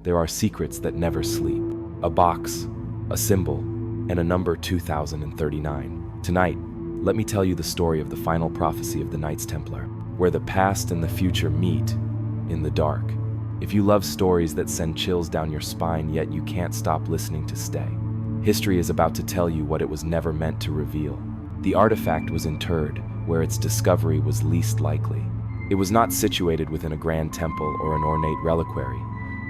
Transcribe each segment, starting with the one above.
there are secrets that never sleep. A box, a symbol, and a number 2039. Tonight, let me tell you the story of the final prophecy of the Knights Templar, where the past and the future meet in the dark. If you love stories that send chills down your spine yet you can't stop listening to stay, history is about to tell you what it was never meant to reveal. The artifact was interred where its discovery was least likely. It was not situated within a grand temple or an ornate reliquary,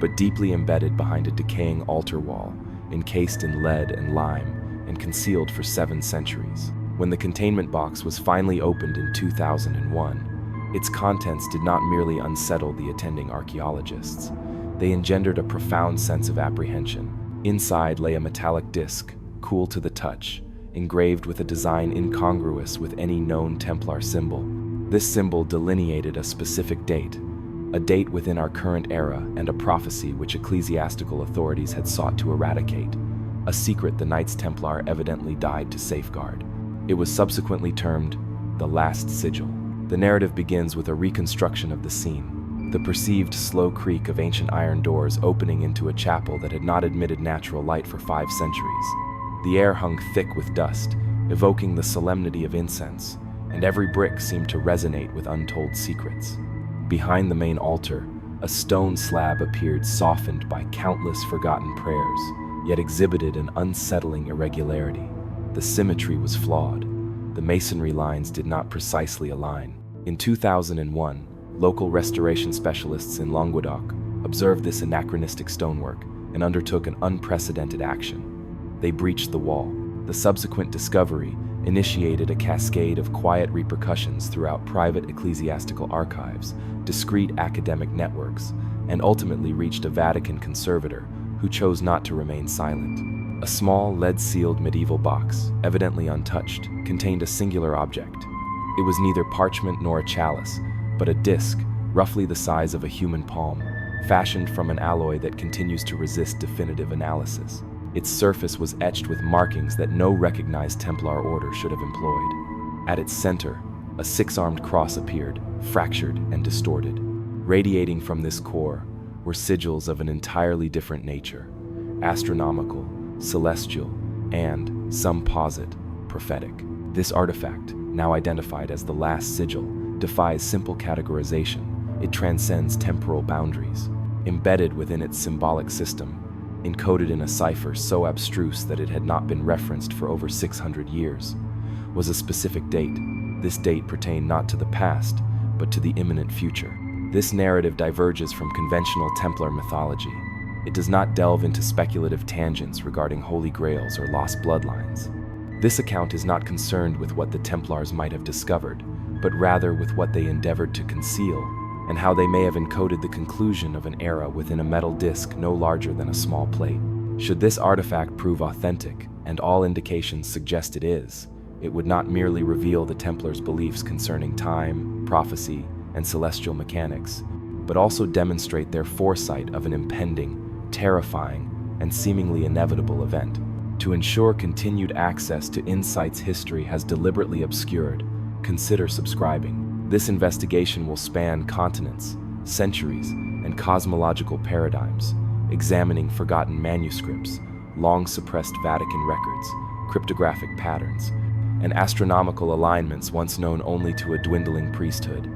but deeply embedded behind a decaying altar wall, encased in lead and lime, and concealed for 7 centuries. When the containment box was finally opened in 2001, its contents did not merely unsettle the attending archaeologists. They engendered a profound sense of apprehension. Inside lay a metallic disc, cool to the touch, engraved with a design incongruous with any known Templar symbol. This symbol delineated a specific date, a date within our current era and a prophecy which ecclesiastical authorities had sought to eradicate, a secret the Knights Templar evidently died to safeguard. It was subsequently termed the Last Sigil. The narrative begins with a reconstruction of the scene, the perceived slow creak of ancient iron doors opening into a chapel that had not admitted natural light for 5 centuries. The air hung thick with dust, evoking the solemnity of incense, and every brick seemed to resonate with untold secrets. Behind the main altar, a stone slab appeared softened by countless forgotten prayers, yet exhibited an unsettling irregularity. The symmetry was flawed. The masonry lines did not precisely align. In 2001, local restoration specialists in Languedoc observed this anachronistic stonework and undertook an unprecedented action. They breached the wall. The subsequent discovery initiated a cascade of quiet repercussions throughout private ecclesiastical archives, discreet academic networks, and ultimately reached a Vatican conservator who chose not to remain silent. A small, lead-sealed medieval box, evidently untouched, contained a singular object. It was neither parchment nor a chalice, but a disc, roughly the size of a human palm, fashioned from an alloy that continues to resist definitive analysis. Its surface was etched with markings that no recognized Templar order should have employed. At its center, a 6-armed cross appeared, fractured and distorted. Radiating from this core were sigils of an entirely different nature, astronomical, celestial, and, some posit, prophetic. This artifact, now identified as the Last Sigil, defies simple categorization. It transcends temporal boundaries. Embedded within its symbolic system, encoded in a cipher so abstruse that it had not been referenced for over 600 years, was a specific date. This date pertained not to the past, but to the imminent future. This narrative diverges from conventional Templar mythology. It does not delve into speculative tangents regarding holy grails or lost bloodlines. This account is not concerned with what the Templars might have discovered, but rather with what they endeavored to conceal, and how they may have encoded the conclusion of an era within a metal disc no larger than a small plate. Should this artifact prove authentic, and all indications suggest it is, it would not merely reveal the Templars' beliefs concerning time, prophecy, and celestial mechanics, but also demonstrate their foresight of an impending, terrifying, and seemingly inevitable event. To ensure continued access to insights history has deliberately obscured, consider subscribing. This investigation will span continents, centuries, and cosmological paradigms, examining forgotten manuscripts, long-suppressed Vatican records, cryptographic patterns, and astronomical alignments once known only to a dwindling priesthood.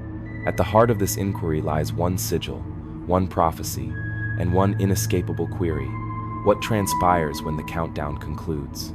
At the heart of this inquiry lies one sigil, one prophecy, and one inescapable query: what transpires when the countdown concludes?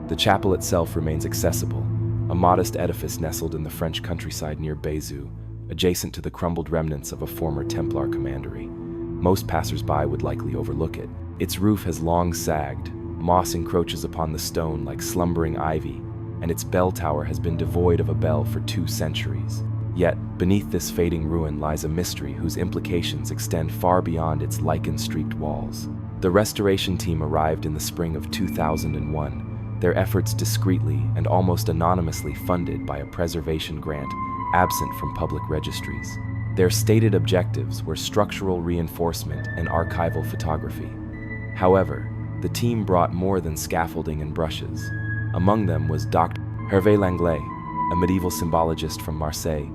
The chapel itself remains accessible, a modest edifice nestled in the French countryside near Bézieux, adjacent to the crumbled remnants of a former Templar commandery. Most passers-by would likely overlook it. Its roof has long sagged, moss encroaches upon the stone like slumbering ivy, and its bell tower has been devoid of a bell for 2 centuries. Yet, beneath this fading ruin lies a mystery whose implications extend far beyond its lichen-streaked walls. The restoration team arrived in the spring of 2001, their efforts discreetly and almost anonymously funded by a preservation grant absent from public registries. Their stated objectives were structural reinforcement and archival photography. However, the team brought more than scaffolding and brushes. Among them was Dr. Hervé Langlais, a medieval symbologist from Marseille,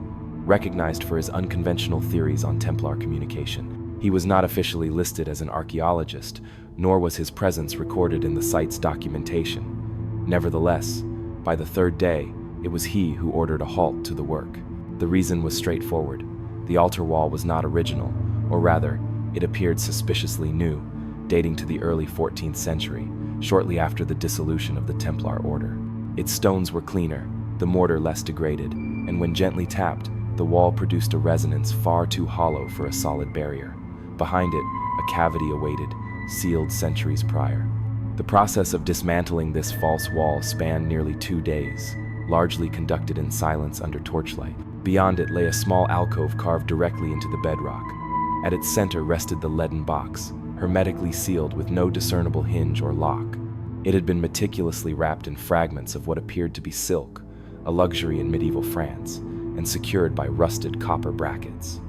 recognized for his unconventional theories on Templar communication. He was not officially listed as an archaeologist, nor was his presence recorded in the site's documentation. Nevertheless, by the third day, it was he who ordered a halt to the work. The reason was straightforward. The altar wall was not original, or rather, it appeared suspiciously new, dating to the early 14th century, shortly after the dissolution of the Templar order. Its stones were cleaner, the mortar less degraded, and when gently tapped, the wall produced a resonance far too hollow for a solid barrier. Behind it, a cavity awaited, sealed centuries prior. The process of dismantling this false wall spanned nearly 2 days, largely conducted in silence under torchlight. Beyond it lay a small alcove carved directly into the bedrock. At its center rested the leaden box, hermetically sealed with no discernible hinge or lock. It had been meticulously wrapped in fragments of what appeared to be silk, a luxury in medieval France, and secured by rusted copper brackets.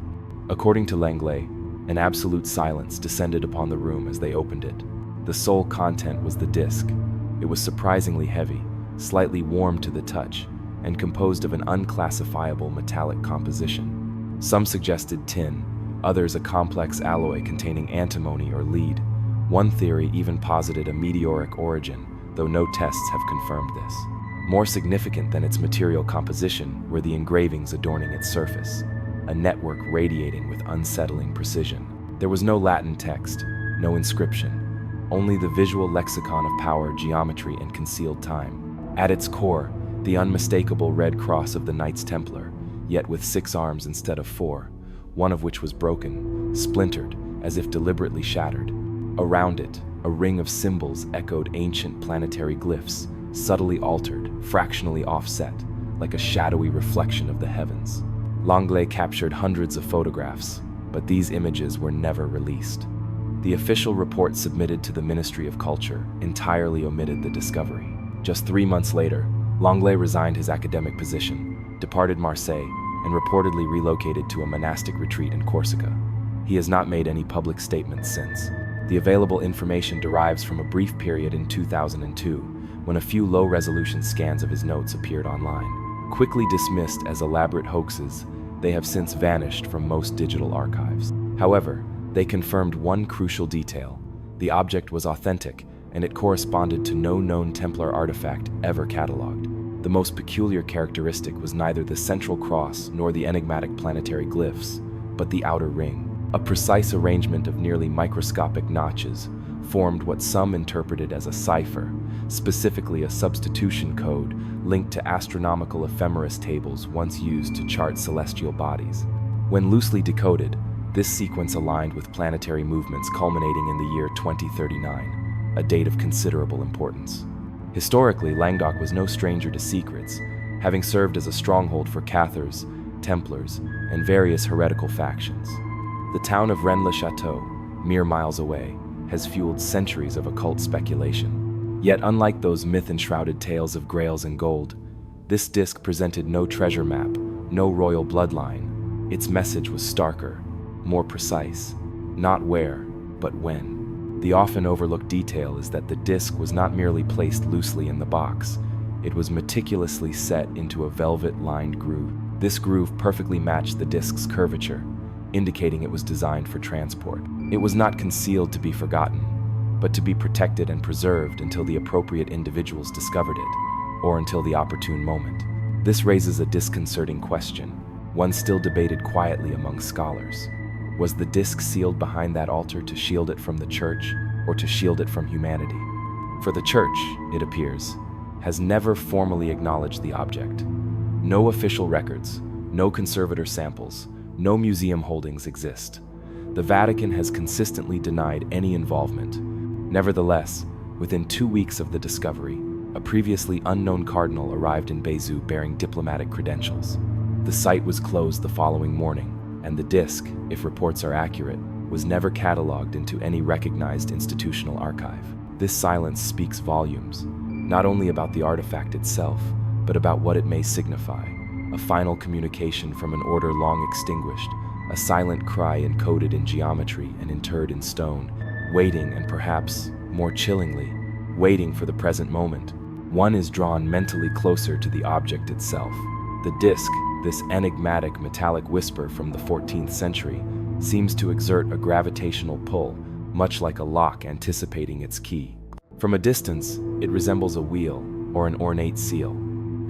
According to Langley, an absolute silence descended upon the room as they opened it. The sole content was the disc. It was surprisingly heavy, slightly warm to the touch, and composed of an unclassifiable metallic composition. Some suggested tin, others a complex alloy containing antimony or lead. One theory even posited a meteoric origin, though no tests have confirmed this. More significant than its material composition were the engravings adorning its surface, a network radiating with unsettling precision. There was no Latin text, no inscription, only the visual lexicon of power, geometry, and concealed time. At its core, the unmistakable red cross of the Knights Templar, yet with 6 arms instead of 4, one of which was broken, splintered, as if deliberately shattered. Around it, a ring of symbols echoed ancient planetary glyphs, subtly altered, fractionally offset, like a shadowy reflection of the heavens. Langley captured hundreds of photographs, but these images were never released. The official report submitted to the Ministry of Culture entirely omitted the discovery. Just 3 months later, Langley resigned his academic position, departed Marseille, and reportedly relocated to a monastic retreat in Corsica. He has not made any public statements since. The available information derives from a brief period in 2002, when a few low-resolution scans of his notes appeared online. Quickly dismissed as elaborate hoaxes, they have since vanished from most digital archives. However, they confirmed one crucial detail. The object was authentic, and it corresponded to no known Templar artifact ever catalogued. The most peculiar characteristic was neither the central cross nor the enigmatic planetary glyphs, but the outer ring. A precise arrangement of nearly microscopic notches formed what some interpreted as a cipher, specifically a substitution code linked to astronomical ephemeris tables once used to chart celestial bodies. When loosely decoded, this sequence aligned with planetary movements culminating in the year 2039, a date of considerable importance. Historically, Languedoc was no stranger to secrets, having served as a stronghold for Cathars, Templars, and various heretical factions. The town of Rennes-le-Château, mere miles away, has fueled centuries of occult speculation. Yet unlike those myth-enshrouded tales of grails and gold, this disc presented no treasure map, no royal bloodline. Its message was starker, more precise, not where, but when. The often overlooked detail is that the disc was not merely placed loosely in the box, it was meticulously set into a velvet-lined groove. This groove perfectly matched the disc's curvature, indicating it was designed for transport. It was not concealed to be forgotten, but to be protected and preserved until the appropriate individuals discovered it, or until the opportune moment. This raises a disconcerting question, one still debated quietly among scholars. Was the disc sealed behind that altar to shield it from the Church, or to shield it from humanity? For the Church, it appears, has never formally acknowledged the object. No official records, no conservator samples, no museum holdings exist. The Vatican has consistently denied any involvement. Nevertheless, within 2 weeks of the discovery, a previously unknown cardinal arrived in Bézieux bearing diplomatic credentials. The site was closed the following morning, and the disc, if reports are accurate, was never catalogued into any recognized institutional archive. This silence speaks volumes, not only about the artifact itself, but about what it may signify. A final communication from an order long extinguished, a silent cry encoded in geometry and interred in stone, waiting and perhaps, more chillingly, waiting for the present moment. One is drawn mentally closer to the object itself. The disc, this enigmatic metallic whisper from the 14th century, seems to exert a gravitational pull, much like a lock anticipating its key. From a distance, it resembles a wheel or an ornate seal.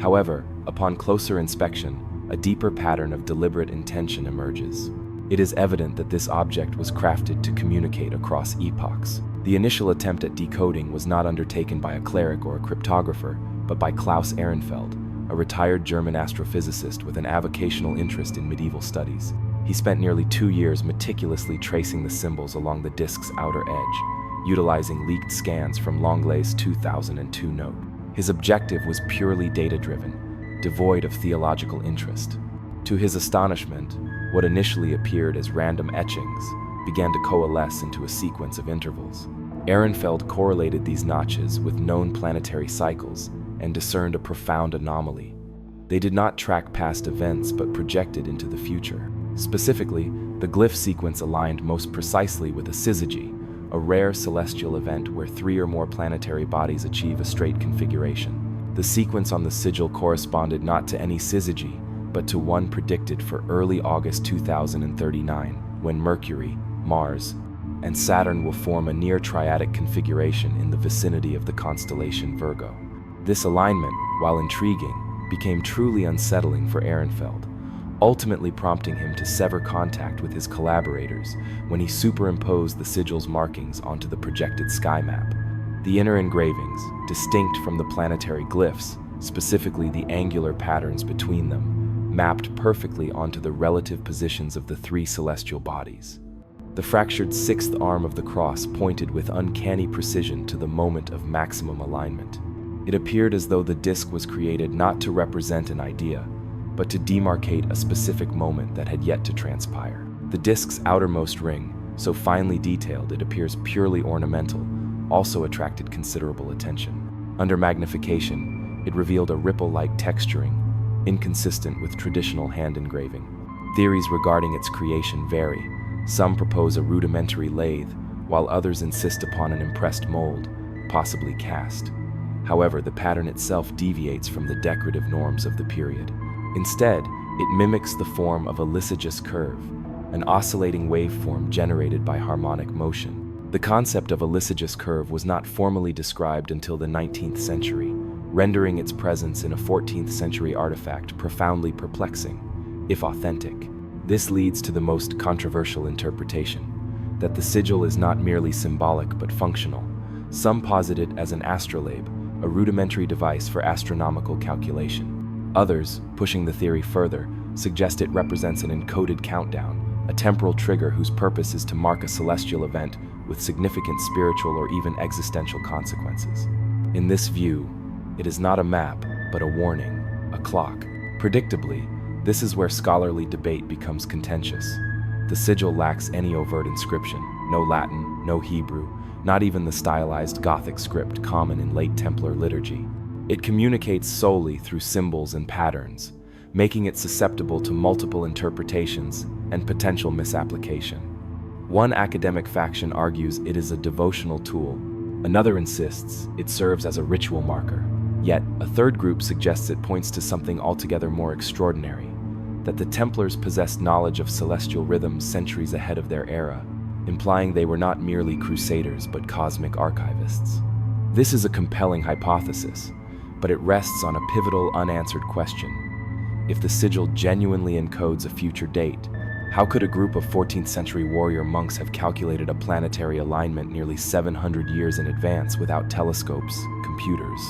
However, upon closer inspection, a deeper pattern of deliberate intention emerges. It is evident that this object was crafted to communicate across epochs. The initial attempt at decoding was not undertaken by a cleric or a cryptographer, but by Klaus Ehrenfeld, a retired German astrophysicist with an avocational interest in medieval studies. He spent nearly 2 years meticulously tracing the symbols along the disk's outer edge, utilizing leaked scans from Langlet's 2002 note. His objective was purely data-driven, devoid of theological interest. To his astonishment, what initially appeared as random etchings began to coalesce into a sequence of intervals. Ehrenfeld correlated these notches with known planetary cycles and discerned a profound anomaly. They did not track past events but projected into the future. Specifically, the glyph sequence aligned most precisely with a syzygy, a rare celestial event where 3 or more planetary bodies achieve a straight configuration. The sequence on the sigil corresponded not to any syzygy, but to one predicted for early August 2039, when Mercury, Mars, and Saturn will form a near-triadic configuration in the vicinity of the constellation Virgo. This alignment, while intriguing, became truly unsettling for Ehrenfeld, ultimately prompting him to sever contact with his collaborators when he superimposed the sigil's markings onto the projected sky map. The inner engravings, distinct from the planetary glyphs, specifically the angular patterns between them, mapped perfectly onto the relative positions of the 3 celestial bodies. The fractured 6th arm of the cross pointed with uncanny precision to the moment of maximum alignment. It appeared as though the disk was created not to represent an idea, but to demarcate a specific moment that had yet to transpire. The disk's outermost ring, so finely detailed it appears purely ornamental, also attracted considerable attention. Under magnification, it revealed a ripple-like texturing, inconsistent with traditional hand engraving. Theories regarding its creation vary. Some propose a rudimentary lathe, while others insist upon an impressed mold, possibly cast. However, the pattern itself deviates from the decorative norms of the period. Instead, it mimics the form of a lysagous curve, an oscillating waveform generated by harmonic motion. The concept of a lysagous curve was not formally described until the 19th century, rendering its presence in a 14th century artifact profoundly perplexing, if authentic. This leads to the most controversial interpretation, that the sigil is not merely symbolic but functional. Some posit it as an astrolabe, a rudimentary device for astronomical calculation. Others, pushing the theory further, suggest it represents an encoded countdown, a temporal trigger whose purpose is to mark a celestial event with significant spiritual or even existential consequences. In this view, it is not a map, but a warning, a clock. Predictably, this is where scholarly debate becomes contentious. The sigil lacks any overt inscription, no Latin, no Hebrew, not even the stylized Gothic script common in late Templar liturgy. It communicates solely through symbols and patterns, making it susceptible to multiple interpretations and potential misapplication. One academic faction argues it is a devotional tool. Another insists it serves as a ritual marker. Yet, a third group suggests it points to something altogether more extraordinary, that the Templars possessed knowledge of celestial rhythms centuries ahead of their era, implying they were not merely crusaders but cosmic archivists. This is a compelling hypothesis, but it rests on a pivotal unanswered question. If the sigil genuinely encodes a future date, how could a group of 14th century warrior monks have calculated a planetary alignment nearly 700 years in advance without telescopes, computers,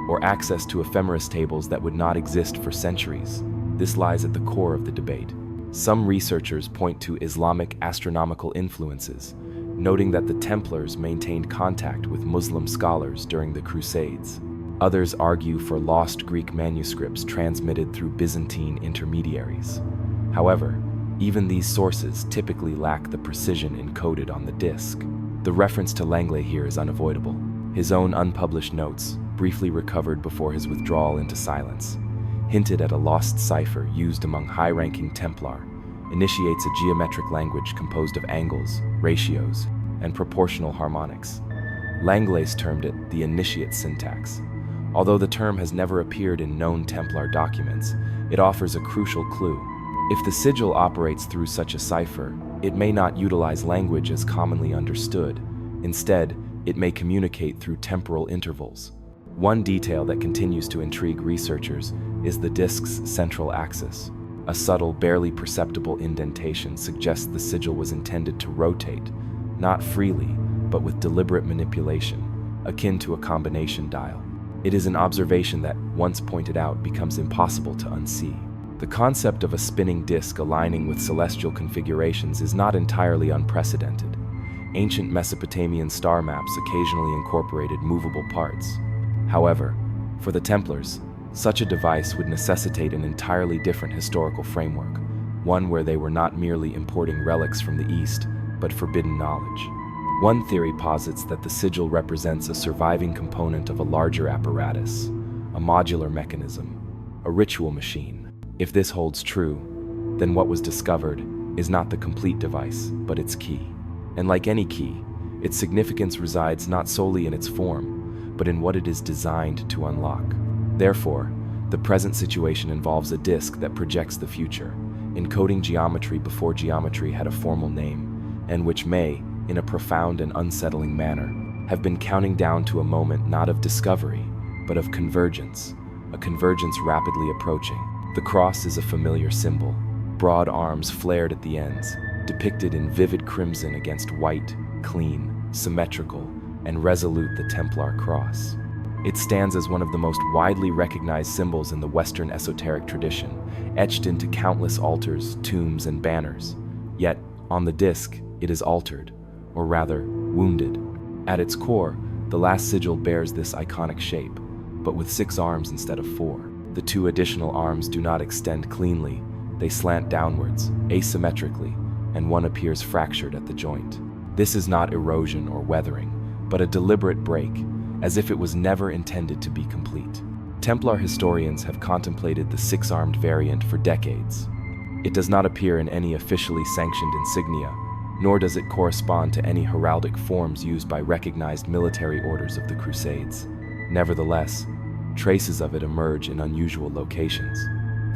or access to ephemeris tables that would not exist for centuries? This lies at the core of the debate. Some researchers point to Islamic astronomical influences, noting that the Templars maintained contact with Muslim scholars during the Crusades. Others argue for lost Greek manuscripts transmitted through Byzantine intermediaries. However, even these sources typically lack the precision encoded on the disk. The reference to Langlet here is unavoidable. His own unpublished notes, briefly recovered before his withdrawal into silence, hinted at a lost cipher used among high-ranking Templar, initiates a geometric language composed of angles, ratios, and proportional harmonics. Langlet termed it the initiate syntax. Although the term has never appeared in known Templar documents, it offers a crucial clue. If the sigil operates through such a cipher, It may not utilize language as commonly understood. Instead, it may communicate through temporal intervals. One detail that continues to intrigue researchers is the disk's central axis. A subtle, barely perceptible indentation suggests the sigil was intended to rotate, not freely, but with deliberate manipulation, akin to a combination dial. It is an observation that, once pointed out, becomes impossible to unsee. The concept of a spinning disk aligning with celestial configurations is not entirely unprecedented. Ancient Mesopotamian star maps occasionally incorporated movable parts. However, for the Templars, such a device would necessitate an entirely different historical framework, one where they were not merely importing relics from the East, but forbidden knowledge. One theory posits that the sigil represents a surviving component of a larger apparatus, a modular mechanism, a ritual machine. If this holds true, then what was discovered is not the complete device, but its key. And like any key, its significance resides not solely in its form, but in what it is designed to unlock. Therefore, the present situation involves a disk that projects the future, encoding geometry before geometry had a formal name, and which may, in a profound and unsettling manner, have been counting down to a moment not of discovery, but of convergence, a convergence rapidly approaching. The cross is a familiar symbol, broad arms flared at the ends, depicted in vivid crimson against white, clean, symmetrical, and resolute the Templar cross. It stands as one of the most widely recognized symbols in the Western esoteric tradition, etched into countless altars, tombs, and banners. Yet, on the disc, it is altered, or rather, wounded. At its core, the Last Sigil bears this iconic shape, but with 6 arms instead of 4. The 2 additional arms do not extend cleanly, they slant downwards, asymmetrically, and one appears fractured at the joint. This is not erosion or weathering, but a deliberate break, as if it was never intended to be complete. Templar historians have contemplated the 6-armed variant for decades. It does not appear in any officially sanctioned insignia, nor does it correspond to any heraldic forms used by recognized military orders of the Crusades. Nevertheless, traces of it emerge in unusual locations,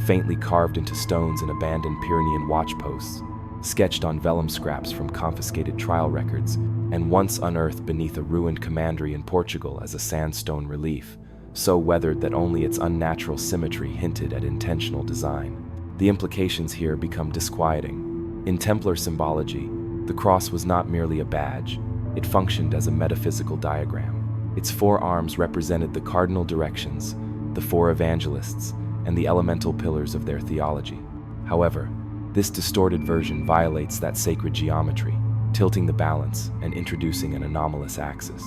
faintly carved into stones in abandoned Pyrenean watchposts, sketched on vellum scraps from confiscated trial records, and once unearthed beneath a ruined commandery in Portugal as a sandstone relief, so weathered that only its unnatural symmetry hinted at intentional design. The implications here become disquieting. In Templar symbology, the cross was not merely a badge, it functioned as a metaphysical diagram. Its 4 arms represented the cardinal directions, the 4 evangelists, and the elemental pillars of their theology. However, this distorted version violates that sacred geometry, tilting the balance and introducing an anomalous axis.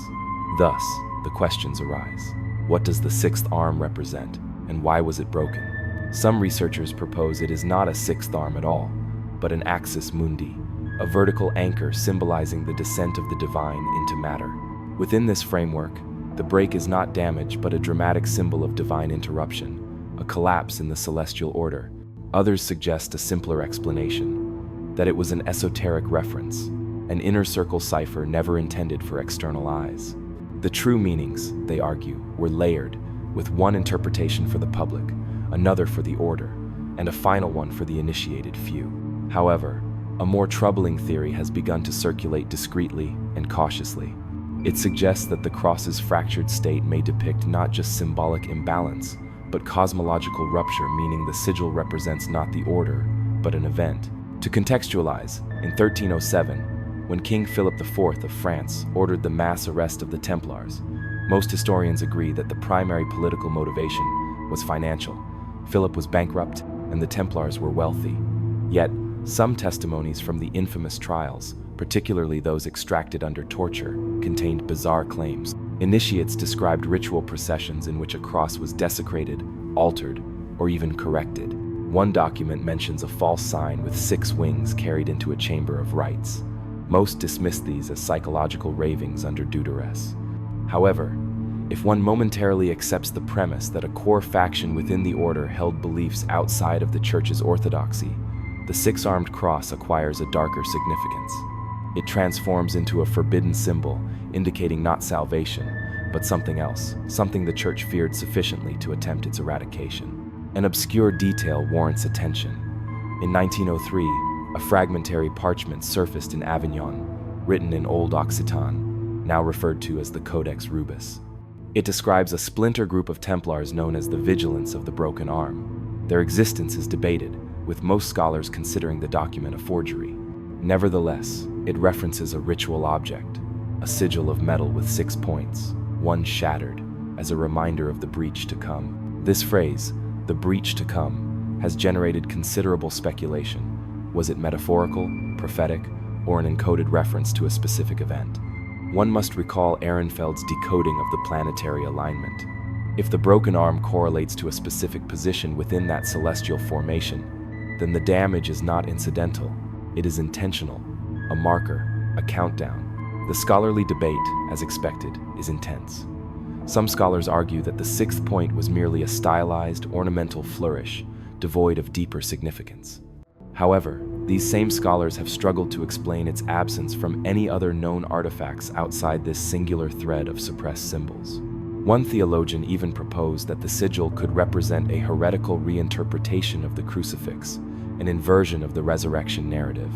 Thus, the questions arise. What does the 6th arm represent, and why was it broken? Some researchers propose it is not a 6th arm at all, but an axis mundi, a vertical anchor symbolizing the descent of the divine into matter. Within this framework, the break is not damage but a dramatic symbol of divine interruption, a collapse in the celestial order. Others suggest a simpler explanation, that it was an esoteric reference, an inner circle cipher never intended for external eyes. The true meanings, they argue, were layered, with one interpretation for the public, another for the order, and a final one for the initiated few. However, a more troubling theory has begun to circulate discreetly and cautiously. It suggests that the cross's fractured state may depict not just symbolic imbalance, but cosmological rupture, meaning the sigil represents not the order, but an event. To contextualize, in 1307, when King Philip IV of France ordered the mass arrest of the Templars, most historians agree that the primary political motivation was financial. Philip was bankrupt, and the Templars were wealthy. Yet, some testimonies from the infamous trials, particularly those extracted under torture, contained bizarre claims. Initiates described ritual processions in which a cross was desecrated, altered, or even corrected. One document mentions a false sign with 6 wings carried into a chamber of rites. Most dismissed these as psychological ravings under due duress. However, if one momentarily accepts the premise that a core faction within the order held beliefs outside of the Church's orthodoxy, the 6-armed cross acquires a darker significance. It transforms into a forbidden symbol, indicating not salvation, but something else, something the Church feared sufficiently to attempt its eradication. An obscure detail warrants attention. In 1903, a fragmentary parchment surfaced in Avignon, written in Old Occitan, now referred to as the Codex Rubus. It describes a splinter group of Templars known as the Vigilants of the Broken Arm. Their existence is debated, with most scholars considering the document a forgery. Nevertheless, it references a ritual object, a sigil of metal with 6 points, one shattered, as a reminder of the breach to come. This phrase, the breach to come, has generated considerable speculation. Was it metaphorical, prophetic, or an encoded reference to a specific event? One must recall Ehrenfeld's decoding of the planetary alignment. If the broken arm correlates to a specific position within that celestial formation, then the damage is not incidental, it is intentional, a marker, a countdown. The scholarly debate, as expected, is intense. Some scholars argue that the 6th point was merely a stylized, ornamental flourish, devoid of deeper significance. However, these same scholars have struggled to explain its absence from any other known artifacts outside this singular thread of suppressed symbols. One theologian even proposed that the sigil could represent a heretical reinterpretation of the crucifix, an inversion of the resurrection narrative.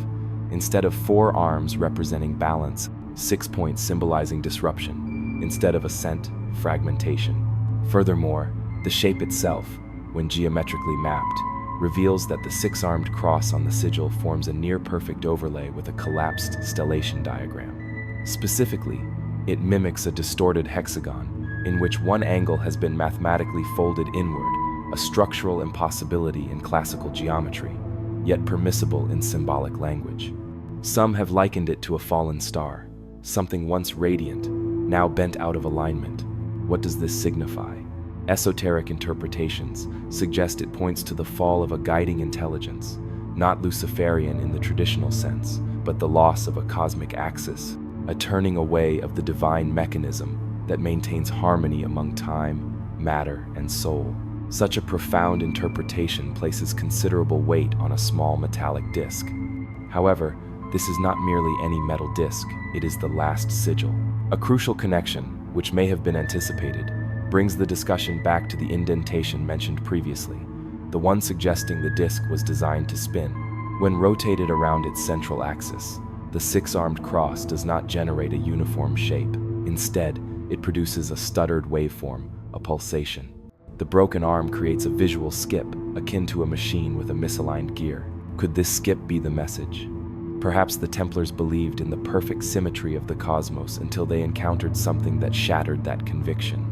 Instead of 4 arms representing balance, 6 points symbolizing disruption, instead of ascent, fragmentation. Furthermore, the shape itself, when geometrically mapped, reveals that the 6-armed cross on the sigil forms a near-perfect overlay with a collapsed stellation diagram. Specifically, it mimics a distorted hexagon, in which one angle has been mathematically folded inward, a structural impossibility in classical geometry, yet permissible in symbolic language. Some have likened it to a fallen star, something once radiant, now bent out of alignment. What does this signify? Esoteric interpretations suggest it points to the fall of a guiding intelligence, not Luciferian in the traditional sense, but the loss of a cosmic axis, a turning away of the divine mechanism that maintains harmony among time, matter, and soul. Such a profound interpretation places considerable weight on a small metallic disc. However, this is not merely any metal disc, it is the Last Sigil. A crucial connection, which may have been anticipated, brings the discussion back to the indentation mentioned previously, the one suggesting the disc was designed to spin. When rotated around its central axis, the 6-armed cross does not generate a uniform shape. Instead, it produces a stuttered waveform, a pulsation. The broken arm creates a visual skip, akin to a machine with a misaligned gear. Could this skip be the message? Perhaps the Templars believed in the perfect symmetry of the cosmos until they encountered something that shattered that conviction.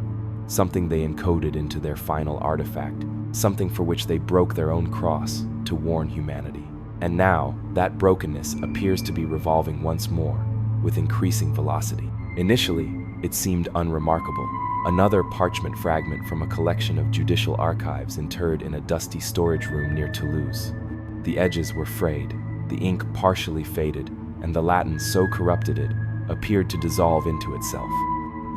Something they encoded into their final artifact, something for which they broke their own cross to warn humanity. And now, that brokenness appears to be revolving once more, with increasing velocity. Initially, it seemed unremarkable, another parchment fragment from a collection of judicial archives interred in a dusty storage room near Toulouse. The edges were frayed, the ink partially faded, and the Latin so corrupted it appeared to dissolve into itself.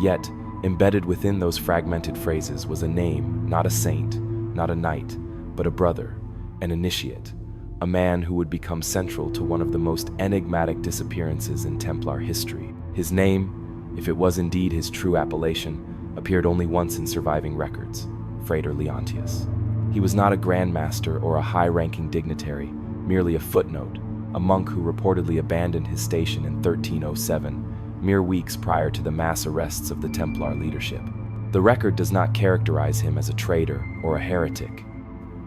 Yet, embedded within those fragmented phrases was a name, not a saint, not a knight, but a brother, an initiate, a man who would become central to one of the most enigmatic disappearances in Templar history. His name, if it was indeed his true appellation, appeared only once in surviving records, Frater Leontius. He was not a grandmaster or a high-ranking dignitary, merely a footnote, a monk who reportedly abandoned his station in 1307, mere weeks prior to the mass arrests of the Templar leadership. The record does not characterize him as a traitor or a heretic.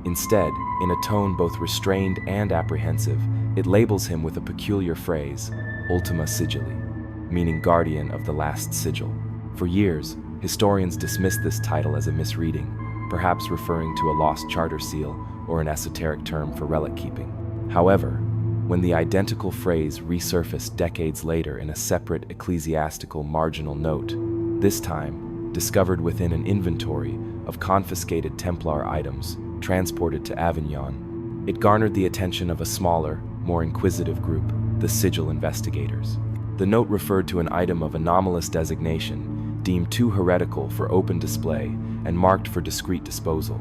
Instead, in a tone both restrained and apprehensive, it labels him with a peculiar phrase, Ultima Sigilli, meaning guardian of the Last Sigil. For years, historians dismissed this title as a misreading, perhaps referring to a lost charter seal or an esoteric term for relic keeping. However, when the identical phrase resurfaced decades later in a separate ecclesiastical marginal note, this time discovered within an inventory of confiscated Templar items transported to Avignon, it garnered the attention of a smaller, more inquisitive group, the Sigil investigators. The note referred to an item of anomalous designation, deemed too heretical for open display and marked for discreet disposal.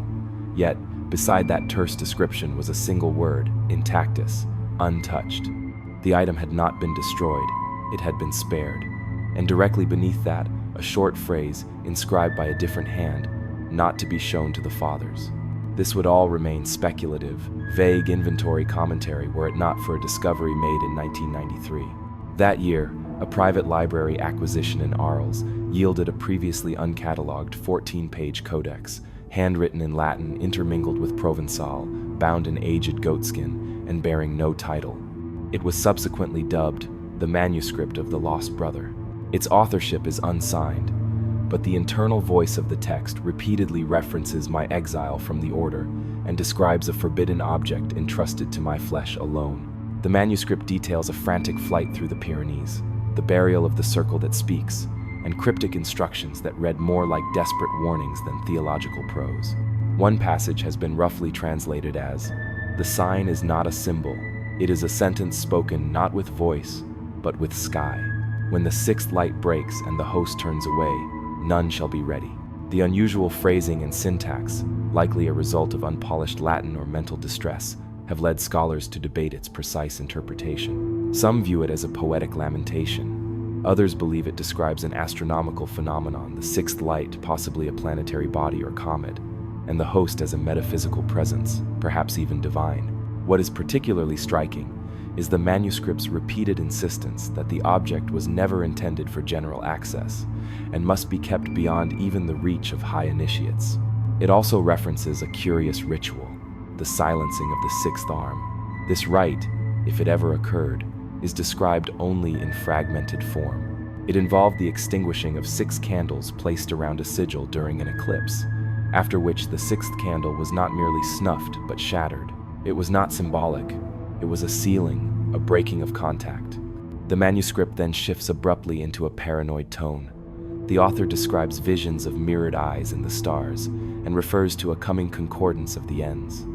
Yet, beside that terse description was a single word, intactus, untouched. The item had not been destroyed, it had been spared. And directly beneath that, a short phrase inscribed by a different hand, not to be shown to the fathers. This would all remain speculative, vague inventory commentary were it not for a discovery made in 1993. That year, a private library acquisition in Arles yielded a previously uncatalogued 14-page codex, handwritten in Latin intermingled with Provençal, bound in aged goatskin, and bearing no title. It was subsequently dubbed the Manuscript of the Lost Brother. Its authorship is unsigned, but the internal voice of the text repeatedly references my exile from the order and describes a forbidden object entrusted to my flesh alone. The manuscript details a frantic flight through the Pyrenees, the burial of the circle that speaks, and cryptic instructions that read more like desperate warnings than theological prose. One passage has been roughly translated as, "The sign is not a symbol, it is a sentence spoken not with voice, but with sky. When the sixth light breaks and the host turns away, none shall be ready." The unusual phrasing and syntax, likely a result of unpolished Latin or mental distress, have led scholars to debate its precise interpretation. Some view it as a poetic lamentation. Others believe it describes an astronomical phenomenon, the sixth light, possibly a planetary body or comet, and the host as a metaphysical presence, perhaps even divine. What is particularly striking is the manuscript's repeated insistence that the object was never intended for general access and must be kept beyond even the reach of high initiates. It also references a curious ritual, the silencing of the sixth arm. This rite, if it ever occurred, is described only in fragmented form. It involved the extinguishing of 6 candles placed around a sigil during an eclipse, after which the 6th candle was not merely snuffed but shattered. It was not symbolic. It was a sealing, a breaking of contact. The manuscript then shifts abruptly into a paranoid tone. The author describes visions of mirrored eyes in the stars and refers to a coming concordance of the ends.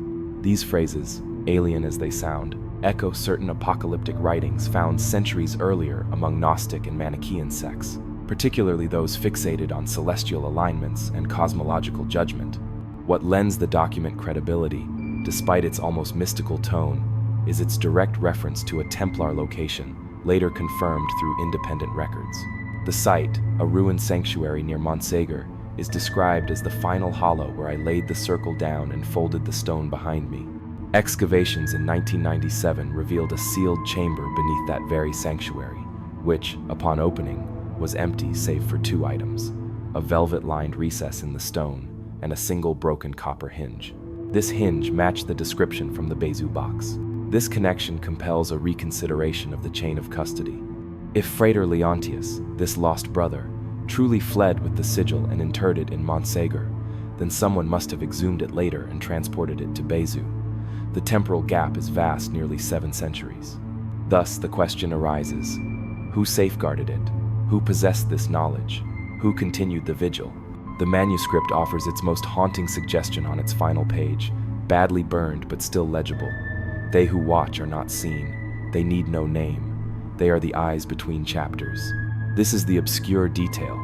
These phrases, alien as they sound, echo certain apocalyptic writings found centuries earlier among Gnostic and Manichaean sects, particularly those fixated on celestial alignments and cosmological judgment. What lends the document credibility, despite its almost mystical tone, is its direct reference to a Templar location, later confirmed through independent records. The site, a ruined sanctuary near Montségur, is described as the final hollow where I laid the circle down and folded the stone behind me. Excavations in 1997 revealed a sealed chamber beneath that very sanctuary, which, upon opening, was empty save for 2 items, a velvet-lined recess in the stone and a single broken copper hinge. This hinge matched the description from the Bézout box. This connection compels a reconsideration of the chain of custody. If Frater Leontius, this lost brother, truly fled with the sigil and interred it in Montségur, then someone must have exhumed it later and transported it to Bézout. The temporal gap is vast, nearly 7 centuries. Thus, the question arises, who safeguarded it? Who possessed this knowledge? Who continued the vigil? The manuscript offers its most haunting suggestion on its final page, badly burned but still legible. They who watch are not seen. They need no name. They are the eyes between chapters. This is the obscure detail,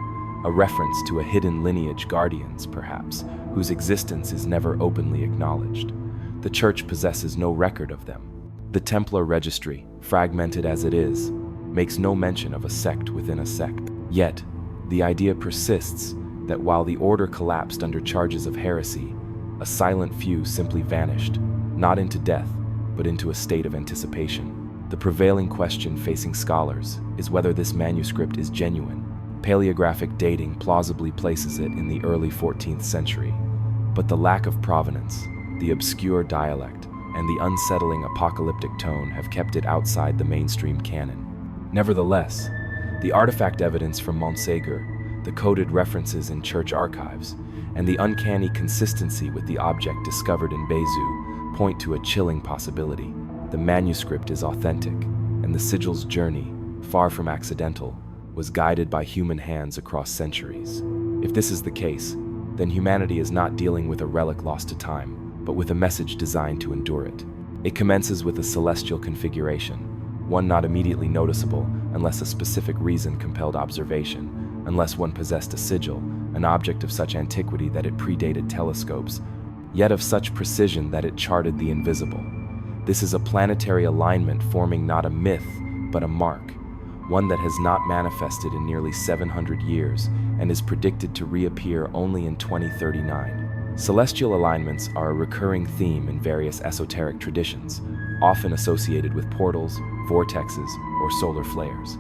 a reference to a hidden lineage, guardians, perhaps, whose existence is never openly acknowledged. The Church possesses no record of them. The Templar registry, fragmented as it is, makes no mention of a sect within a sect. Yet, the idea persists that while the order collapsed under charges of heresy, a silent few simply vanished, not into death, but into a state of anticipation. The prevailing question facing scholars is whether this manuscript is genuine. Paleographic dating plausibly places it in the early 14th century, but the lack of provenance, the obscure dialect, and the unsettling apocalyptic tone have kept it outside the mainstream canon. Nevertheless, the artifact evidence from Montségur, the coded references in church archives, and the uncanny consistency with the object discovered in Bézout point to a chilling possibility. The manuscript is authentic, and the sigil's journey, far from accidental, was guided by human hands across centuries. If this is the case, then humanity is not dealing with a relic lost to time, but with a message designed to endure it. It commences with a celestial configuration, one not immediately noticeable unless a specific reason compelled observation, unless one possessed a sigil, an object of such antiquity that it predated telescopes, yet of such precision that it charted the invisible. This is a planetary alignment forming not a myth, but a mark, one that has not manifested in nearly 700 years and is predicted to reappear only in 2039. Celestial alignments are a recurring theme in various esoteric traditions, often associated with portals, vortexes, or solar flares.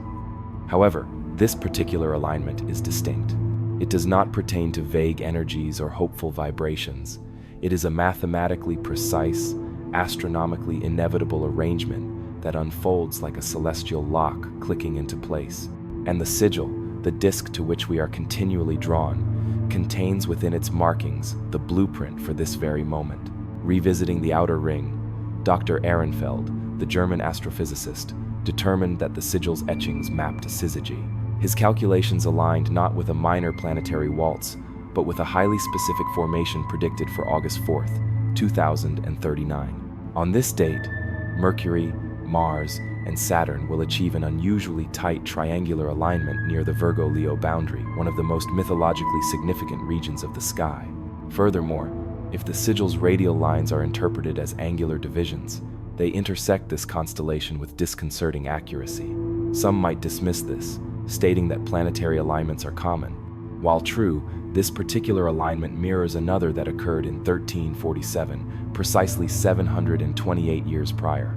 However, this particular alignment is distinct. It does not pertain to vague energies or hopeful vibrations. It is a mathematically precise, astronomically inevitable arrangement that unfolds like a celestial lock clicking into place. And the sigil, the disk to which we are continually drawn, contains within its markings the blueprint for this very moment. Revisiting the outer ring, Dr. Ehrenfeld, the German astrophysicist, determined that the sigil's etchings mapped to syzygy. His calculations aligned not with a minor planetary waltz, but with a highly specific formation predicted for August 4th, 2039. On this date, Mercury, Mars, and Saturn will achieve an unusually tight triangular alignment near the Virgo-Leo boundary, one of the most mythologically significant regions of the sky. Furthermore, if the sigil's radial lines are interpreted as angular divisions, they intersect this constellation with disconcerting accuracy. Some might dismiss this, stating that planetary alignments are common. While true, this particular alignment mirrors another that occurred in 1347, precisely 728 years prior.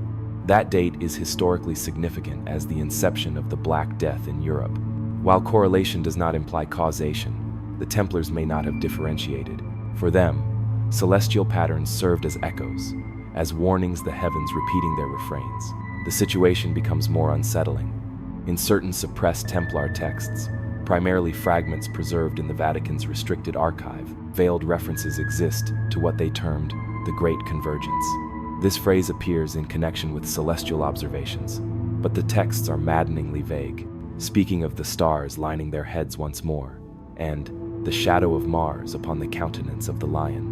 That date is historically significant as the inception of the Black Death in Europe. While correlation does not imply causation, the Templars may not have differentiated. For them, celestial patterns served as echoes, as warnings the heavens repeating their refrains. The situation becomes more unsettling. In certain suppressed Templar texts, primarily fragments preserved in the Vatican's restricted archive, veiled references exist to what they termed the Great Convergence. This phrase appears in connection with celestial observations, but the texts are maddeningly vague, speaking of the stars lining their heads once more, and the shadow of Mars upon the countenance of the lion.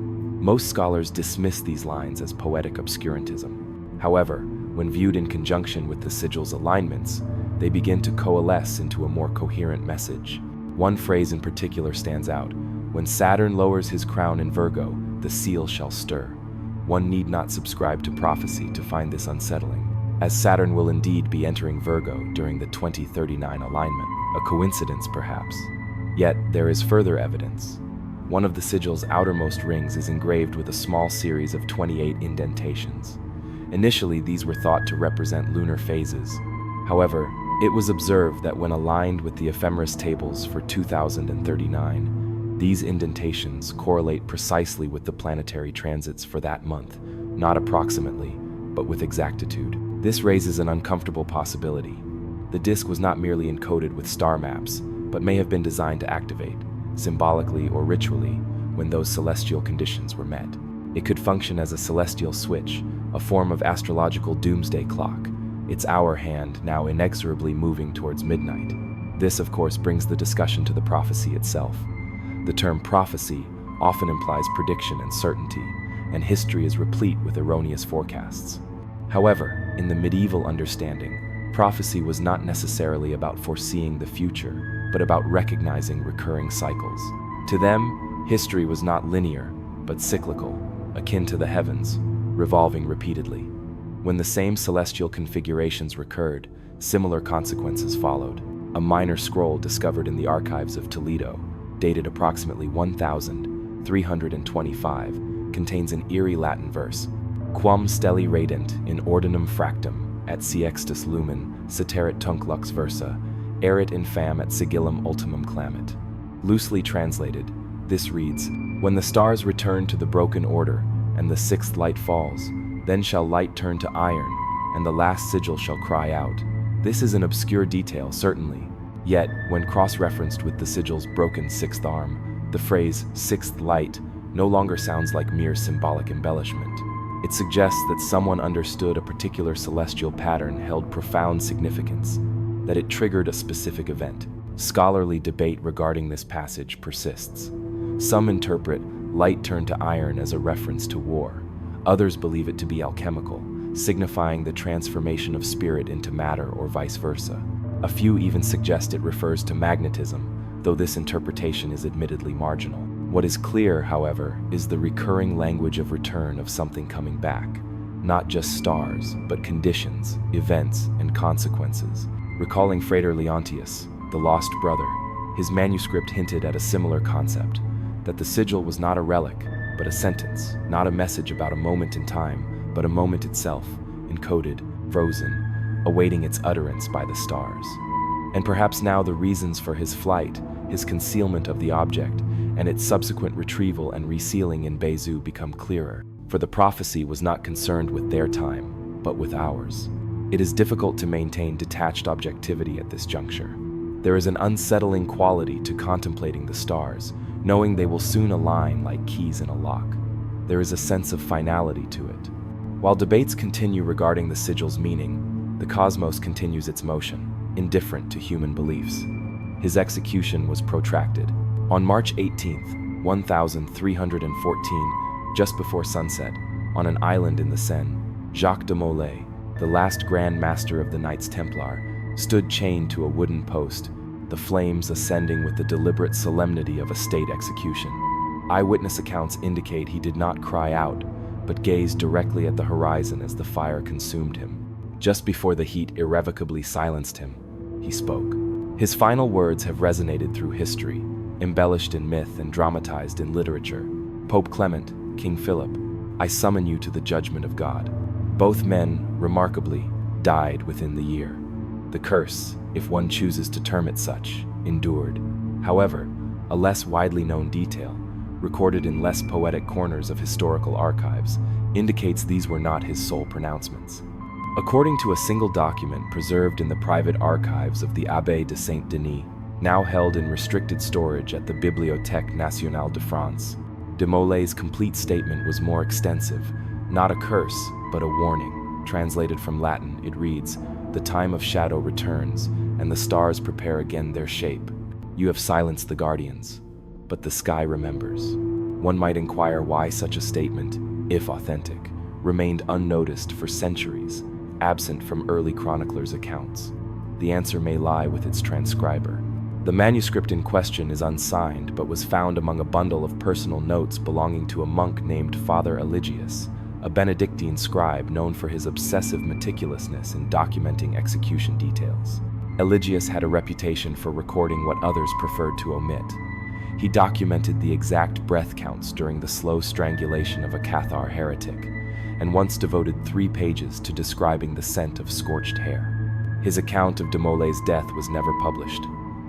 Most scholars dismiss these lines as poetic obscurantism. However, when viewed in conjunction with the sigil's alignments, they begin to coalesce into a more coherent message. One phrase in particular stands out: "When Saturn lowers his crown in Virgo, the seal shall stir." One need not subscribe to prophecy to find this unsettling, as Saturn will indeed be entering Virgo during the 2039 alignment. A coincidence, perhaps? Yet, there is further evidence. One of the sigil's outermost rings is engraved with a small series of 28 indentations. Initially, these were thought to represent lunar phases. However, it was observed that when aligned with the ephemeris tables for 2039, these indentations correlate precisely with the planetary transits for that month, not approximately, but with exactitude. This raises an uncomfortable possibility. The disk was not merely encoded with star maps, but may have been designed to activate, symbolically or ritually, when those celestial conditions were met. It could function as a celestial switch, a form of astrological doomsday clock, its hour hand now inexorably moving towards midnight. This, of course, brings the discussion to the prophecy itself. The term prophecy often implies prediction and certainty, and history is replete with erroneous forecasts. However, in the medieval understanding, prophecy was not necessarily about foreseeing the future, but about recognizing recurring cycles. To them, history was not linear, but cyclical, akin to the heavens, revolving repeatedly. When the same celestial configurations recurred, similar consequences followed. A minor scroll discovered in the archives of Toledo, dated approximately 1325, contains an eerie Latin verse: "Quam steli radent in ordinum fractum, at sextus lumen, ceterit tunc lux versa, erit infam at sigillum ultimum clamit." Loosely translated, this reads, "When the stars return to the broken order, and the sixth light falls, then shall light turn to iron, and the last sigil shall cry out." This is an obscure detail, certainly. Yet, when cross-referenced with the sigil's broken sixth arm, the phrase "sixth light" no longer sounds like mere symbolic embellishment. It suggests that someone understood a particular celestial pattern held profound significance, that it triggered a specific event. Scholarly debate regarding this passage persists. Some interpret "light turned to iron" as a reference to war. Others believe it to be alchemical, signifying the transformation of spirit into matter or vice versa. A few even suggest it refers to magnetism, though this interpretation is admittedly marginal. What is clear, however, is the recurring language of return of something coming back. Not just stars, but conditions, events, and consequences. Recalling Frater Leontius, the lost brother, his manuscript hinted at a similar concept, that the sigil was not a relic, but a sentence, not a message about a moment in time, but a moment itself, encoded, frozen, awaiting its utterance by the stars. And perhaps now the reasons for his flight, his concealment of the object, and its subsequent retrieval and resealing in Bezu become clearer, for the prophecy was not concerned with their time, but with ours. It is difficult to maintain detached objectivity at this juncture. There is an unsettling quality to contemplating the stars, knowing they will soon align like keys in a lock. There is a sense of finality to it. While debates continue regarding the sigil's meaning, the cosmos continues its motion, indifferent to human beliefs. His execution was protracted. On March 18, 1314, just before sunset, on an island in the Seine, Jacques de Molay, the last Grand Master of the Knights Templar, stood chained to a wooden post, the flames ascending with the deliberate solemnity of a state execution. Eyewitness accounts indicate he did not cry out, but gazed directly at the horizon as the fire consumed him. Just before the heat irrevocably silenced him, he spoke. His final words have resonated through history, embellished in myth and dramatized in literature. Pope Clement, King Philip, I summon you to the judgment of God. Both men, remarkably, died within the year. The curse, if one chooses to term it such, endured. However, a less widely known detail, recorded in less poetic corners of historical archives, indicates these were not his sole pronouncements. According to a single document preserved in the private archives of the Abbé de Saint-Denis, now held in restricted storage at the Bibliothèque Nationale de France, de Molay's complete statement was more extensive, not a curse, but a warning. Translated from Latin, it reads, "The time of shadow returns, and the stars prepare again their shape. You have silenced the guardians, but the sky remembers." One might inquire why such a statement, if authentic, remained unnoticed for centuries, absent from early chroniclers' accounts. The answer may lie with its transcriber. The manuscript in question is unsigned, but was found among a bundle of personal notes belonging to a monk named Father Eligius, a Benedictine scribe known for his obsessive meticulousness in documenting execution details. Eligius had a reputation for recording what others preferred to omit. He documented the exact breath counts during the slow strangulation of a Cathar heretic, and once devoted 3 pages to describing the scent of scorched hair. His account of de Molay's death was never published,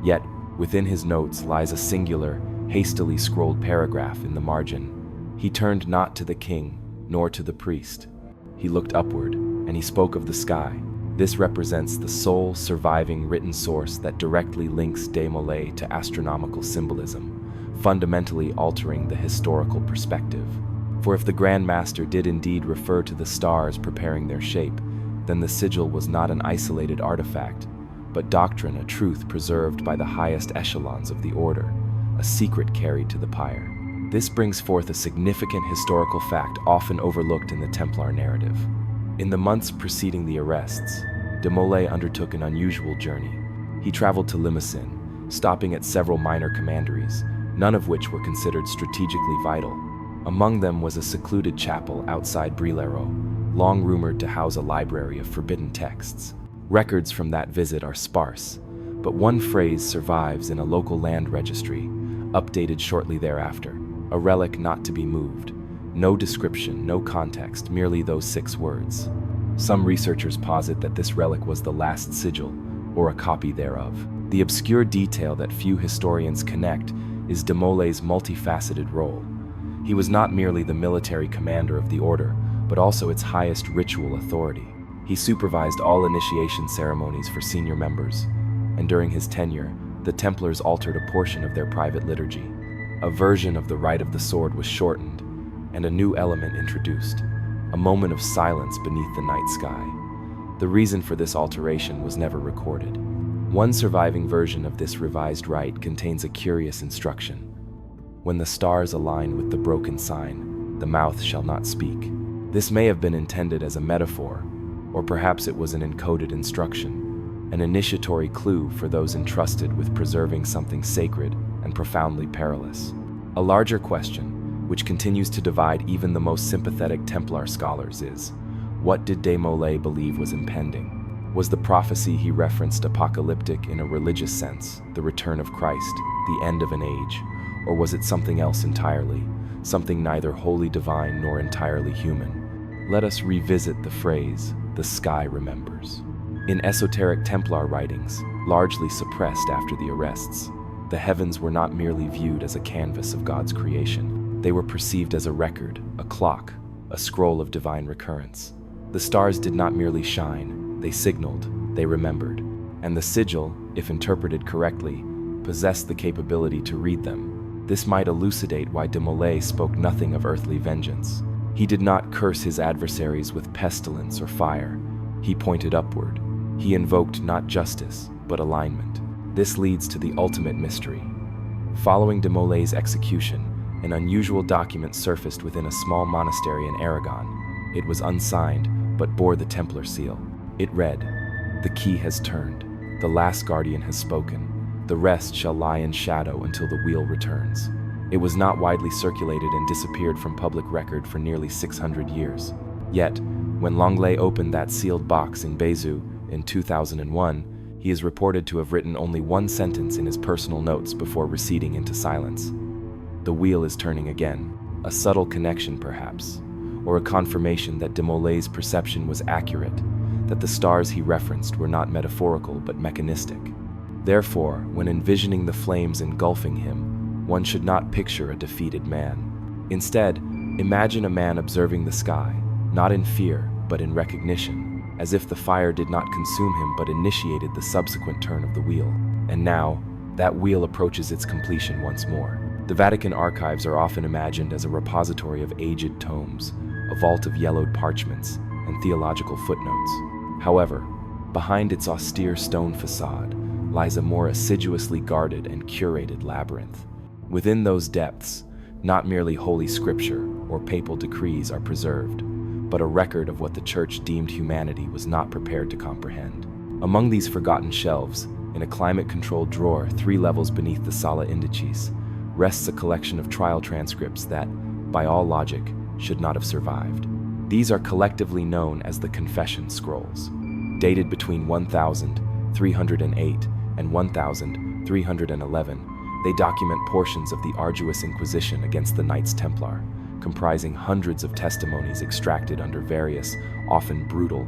yet within his notes lies a singular, hastily scrolled paragraph in the margin. He turned not to the king, nor to the priest. He looked upward, and he spoke of the sky. This represents the sole surviving written source that directly links de Molay to astronomical symbolism, fundamentally altering the historical perspective. For if the Grand Master did indeed refer to the stars preparing their shape, then the sigil was not an isolated artifact, but doctrine, a truth preserved by the highest echelons of the order, a secret carried to the pyre. This brings forth a significant historical fact often overlooked in the Templar narrative. In the months preceding the arrests, de Molay undertook an unusual journey. He traveled to Limousin, stopping at several minor commanderies, none of which were considered strategically vital. Among them was a secluded chapel outside Brillereau, long rumored to house a library of forbidden texts. Records from that visit are sparse, but one phrase survives in a local land registry, updated shortly thereafter, a relic not to be moved. No description, no context, merely those 6 words. Some researchers posit that this relic was the Last Sigil, or a copy thereof. The obscure detail that few historians connect is de Molay's multifaceted role. He was not merely the military commander of the order, but also its highest ritual authority. He supervised all initiation ceremonies for senior members, and during his tenure, the Templars altered a portion of their private liturgy. A version of the Rite of the Sword was shortened, and a new element introduced, a moment of silence beneath the night sky. The reason for this alteration was never recorded. One surviving version of this revised rite contains a curious instruction. When the stars align with the broken sign, the mouth shall not speak. This may have been intended as a metaphor, or perhaps it was an encoded instruction, an initiatory clue for those entrusted with preserving something sacred and profoundly perilous. A larger question, which continues to divide even the most sympathetic Templar scholars, is, what did de Molay believe was impending? Was the prophecy he referenced apocalyptic in a religious sense, the return of Christ, the end of an age, or was it something else entirely, something neither wholly divine nor entirely human. Let us revisit the phrase, "the sky remembers." In esoteric Templar writings, largely suppressed after the arrests, the heavens were not merely viewed as a canvas of God's creation. They were perceived as a record, a clock, a scroll of divine recurrence. The stars did not merely shine, they signaled, they remembered. And the sigil, if interpreted correctly, possessed the capability to read them. This might elucidate why de Molay spoke nothing of earthly vengeance. He did not curse his adversaries with pestilence or fire. He pointed upward. He invoked not justice, but alignment. This leads to the ultimate mystery. Following de Molay's execution, an unusual document surfaced within a small monastery in Aragon. It was unsigned, but bore the Templar seal. It read, "The key has turned. The last guardian has spoken. The rest shall lie in shadow until the wheel returns." It was not widely circulated and disappeared from public record for nearly 600 years. Yet, when Langlais opened that sealed box in Bézieux in 2001, he is reported to have written only one sentence in his personal notes before receding into silence. The wheel is turning again. A subtle connection, perhaps, or a confirmation that de Molay's perception was accurate, that the stars he referenced were not metaphorical but mechanistic. Therefore, when envisioning the flames engulfing him, one should not picture a defeated man. Instead, imagine a man observing the sky, not in fear, but in recognition, as if the fire did not consume him but initiated the subsequent turn of the wheel. And now, that wheel approaches its completion once more. The Vatican archives are often imagined as a repository of aged tomes, a vault of yellowed parchments, and theological footnotes. However, behind its austere stone facade lies a more assiduously guarded and curated labyrinth. Within those depths, not merely holy scripture or papal decrees are preserved, but a record of what the Church deemed humanity was not prepared to comprehend. Among these forgotten shelves, in a climate-controlled drawer 3 levels beneath the Sala Indicis, rests a collection of trial transcripts that, by all logic, should not have survived. These are collectively known as the Confession Scrolls. Dated between 1308 and 1311, they document portions of the arduous Inquisition against the Knights Templar, comprising hundreds of testimonies extracted under various, often brutal,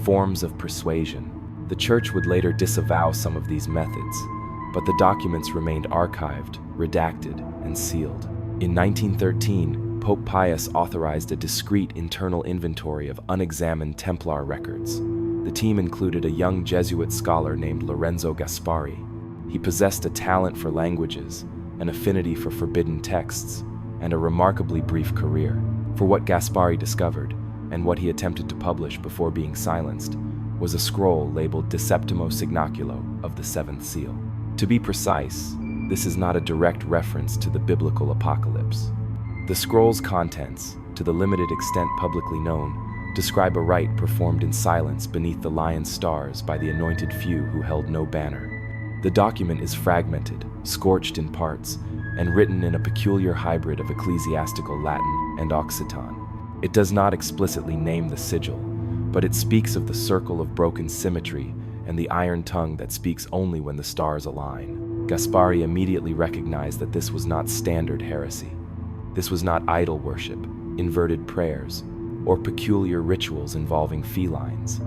forms of persuasion. The Church would later disavow some of these methods, but the documents remained archived, redacted, and sealed. In 1913, Pope Pius authorized a discreet internal inventory of unexamined Templar records. The team included a young Jesuit scholar named Lorenzo Gaspari. He possessed a talent for languages, an affinity for forbidden texts, and a remarkably brief career. For what Gaspari discovered, and what he attempted to publish before being silenced, was a scroll labeled De Septimo Signaculo of the Seventh Seal. To be precise, this is not a direct reference to the biblical apocalypse. The scroll's contents, to the limited extent publicly known, describe a rite performed in silence beneath the lion's stars by the anointed few who held no banner. The document is fragmented, scorched in parts, and written in a peculiar hybrid of ecclesiastical Latin and Occitan. It does not explicitly name the sigil, but it speaks of the circle of broken symmetry and the iron tongue that speaks only when the stars align. Gaspari immediately recognized that this was not standard heresy. This was not idol worship, inverted prayers, or peculiar rituals involving felines.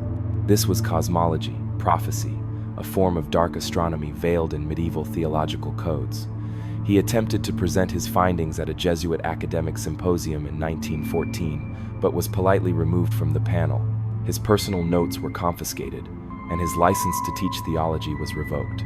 This was cosmology, prophecy, a form of dark astronomy veiled in medieval theological codes. He attempted to present his findings at a Jesuit academic symposium in 1914, but was politely removed from the panel. His personal notes were confiscated, and his license to teach theology was revoked.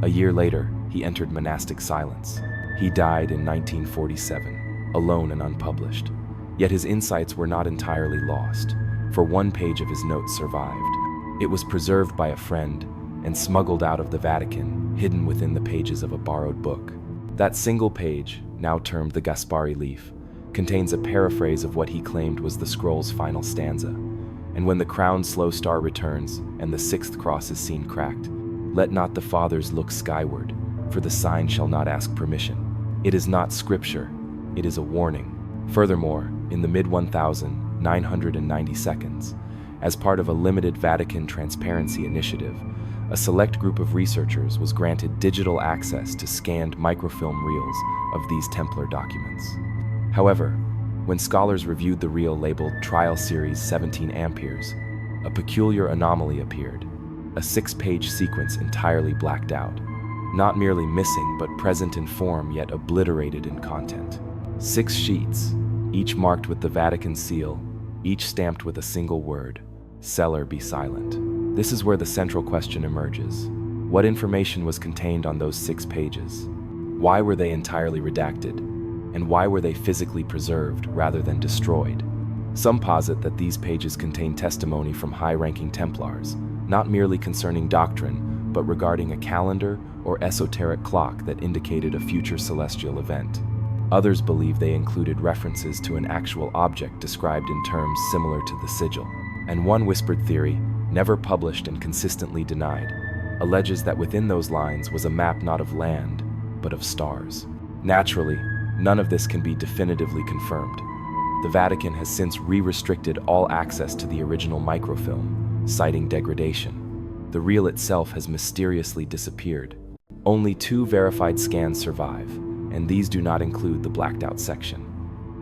A year later, he entered monastic silence. He died in 1947, alone and unpublished. Yet his insights were not entirely lost, for one page of his notes survived. It was preserved by a friend and smuggled out of the Vatican, hidden within the pages of a borrowed book. That single page, now termed the Gaspari Leaf, contains a paraphrase of what he claimed was the scroll's final stanza. And when the crowned slow star returns and the 6th cross is seen cracked, let not the fathers look skyward, for the sign shall not ask permission. It is not scripture, it is a warning. Furthermore, in the mid-1990s, as part of a limited Vatican transparency initiative, a select group of researchers was granted digital access to scanned microfilm reels of these Templar documents. However, when scholars reviewed the reel labeled Trial Series 17 Amperes, a peculiar anomaly appeared, a 6-page sequence entirely blacked out, not merely missing but present in form yet obliterated in content. 6 sheets, each marked with the Vatican seal, each stamped with a single word: "Seller, be silent." This is where the central question emerges. What information was contained on those 6 pages? Why were they entirely redacted? And why were they physically preserved rather than destroyed? Some posit that these pages contain testimony from high-ranking Templars, not merely concerning doctrine, but regarding a calendar or esoteric clock that indicated a future celestial event. Others believe they included references to an actual object described in terms similar to the sigil. And one whispered theory, never published and consistently denied, alleges that within those lines was a map not of land, but of stars. Naturally, none of this can be definitively confirmed. The Vatican has since restricted all access to the original microfilm, citing degradation. The reel itself has mysteriously disappeared. Only 2 verified scans survive, and these do not include the blacked-out section.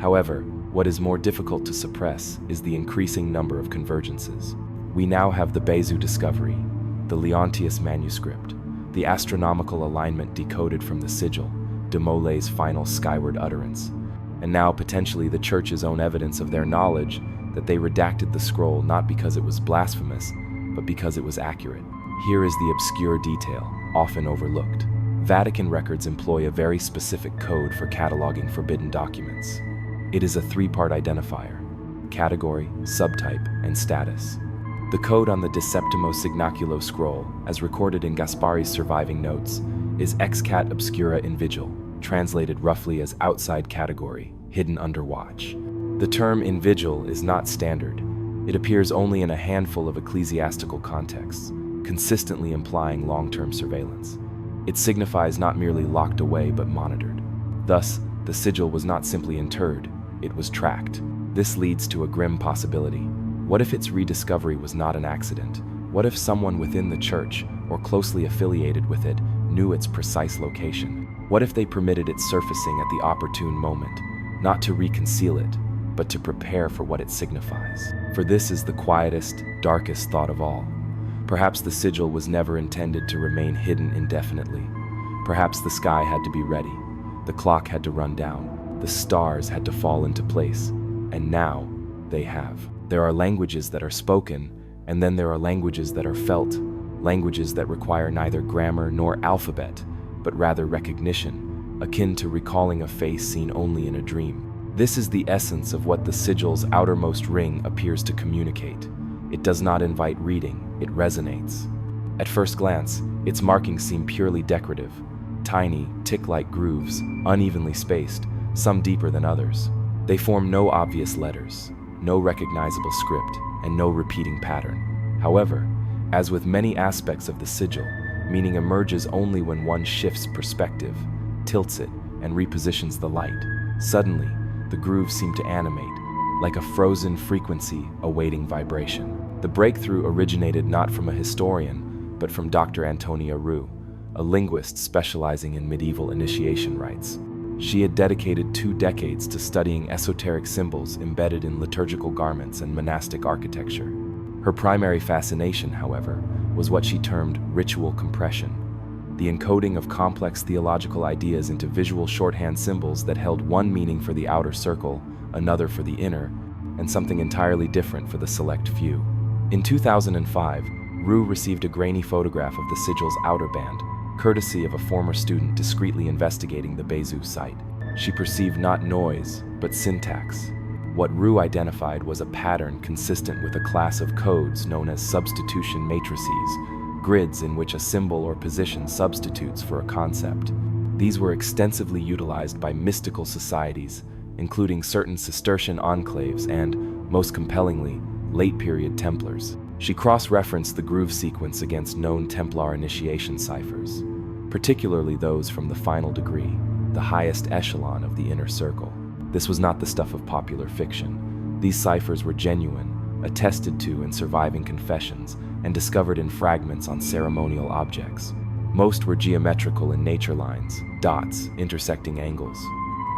However, what is more difficult to suppress is the increasing number of convergences. We now have the Bezu discovery, the Leontius manuscript, the astronomical alignment decoded from the sigil, de Molay's final skyward utterance, and now potentially the Church's own evidence of their knowledge that they redacted the scroll not because it was blasphemous, but because it was accurate. Here is the obscure detail, often overlooked. Vatican records employ a very specific code for cataloging forbidden documents. It is a 3-part identifier: category, subtype, and status. The code on the De Septimo Signaculo scroll, as recorded in Gaspari's surviving notes, is excat obscura in vigil, translated roughly as outside category, hidden under watch. The term in vigil is not standard. It appears only in a handful of ecclesiastical contexts, consistently implying long-term surveillance. It signifies not merely locked away but monitored. Thus, the sigil was not simply interred, it was tracked. This leads to a grim possibility. What if its rediscovery was not an accident? What if someone within the Church, or closely affiliated with it, knew its precise location? What if they permitted its surfacing at the opportune moment, not to reconceal it, but to prepare for what it signifies? For this is the quietest, darkest thought of all. Perhaps the sigil was never intended to remain hidden indefinitely. Perhaps the sky had to be ready, the clock had to run down, the stars had to fall into place, and now they have. There are languages that are spoken, and then there are languages that are felt, languages that require neither grammar nor alphabet, but rather recognition, akin to recalling a face seen only in a dream. This is the essence of what the sigil's outermost ring appears to communicate. It does not invite reading, it resonates. At first glance, its markings seem purely decorative, tiny, tick-like grooves, unevenly spaced, some deeper than others. They form no obvious letters, no recognizable script, and no repeating pattern. However, as with many aspects of the sigil, meaning emerges only when one shifts perspective, tilts it, and repositions the light. Suddenly, the grooves seem to animate, like a frozen frequency awaiting vibration. The breakthrough originated not from a historian, but from Dr. Antonia Roux, a linguist specializing in medieval initiation rites. She had dedicated 2 decades to studying esoteric symbols embedded in liturgical garments and monastic architecture. Her primary fascination, however, was what she termed ritual compression, the encoding of complex theological ideas into visual shorthand symbols that held one meaning for the outer circle, another for the inner, and something entirely different for the select few. In 2005, Roux received a grainy photograph of the sigil's outer band, courtesy of a former student discreetly investigating the Bezu site. She perceived not noise, but syntax. What Roux identified was a pattern consistent with a class of codes known as substitution matrices, grids in which a symbol or position substitutes for a concept. These were extensively utilized by mystical societies, including certain Cistercian enclaves and, most compellingly, late-period Templars. She cross-referenced the groove sequence against known Templar initiation ciphers, particularly those from the final degree, the highest echelon of the inner circle. This was not the stuff of popular fiction. These ciphers were genuine, attested to in surviving confessions, and discovered in fragments on ceremonial objects. Most were geometrical in nature: lines, dots, intersecting angles.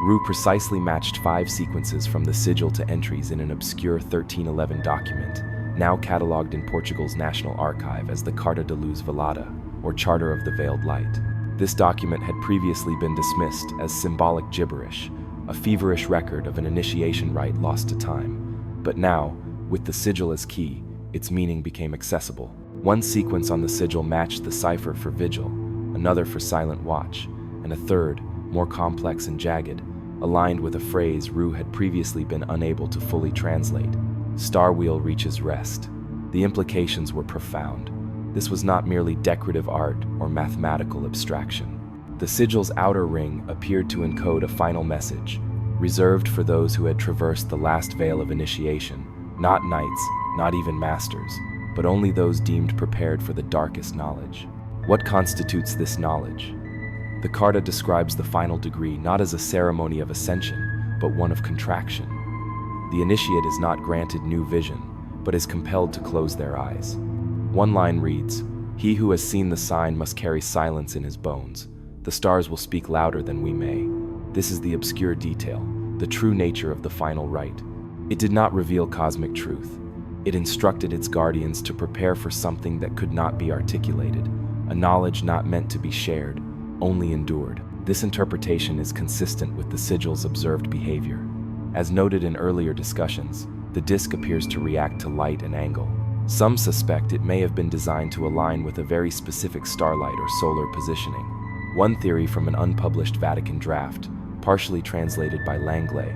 Roux precisely matched 5 sequences from the sigil to entries in an obscure 1311 document, now catalogued in Portugal's National Archive as the Carta de Luz Velada, or Charter of the Veiled Light. This document had previously been dismissed as symbolic gibberish, a feverish record of an initiation rite lost to time. But now, with the sigil as key, its meaning became accessible. One sequence on the sigil matched the cipher for vigil, another for silent watch, and a third, more complex and jagged, aligned with a phrase Roux had previously been unable to fully translate. Star wheel reaches rest. The implications were profound. This was not merely decorative art or mathematical abstraction. The sigil's outer ring appeared to encode a final message, reserved for those who had traversed the last veil of initiation, not knights, not even masters, but only those deemed prepared for the darkest knowledge. What constitutes this knowledge? The Carta describes the final degree not as a ceremony of ascension, but one of contraction. The initiate is not granted new vision, but is compelled to close their eyes. One line reads, "He who has seen the sign must carry silence in his bones. The stars will speak louder than we may." This is the obscure detail, the true nature of the final rite. It did not reveal cosmic truth. It instructed its guardians to prepare for something that could not be articulated, a knowledge not meant to be shared, only endured. This interpretation is consistent with the sigil's observed behavior. As noted in earlier discussions, the disc appears to react to light and angle. Some suspect it may have been designed to align with a very specific starlight or solar positioning. One theory from an unpublished Vatican draft, partially translated by Langley,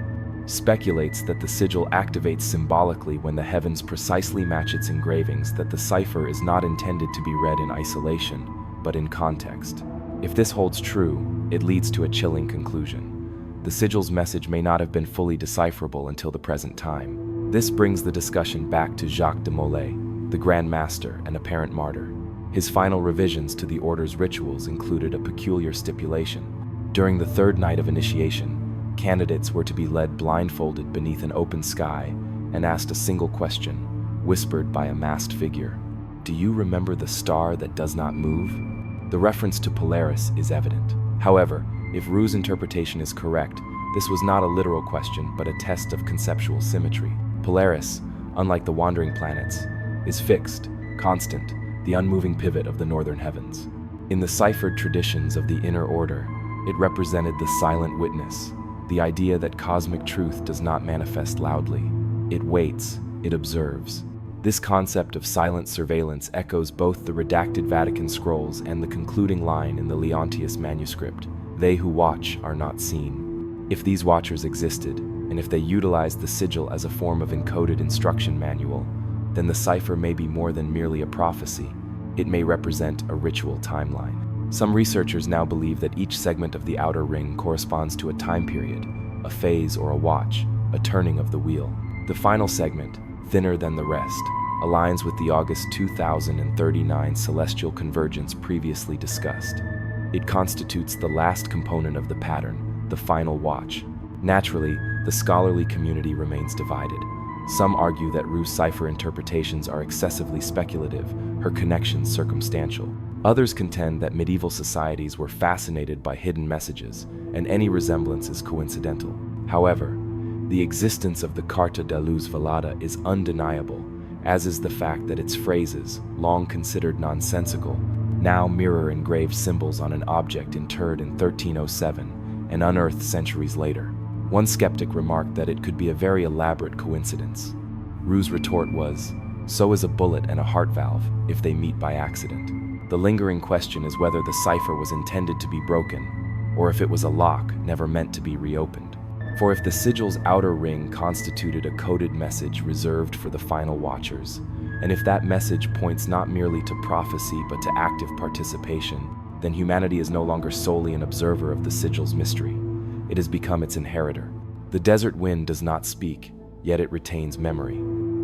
speculates that the sigil activates symbolically when the heavens precisely match its engravings, that the cipher is not intended to be read in isolation, but in context. If this holds true, it leads to a chilling conclusion. The sigil's message may not have been fully decipherable until the present time. This brings the discussion back to Jacques de Molay, the Grand Master and apparent martyr. His final revisions to the order's rituals included a peculiar stipulation. During the third night of initiation, candidates were to be led blindfolded beneath an open sky and asked a single question, whispered by a masked figure. "Do you remember the star that does not move?" The reference to Polaris is evident. However, if Roux's interpretation is correct, this was not a literal question but a test of conceptual symmetry. Polaris, unlike the wandering planets, is fixed, constant, the unmoving pivot of the northern heavens. In the ciphered traditions of the inner order, it represented the silent witness, the idea that cosmic truth does not manifest loudly. It waits, it observes. This concept of silent surveillance echoes both the redacted Vatican scrolls and the concluding line in the Leontius manuscript, "They who watch are not seen." If these watchers existed, and if they utilized the sigil as a form of encoded instruction manual, then the cipher may be more than merely a prophecy. It may represent a ritual timeline. Some researchers now believe that each segment of the outer ring corresponds to a time period, a phase or a watch, a turning of the wheel. The final segment, thinner than the rest, aligns with the August 2039 celestial convergence previously discussed. It constitutes the last component of the pattern, the final watch. Naturally, the scholarly community remains divided. Some argue that Roux's cipher interpretations are excessively speculative, her connections circumstantial. Others contend that medieval societies were fascinated by hidden messages, and any resemblance is coincidental. However, the existence of the Carta de Luz Velada is undeniable, as is the fact that its phrases, long considered nonsensical, now mirror engraved symbols on an object interred in 1307 and unearthed centuries later. One skeptic remarked that it could be a very elaborate coincidence. Roux's retort was, "So is a bullet and a heart valve, if they meet by accident." The lingering question is whether the cipher was intended to be broken, or if it was a lock never meant to be reopened. For if the sigil's outer ring constituted a coded message reserved for the final watchers, and if that message points not merely to prophecy but to active participation, then humanity is no longer solely an observer of the sigil's mystery. It has become its inheritor. The desert wind does not speak, yet it retains memory.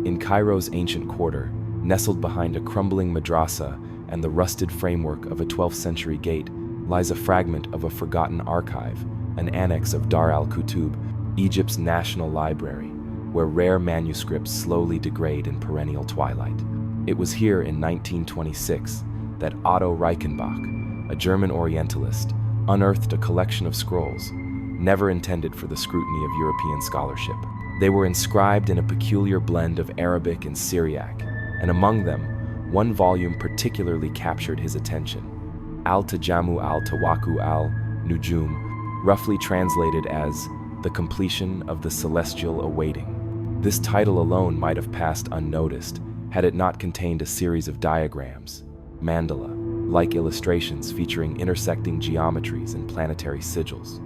In Cairo's ancient quarter, nestled behind a crumbling madrasa and the rusted framework of a 12th century gate, lies a fragment of a forgotten archive, an annex of Dar al-Kutub, Egypt's national library, where rare manuscripts slowly degrade in perennial twilight. It was here in 1926 that Otto Reichenbach, a German Orientalist, unearthed a collection of scrolls, never intended for the scrutiny of European scholarship. They were inscribed in a peculiar blend of Arabic and Syriac, and among them, one volume particularly captured his attention: Al-Tajamu al-Tawaku al-Nujum, roughly translated as the completion of the celestial awaiting. This title alone might have passed unnoticed had it not contained a series of diagrams, mandala-like illustrations featuring intersecting geometries and planetary sigils.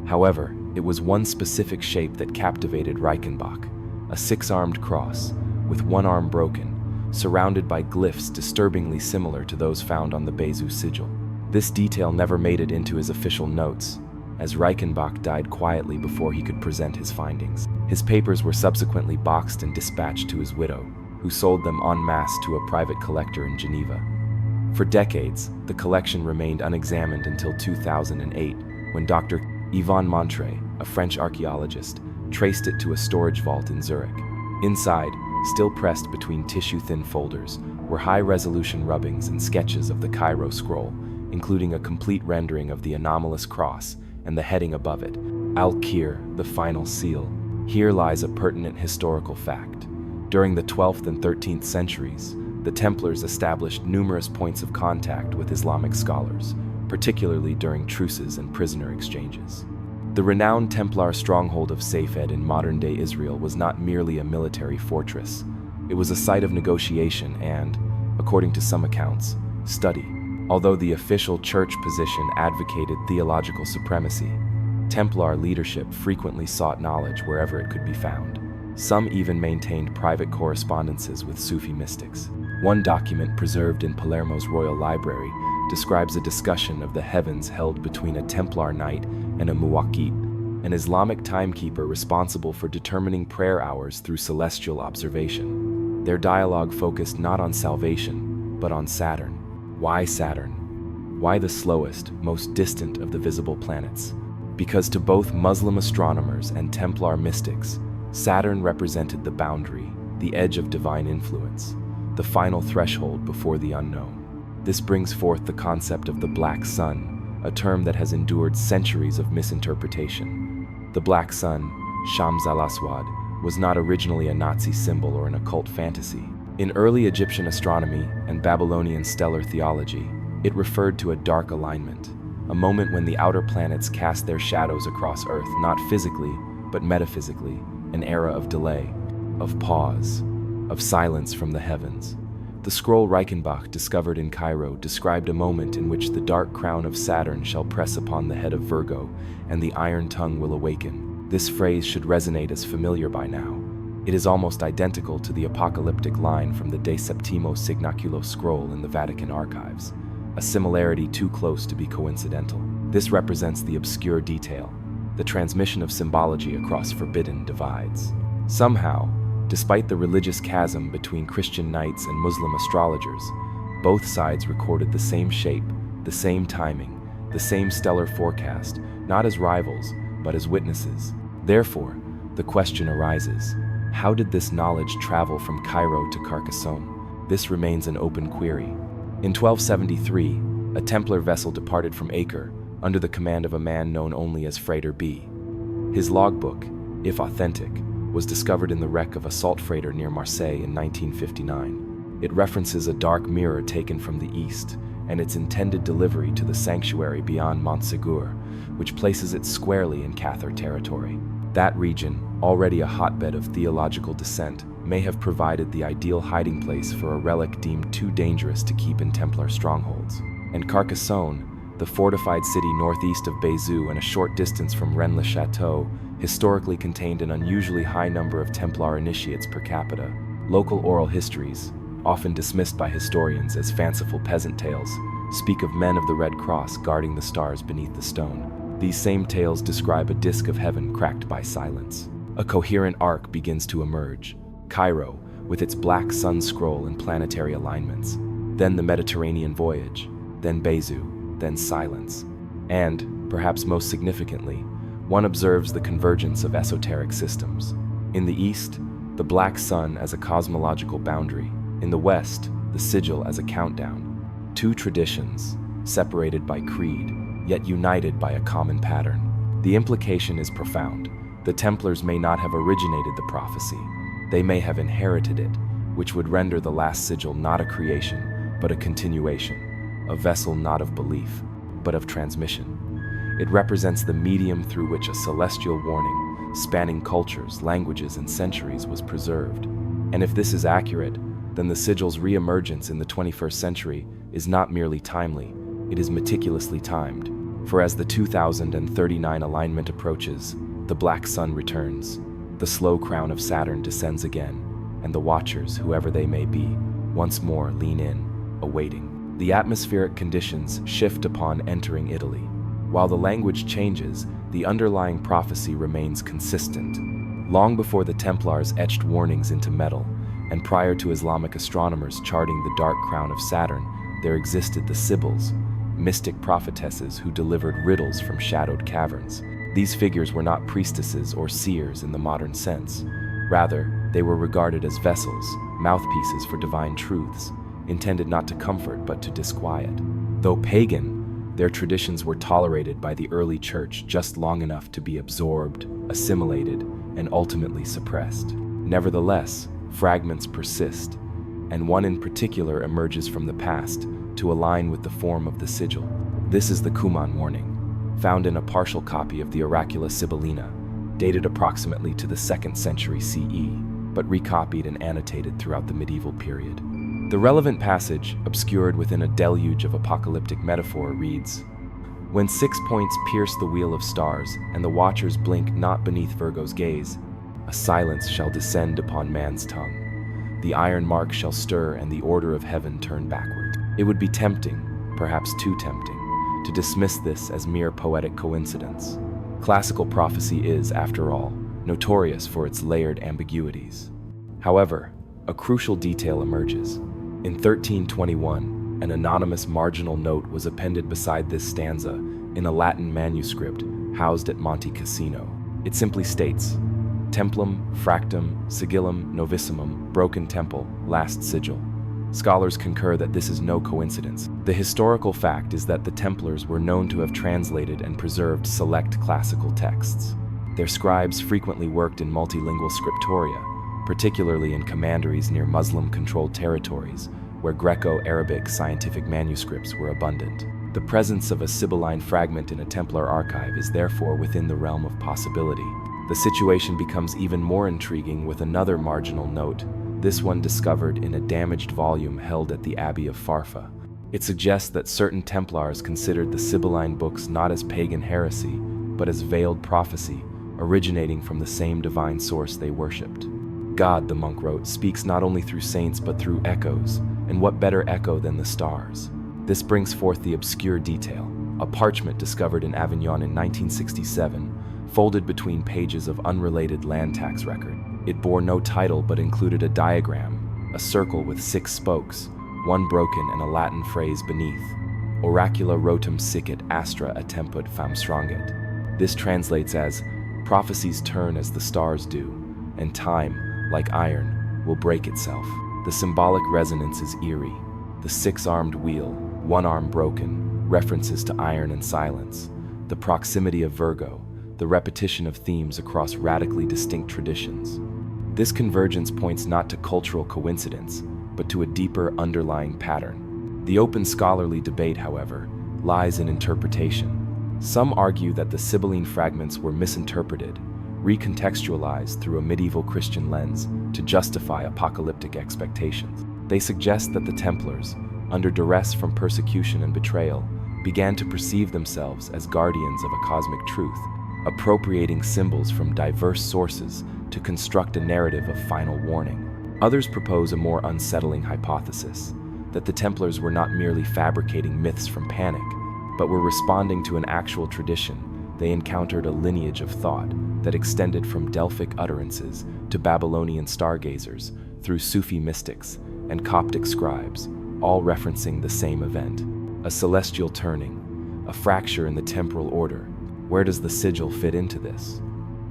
However, it was one specific shape that captivated Reichenbach: a six-armed cross, with one arm broken, surrounded by glyphs disturbingly similar to those found on the Bezu sigil. This detail never made it into his official notes, as Reichenbach died quietly before he could present his findings. His papers were subsequently boxed and dispatched to his widow, who sold them en masse to a private collector in Geneva. For decades, the collection remained unexamined until 2008, when Dr. Yvon Montre, a French archaeologist, traced it to a storage vault in Zurich. Inside, still pressed between tissue-thin folders, were high-resolution rubbings and sketches of the Cairo scroll, including a complete rendering of the anomalous cross and the heading above it, Al-Kir, the final seal. Here lies a pertinent historical fact. During the 12th and 13th centuries, the Templars established numerous points of contact with Islamic scholars, particularly during truces and prisoner exchanges. The renowned Templar stronghold of Safed in modern-day Israel was not merely a military fortress. It was a site of negotiation and, according to some accounts, study. Although the official church position advocated theological supremacy, Templar leadership frequently sought knowledge wherever it could be found. Some even maintained private correspondences with Sufi mystics. One document preserved in Palermo's Royal Library describes a discussion of the heavens held between a Templar knight and a muwaqqit, an Islamic timekeeper responsible for determining prayer hours through celestial observation. Their dialogue focused not on salvation, but on Saturn. Why Saturn? Why the slowest, most distant of the visible planets? Because to both Muslim astronomers and Templar mystics, Saturn represented the boundary, the edge of divine influence, the final threshold before the unknown. This brings forth the concept of the Black Sun, a term that has endured centuries of misinterpretation. The Black Sun, Shams al-Aswad, was not originally a Nazi symbol or an occult fantasy. In early Egyptian astronomy and Babylonian stellar theology, it referred to a dark alignment, a moment when the outer planets cast their shadows across Earth, not physically, but metaphysically, an era of delay, of pause, of silence from the heavens. The scroll Reichenbach discovered in Cairo described a moment in which the dark crown of Saturn shall press upon the head of Virgo, and the iron tongue will awaken. This phrase should resonate as familiar by now. It is almost identical to the apocalyptic line from the De Septimo Signaculo scroll in the Vatican archives, a similarity too close to be coincidental. This represents the obscure detail, the transmission of symbology across forbidden divides. Somehow, despite the religious chasm between Christian knights and Muslim astrologers, both sides recorded the same shape, the same timing, the same stellar forecast, not as rivals, but as witnesses. Therefore, the question arises: how did this knowledge travel from Cairo to Carcassonne? This remains an open query. In 1273, a Templar vessel departed from Acre under the command of a man known only as Frater B. His logbook, if authentic, was discovered in the wreck of a salt freighter near Marseille in 1959. It references a dark mirror taken from the east and its intended delivery to the sanctuary beyond Montségur, which places it squarely in Cathar territory. That region, already a hotbed of theological dissent, may have provided the ideal hiding place for a relic deemed too dangerous to keep in Templar strongholds. And Carcassonne, the fortified city northeast of Bezu and a short distance from Rennes-le-Château, historically contained an unusually high number of Templar initiates per capita. Local oral histories, often dismissed by historians as fanciful peasant tales, speak of men of the Red Cross guarding the stars beneath the stone. These same tales describe a disk of heaven cracked by silence. A coherent arc begins to emerge: Cairo, with its black sun scroll and planetary alignments, then the Mediterranean voyage, then Bezu, then silence. And, perhaps most significantly, one observes the convergence of esoteric systems. In the east, the black sun as a cosmological boundary. In the west, the sigil as a countdown. Two traditions, separated by creed, yet united by a common pattern. The implication is profound. The Templars may not have originated the prophecy. They may have inherited it, which would render the Last Sigil not a creation, but a continuation, a vessel not of belief, but of transmission. It represents the medium through which a celestial warning, spanning cultures, languages, and centuries, was preserved. And if this is accurate, then the sigil's re-emergence in the 21st century is not merely timely, it is meticulously timed. For as the 2039 alignment approaches, the black sun returns, the slow crown of Saturn descends again, and the watchers, whoever they may be, once more lean in, awaiting. The atmospheric conditions shift upon entering Italy. While the language changes, the underlying prophecy remains consistent. Long before the Templars etched warnings into metal, and prior to Islamic astronomers charting the dark crown of Saturn, there existed the Sibyls, mystic prophetesses who delivered riddles from shadowed caverns. These figures were not priestesses or seers in the modern sense. Rather, they were regarded as vessels, mouthpieces for divine truths, intended not to comfort but to disquiet. Though pagan, their traditions were tolerated by the early church just long enough to be absorbed, assimilated, and ultimately suppressed. Nevertheless, fragments persist, and one in particular emerges from the past to align with the form of the sigil. This is the Cuman warning, found in a partial copy of the Oracula Sibyllina, dated approximately to the 2nd century CE, but recopied and annotated throughout the medieval period. The relevant passage, obscured within a deluge of apocalyptic metaphor, reads, "When 6 points pierce the wheel of stars, and the watchers blink not beneath Virgo's gaze, a silence shall descend upon man's tongue. The iron mark shall stir, and the order of heaven turn backward." It would be tempting, perhaps too tempting, to dismiss this as mere poetic coincidence. Classical prophecy is, after all, notorious for its layered ambiguities. However, a crucial detail emerges. In 1321, an anonymous marginal note was appended beside this stanza in a Latin manuscript housed at Monte Cassino. It simply states, "Templum, fractum, sigillum, novissimum, broken temple, last sigil." Scholars concur that this is no coincidence. The historical fact is that the Templars were known to have translated and preserved select classical texts. Their scribes frequently worked in multilingual scriptoria, particularly in commanderies near Muslim-controlled territories, where Greco-Arabic scientific manuscripts were abundant. The presence of a Sibylline fragment in a Templar archive is therefore within the realm of possibility. The situation becomes even more intriguing with another marginal note, this one discovered in a damaged volume held at the Abbey of Farfa. It suggests that certain Templars considered the Sibylline books not as pagan heresy, but as veiled prophecy, originating from the same divine source they worshipped. God, the monk wrote, speaks not only through saints but through echoes, and what better echo than the stars? This brings forth the obscure detail, a parchment discovered in Avignon in 1967, folded between pages of unrelated land tax record. It bore no title but included a diagram, a circle with 6 spokes, one broken and a Latin phrase beneath, Oracula rotum sicit astra attemput fam strongit. This translates as, prophecies turn as the stars do, and time, like iron, will break itself. The symbolic resonance is eerie. The 6-armed wheel, one arm broken, references to iron and silence, the proximity of Virgo, the repetition of themes across radically distinct traditions. This convergence points not to cultural coincidence, but to a deeper underlying pattern. The open scholarly debate, however, lies in interpretation. Some argue that the Sibylline fragments were misinterpreted, recontextualized through a medieval Christian lens to justify apocalyptic expectations. They suggest that the Templars, under duress from persecution and betrayal, began to perceive themselves as guardians of a cosmic truth, appropriating symbols from diverse sources to construct a narrative of final warning. Others propose a more unsettling hypothesis, that the Templars were not merely fabricating myths from panic, but were responding to an actual tradition. They encountered a lineage of thought that extended from Delphic utterances to Babylonian stargazers through Sufi mystics and Coptic scribes, all referencing the same event. A celestial turning, a fracture in the temporal order. Where does the sigil fit into this?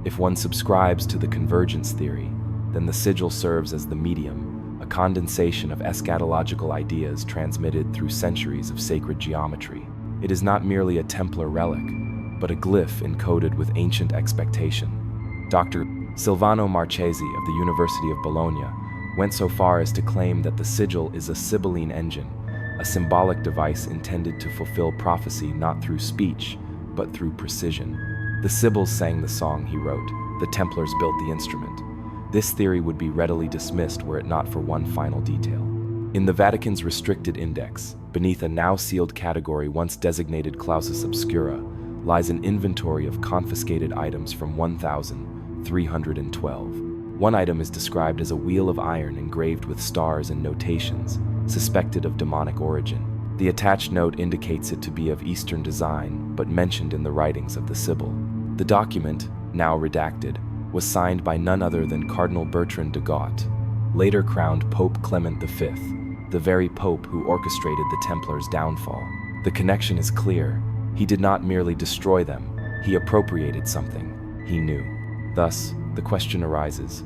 If one subscribes to the convergence theory, then the sigil serves as the medium, a condensation of eschatological ideas transmitted through centuries of sacred geometry. It is not merely a Templar relic, but a glyph encoded with ancient expectation. Dr. Silvano Marchesi of the University of Bologna went so far as to claim that the sigil is a Sibylline engine, a symbolic device intended to fulfill prophecy not through speech, but through precision. The Sibyls sang the song, he wrote. The Templars built the instrument. This theory would be readily dismissed were it not for one final detail. In the Vatican's restricted index, beneath a now-sealed category once designated clausus obscura, lies an inventory of confiscated items from 1,312. One item is described as a wheel of iron engraved with stars and notations, suspected of demonic origin. The attached note indicates it to be of Eastern design, but mentioned in the writings of the Sibyl. The document, now redacted, was signed by none other than Cardinal Bertrand de Got, later crowned Pope Clement V, the very pope who orchestrated the Templars' downfall. The connection is clear. He did not merely destroy them, he appropriated something he knew. Thus, the question arises,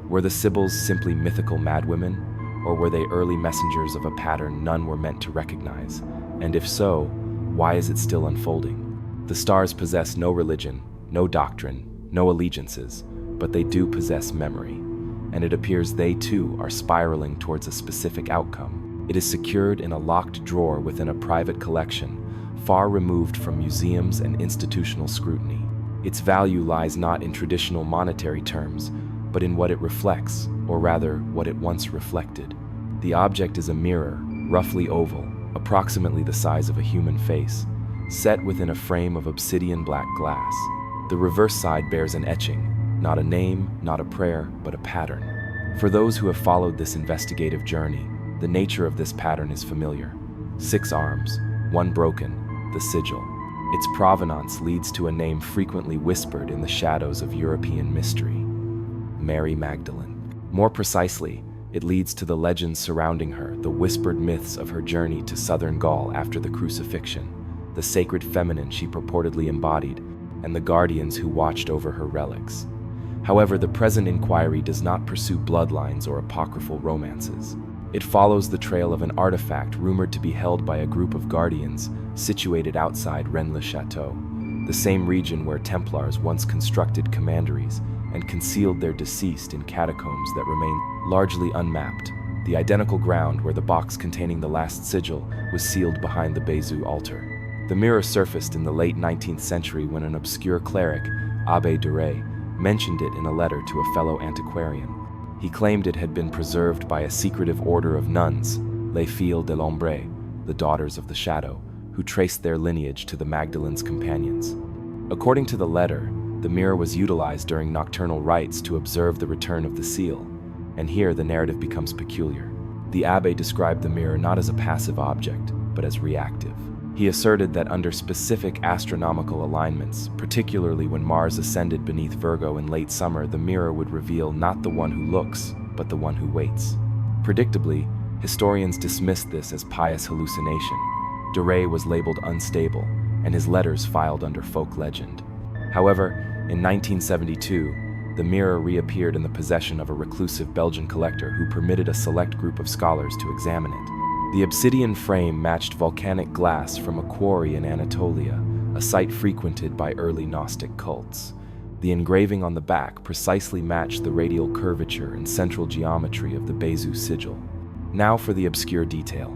were the Sibyls simply mythical madwomen, or were they early messengers of a pattern none were meant to recognize? And if so, why is it still unfolding? The stars possess no religion, no doctrine, no allegiances, but they do possess memory, and it appears they too are spiraling towards a specific outcome. It is secured in a locked drawer within a private collection, far removed from museums and institutional scrutiny. Its value lies not in traditional monetary terms, but in what it reflects, or rather, what it once reflected. The object is a mirror, roughly oval, approximately the size of a human face, set within a frame of obsidian black glass. The reverse side bears an etching, not a name, not a prayer, but a pattern. For those who have followed this investigative journey, the nature of this pattern is familiar. 6 arms, one broken, the sigil. Its provenance leads to a name frequently whispered in the shadows of European mystery: Mary Magdalene. More precisely, it leads to the legends surrounding her, the whispered myths of her journey to southern Gaul after the crucifixion, the sacred feminine she purportedly embodied, and the guardians who watched over her relics. However, the present inquiry does not pursue bloodlines or apocryphal romances. It follows the trail of an artifact rumored to be held by a group of guardians situated outside Rennes-le-Château, the same region where Templars once constructed commanderies and concealed their deceased in catacombs that remain largely unmapped, the identical ground where the box containing the Last Sigil was sealed behind the Bézu altar. The mirror surfaced in the late 19th century when an obscure cleric, Abbé Duret, mentioned it in a letter to a fellow antiquarian. He claimed it had been preserved by a secretive order of nuns, les filles de l'ombre, the daughters of the shadow, who traced their lineage to the Magdalene's companions. According to the letter, the mirror was utilized during nocturnal rites to observe the return of the seal, and here the narrative becomes peculiar. The abbé described the mirror not as a passive object, but as reactive. He asserted that under specific astronomical alignments, particularly when Mars ascended beneath Virgo in late summer, the mirror would reveal not the one who looks, but the one who waits. Predictably, historians dismissed this as pious hallucination. Duret was labeled unstable, and his letters filed under folk legend. However, in 1972, the mirror reappeared in the possession of a reclusive Belgian collector who permitted a select group of scholars to examine it. The obsidian frame matched volcanic glass from a quarry in Anatolia, a site frequented by early Gnostic cults. The engraving on the back precisely matched the radial curvature and central geometry of the Bézu sigil. Now for the obscure detail.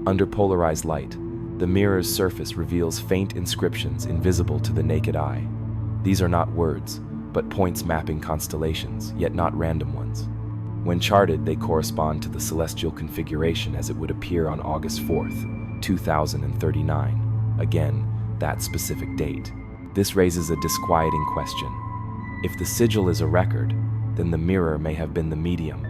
Under polarized light, the mirror's surface reveals faint inscriptions invisible to the naked eye. These are not words, but points mapping constellations, yet not random ones. When charted, they correspond to the celestial configuration as it would appear on August 4th, 2039. Again, that specific date. This raises a disquieting question. If the sigil is a record, then the mirror may have been the medium,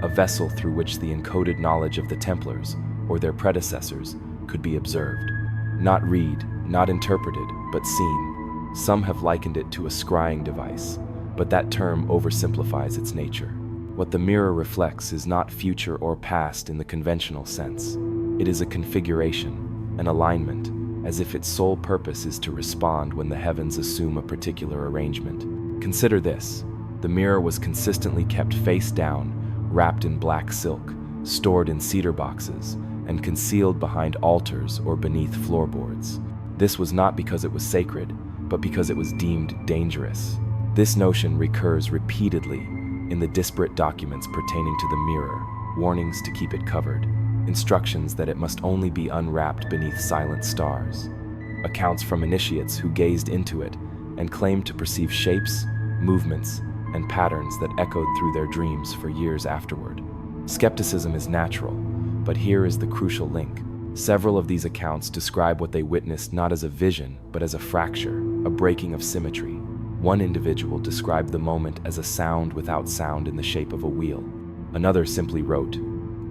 a vessel through which the encoded knowledge of the Templars, or their predecessors, could be observed. Not read, not interpreted, but seen. Some have likened it to a scrying device, but that term oversimplifies its nature. What the mirror reflects is not future or past in the conventional sense. It is a configuration, an alignment, as if its sole purpose is to respond when the heavens assume a particular arrangement. Consider this. The mirror was consistently kept face down, wrapped in black silk, stored in cedar boxes, and concealed behind altars or beneath floorboards. This was not because it was sacred, but because it was deemed dangerous. This notion recurs repeatedly in the disparate documents pertaining to the mirror, warnings to keep it covered, instructions that it must only be unwrapped beneath silent stars, accounts from initiates who gazed into it and claimed to perceive shapes, movements, and patterns that echoed through their dreams for years afterward. Skepticism is natural, but here is the crucial link. Several of these accounts describe what they witnessed not as a vision, but as a fracture, a breaking of symmetry. One individual described the moment as a sound without sound in the shape of a wheel. Another simply wrote,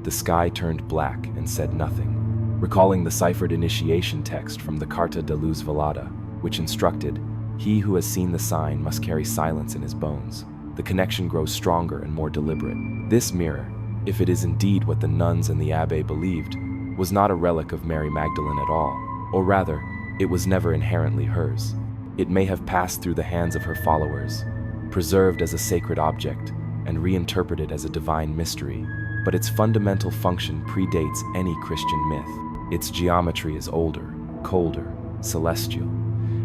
"The sky turned black and said nothing," recalling the ciphered initiation text from the Carta de Luz Velada, which instructed, "He who has seen the sign must carry silence in his bones." The connection grows stronger and more deliberate. This mirror, if it is indeed what the nuns and the abbé believed, was not a relic of Mary Magdalene at all, or rather, it was never inherently hers. It may have passed through the hands of her followers, preserved as a sacred object, and reinterpreted as a divine mystery, but its fundamental function predates any Christian myth. Its geometry is older, colder, celestial,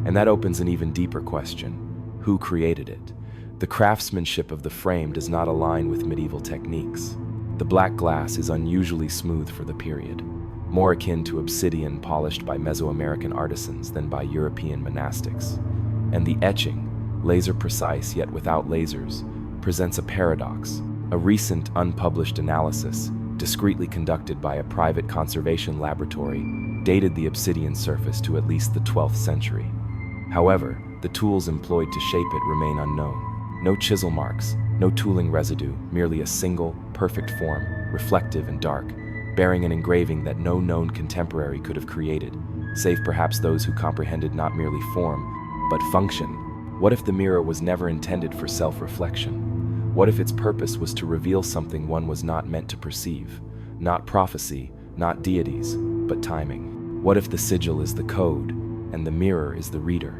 and that opens an even deeper question: who created it? The craftsmanship of the frame does not align with medieval techniques. The black glass is unusually smooth for the period, more akin to obsidian polished by Mesoamerican artisans than by European monastics. And the etching, laser-precise yet without lasers, presents a paradox. A recent unpublished analysis, discreetly conducted by a private conservation laboratory, dated the obsidian surface to at least the 12th century. However, the tools employed to shape it remain unknown. No chisel marks, no tooling residue, merely a single, perfect form, reflective and dark, bearing an engraving that no known contemporary could have created, save perhaps those who comprehended not merely form, but function. What if the mirror was never intended for self-reflection? What if its purpose was to reveal something one was not meant to perceive? Not prophecy, not deities, but timing. What if the sigil is the code, and the mirror is the reader?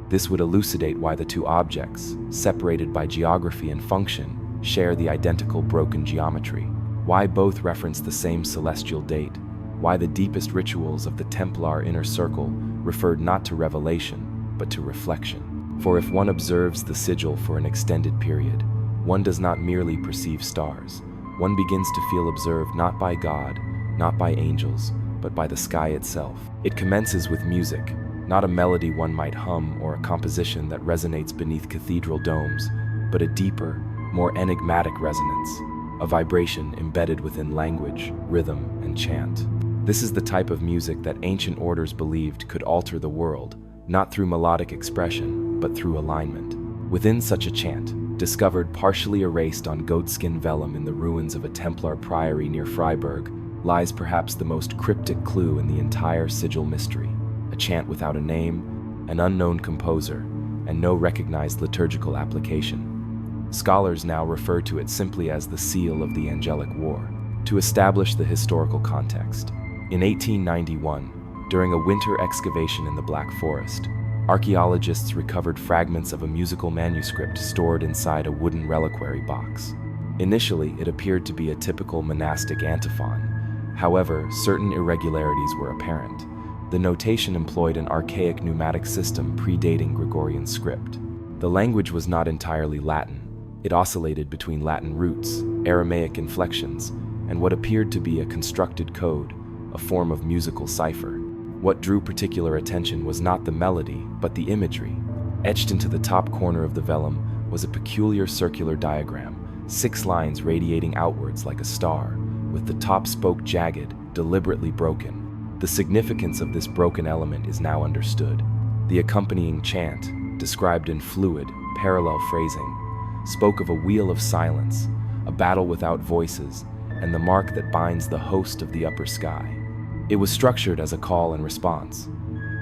This would elucidate why the two objects, separated by geography and function, share the identical broken geometry. Why both reference the same celestial date? Why the deepest rituals of the Templar inner circle referred not to revelation, but to reflection? For if one observes the sigil for an extended period, one does not merely perceive stars. One begins to feel observed not by God, not by angels, but by the sky itself. It commences with music, not a melody one might hum or a composition that resonates beneath cathedral domes, but a deeper, more enigmatic resonance, a vibration embedded within language, rhythm, and chant. This is the type of music that ancient orders believed could alter the world, not through melodic expression, but through alignment. Within such a chant, discovered partially erased on goatskin vellum in the ruins of a Templar priory near Freiburg, lies perhaps the most cryptic clue in the entire sigil mystery. A chant without a name, an unknown composer, and no recognized liturgical application. Scholars now refer to it simply as the seal of the angelic war. To establish the historical context, in 1891, during a winter excavation in the Black Forest, archaeologists recovered fragments of a musical manuscript stored inside a wooden reliquary box. Initially, it appeared to be a typical monastic antiphon. However, certain irregularities were apparent. The notation employed an archaic pneumatic system predating Gregorian script. The language was not entirely Latin. It oscillated between Latin roots, Aramaic inflections, and what appeared to be a constructed code, a form of musical cipher. What drew particular attention was not the melody, but the imagery. Etched into the top corner of the vellum was a peculiar circular diagram, 6 lines radiating outwards like a star, with the top spoke jagged, deliberately broken. The significance of this broken element is now understood. The accompanying chant, described in fluid, parallel phrasing, spoke of a wheel of silence, a battle without voices, and the mark that binds the host of the upper sky. It was structured as a call and response,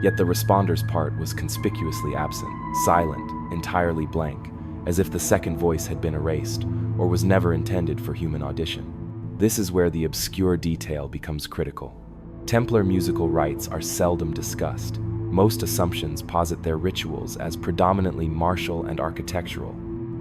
yet the responder's part was conspicuously absent, silent, entirely blank, as if the second voice had been erased or was never intended for human audition. This is where the obscure detail becomes critical. Templar musical rites are seldom discussed. Most assumptions posit their rituals as predominantly martial and architectural.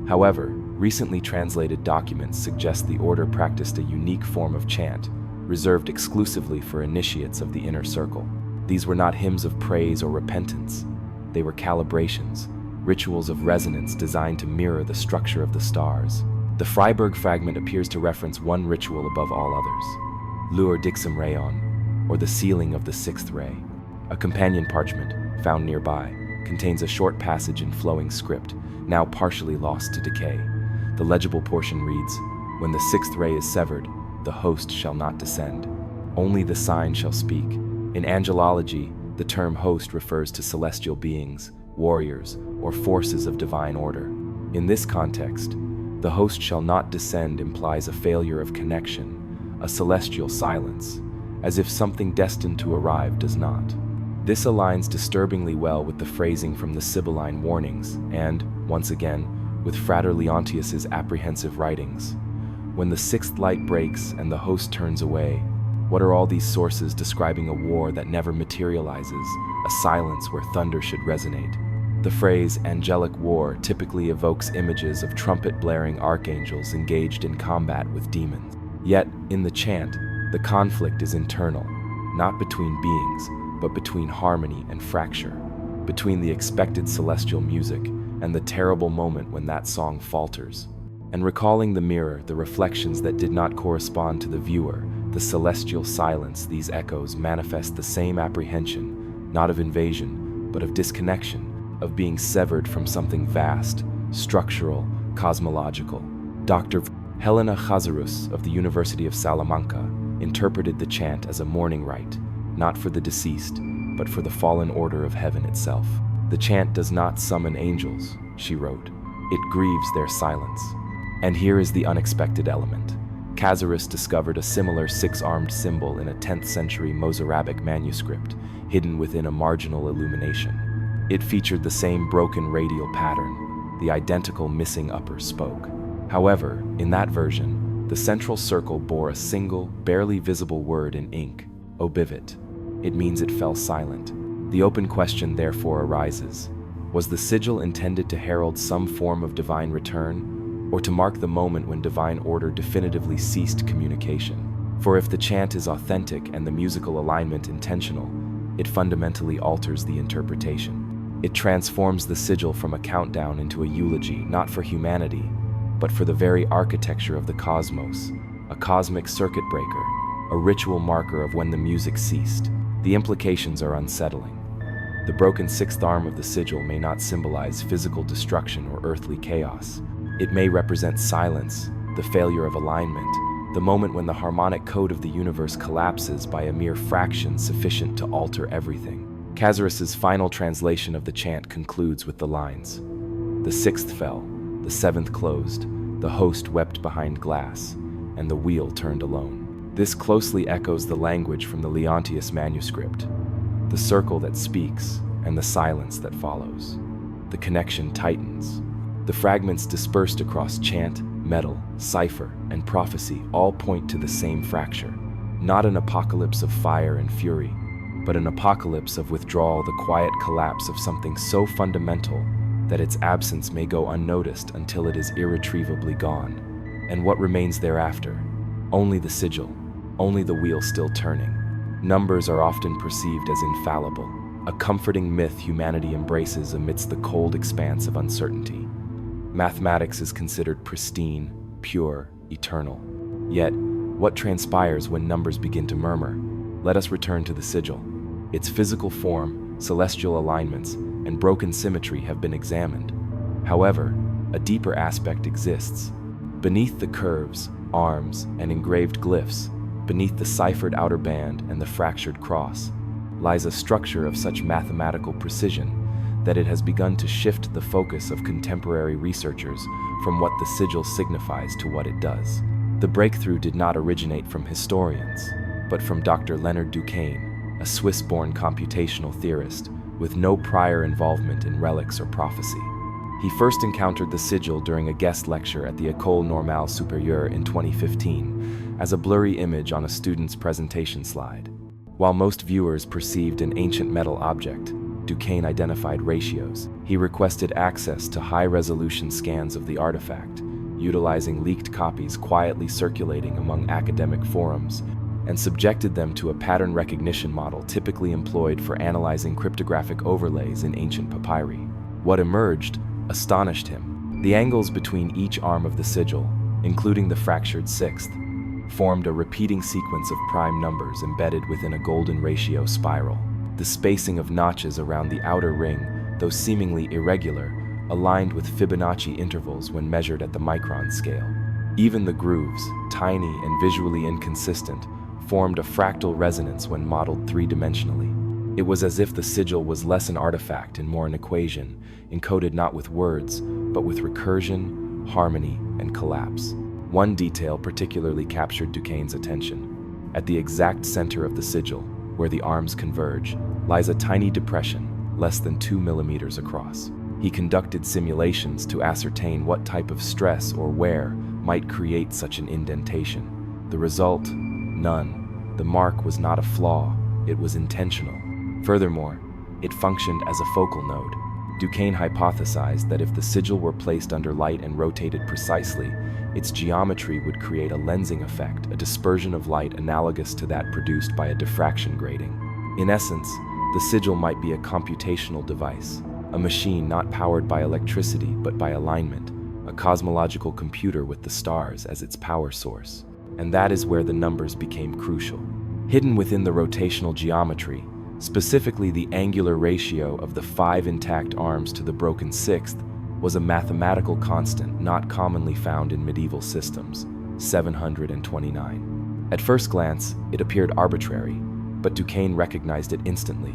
However, recently translated documents suggest the order practiced a unique form of chant, reserved exclusively for initiates of the inner circle. These were not hymns of praise or repentance. they were calibrations, rituals of resonance designed to mirror the structure of the stars. The Freiburg fragment appears to reference one ritual above all others, Luer Dixum Rayon, or the sealing of the sixth ray. A companion parchment, found nearby, contains a short passage in flowing script, now partially lost to decay. The legible portion reads, "When the sixth ray is severed, the host shall not descend. Only the sign shall speak." In angelology, the term host refers to celestial beings, warriors, or forces of divine order. In this context, the host shall not descend implies a failure of connection, a celestial silence, as if something destined to arrive does not. This aligns disturbingly well with the phrasing from the Sibylline warnings and, once again, with Frater Leontius's apprehensive writings. When the sixth light breaks and the host turns away, what are all these sources describing a war that never materializes, a silence where thunder should resonate? The phrase angelic war typically evokes images of trumpet-blaring archangels engaged in combat with demons. Yet, in the chant, the conflict is internal, not between beings, but between harmony and fracture, between the expected celestial music and the terrible moment when that song falters. And recalling the mirror, the reflections that did not correspond to the viewer, the celestial silence, these echoes manifest the same apprehension, not of invasion, but of disconnection, of being severed from something vast, structural, cosmological. Dr. Helena Chazarus of the University of Salamanca interpreted the chant as a mourning rite, not for the deceased, but for the fallen order of heaven itself. The chant does not summon angels, she wrote. It grieves their silence. And here is the unexpected element. Chazarus discovered a similar six-armed symbol in a 10th century Mozarabic manuscript, hidden within a marginal illumination. It featured the same broken radial pattern, the identical missing upper spoke. However, in that version, the central circle bore a single, barely visible word in ink, obivit. It means it fell silent. The open question therefore arises, was the sigil intended to herald some form of divine return, or to mark the moment when divine order definitively ceased communication? For if the chant is authentic and the musical alignment intentional, it fundamentally alters the interpretation. It transforms the sigil from a countdown into a eulogy, not for humanity, but for the very architecture of the cosmos, a cosmic circuit breaker, a ritual marker of when the music ceased. The implications are unsettling. The broken sixth arm of the sigil may not symbolize physical destruction or earthly chaos. It may represent silence, the failure of alignment, the moment when the harmonic code of the universe collapses by a mere fraction sufficient to alter everything. Chazarus's final translation of the chant concludes with the lines, "The sixth fell, the seventh closed, the host wept behind glass, and the wheel turned alone." This closely echoes the language from the Leontius manuscript, the circle that speaks and the silence that follows. The connection tightens. The fragments dispersed across chant, metal, cipher, and prophecy all point to the same fracture, not an apocalypse of fire and fury, but an apocalypse of withdrawal, the quiet collapse of something so fundamental that its absence may go unnoticed until it is irretrievably gone. And what remains thereafter? Only the sigil, only the wheel still turning. Numbers are often perceived as infallible, a comforting myth humanity embraces amidst the cold expanse of uncertainty. Mathematics is considered pristine, pure, eternal. Yet, what transpires when numbers begin to murmur? Let us return to the sigil. Its physical form, celestial alignments, and broken symmetry have been examined. However, a deeper aspect exists. Beneath the curves, arms, and engraved glyphs, beneath the ciphered outer band and the fractured cross, lies a structure of such mathematical precision that it has begun to shift the focus of contemporary researchers from what the sigil signifies to what it does. The breakthrough did not originate from historians, but from Dr. Leonard Duquesne, a Swiss-born computational theorist with no prior involvement in relics or prophecy. He first encountered the sigil during a guest lecture at the École Normale Supérieure in 2015 as a blurry image on a student's presentation slide. While most viewers perceived an ancient metal object, Duquesne identified ratios. He requested access to high-resolution scans of the artifact, utilizing leaked copies quietly circulating among academic forums. and subjected them to a pattern recognition model typically employed for analyzing cryptographic overlays in ancient papyri. What emerged astonished him. The angles between each arm of the sigil, including the fractured sixth, formed a repeating sequence of prime numbers embedded within a golden ratio spiral. The spacing of notches around the outer ring, though seemingly irregular, aligned with Fibonacci intervals when measured at the micron scale. Even the grooves, tiny and visually inconsistent, formed a fractal resonance when modeled three-dimensionally. It was as if the sigil was less an artifact and more an equation, encoded not with words, but with recursion, harmony, and collapse. One detail particularly captured Duquesne's attention. At the exact center of the sigil, where the arms converge, lies a tiny depression, less than 2 millimeters across. He conducted simulations to ascertain what type of stress or wear might create such an indentation. The result? None. The mark was not a flaw, it was intentional. Furthermore, it functioned as a focal node. Duquesne hypothesized that if the sigil were placed under light and rotated precisely, its geometry would create a lensing effect, a dispersion of light analogous to that produced by a diffraction grating. In essence, the sigil might be a computational device, a machine not powered by electricity but by alignment, a cosmological computer with the stars as its power source. And that is where the numbers became crucial. Hidden within the rotational geometry, specifically the angular ratio of the 5 intact arms to the broken sixth, was a mathematical constant not commonly found in medieval systems, 729. At first glance, it appeared arbitrary, but Duquesne recognized it instantly.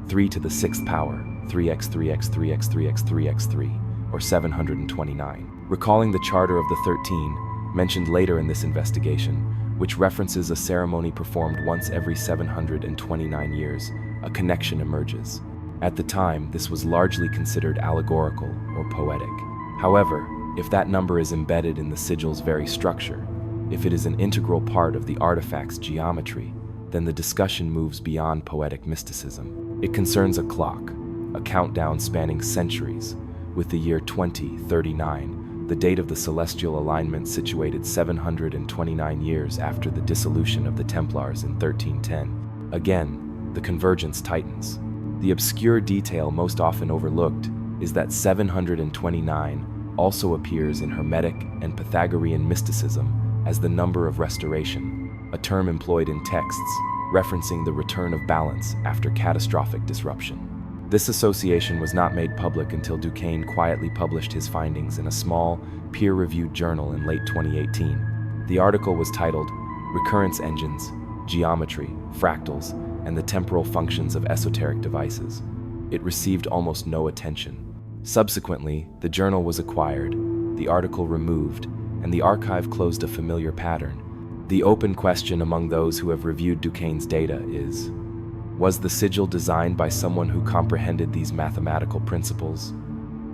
3 to the 6th power, 3x, 3x, 3x, 3x, 3x, 3, or 729. Recalling the Charter of the 13, mentioned later in this investigation, which references a ceremony performed once every 729 years, a connection emerges. At the time, this was largely considered allegorical or poetic. However, if that number is embedded in the sigil's very structure, if it is an integral part of the artifact's geometry, then the discussion moves beyond poetic mysticism. It concerns a clock, a countdown spanning centuries, with the year 2039, the date of the celestial alignment situated 729 years after the dissolution of the Templars in 1310. Again, the convergence tightens. The obscure detail most often overlooked is that 729 also appears in Hermetic and Pythagorean mysticism as the number of restoration, a term employed in texts referencing the return of balance after catastrophic disruption. This association was not made public until Duquesne quietly published his findings in a small, peer-reviewed journal in late 2018. The article was titled Recurrence Engines, Geometry, Fractals, and the Temporal Functions of Esoteric Devices. It received almost no attention. Subsequently, the journal was acquired, the article removed, and the archive closed a familiar pattern. The open question among those who have reviewed Duquesne's data is, was the sigil designed by someone who comprehended these mathematical principles,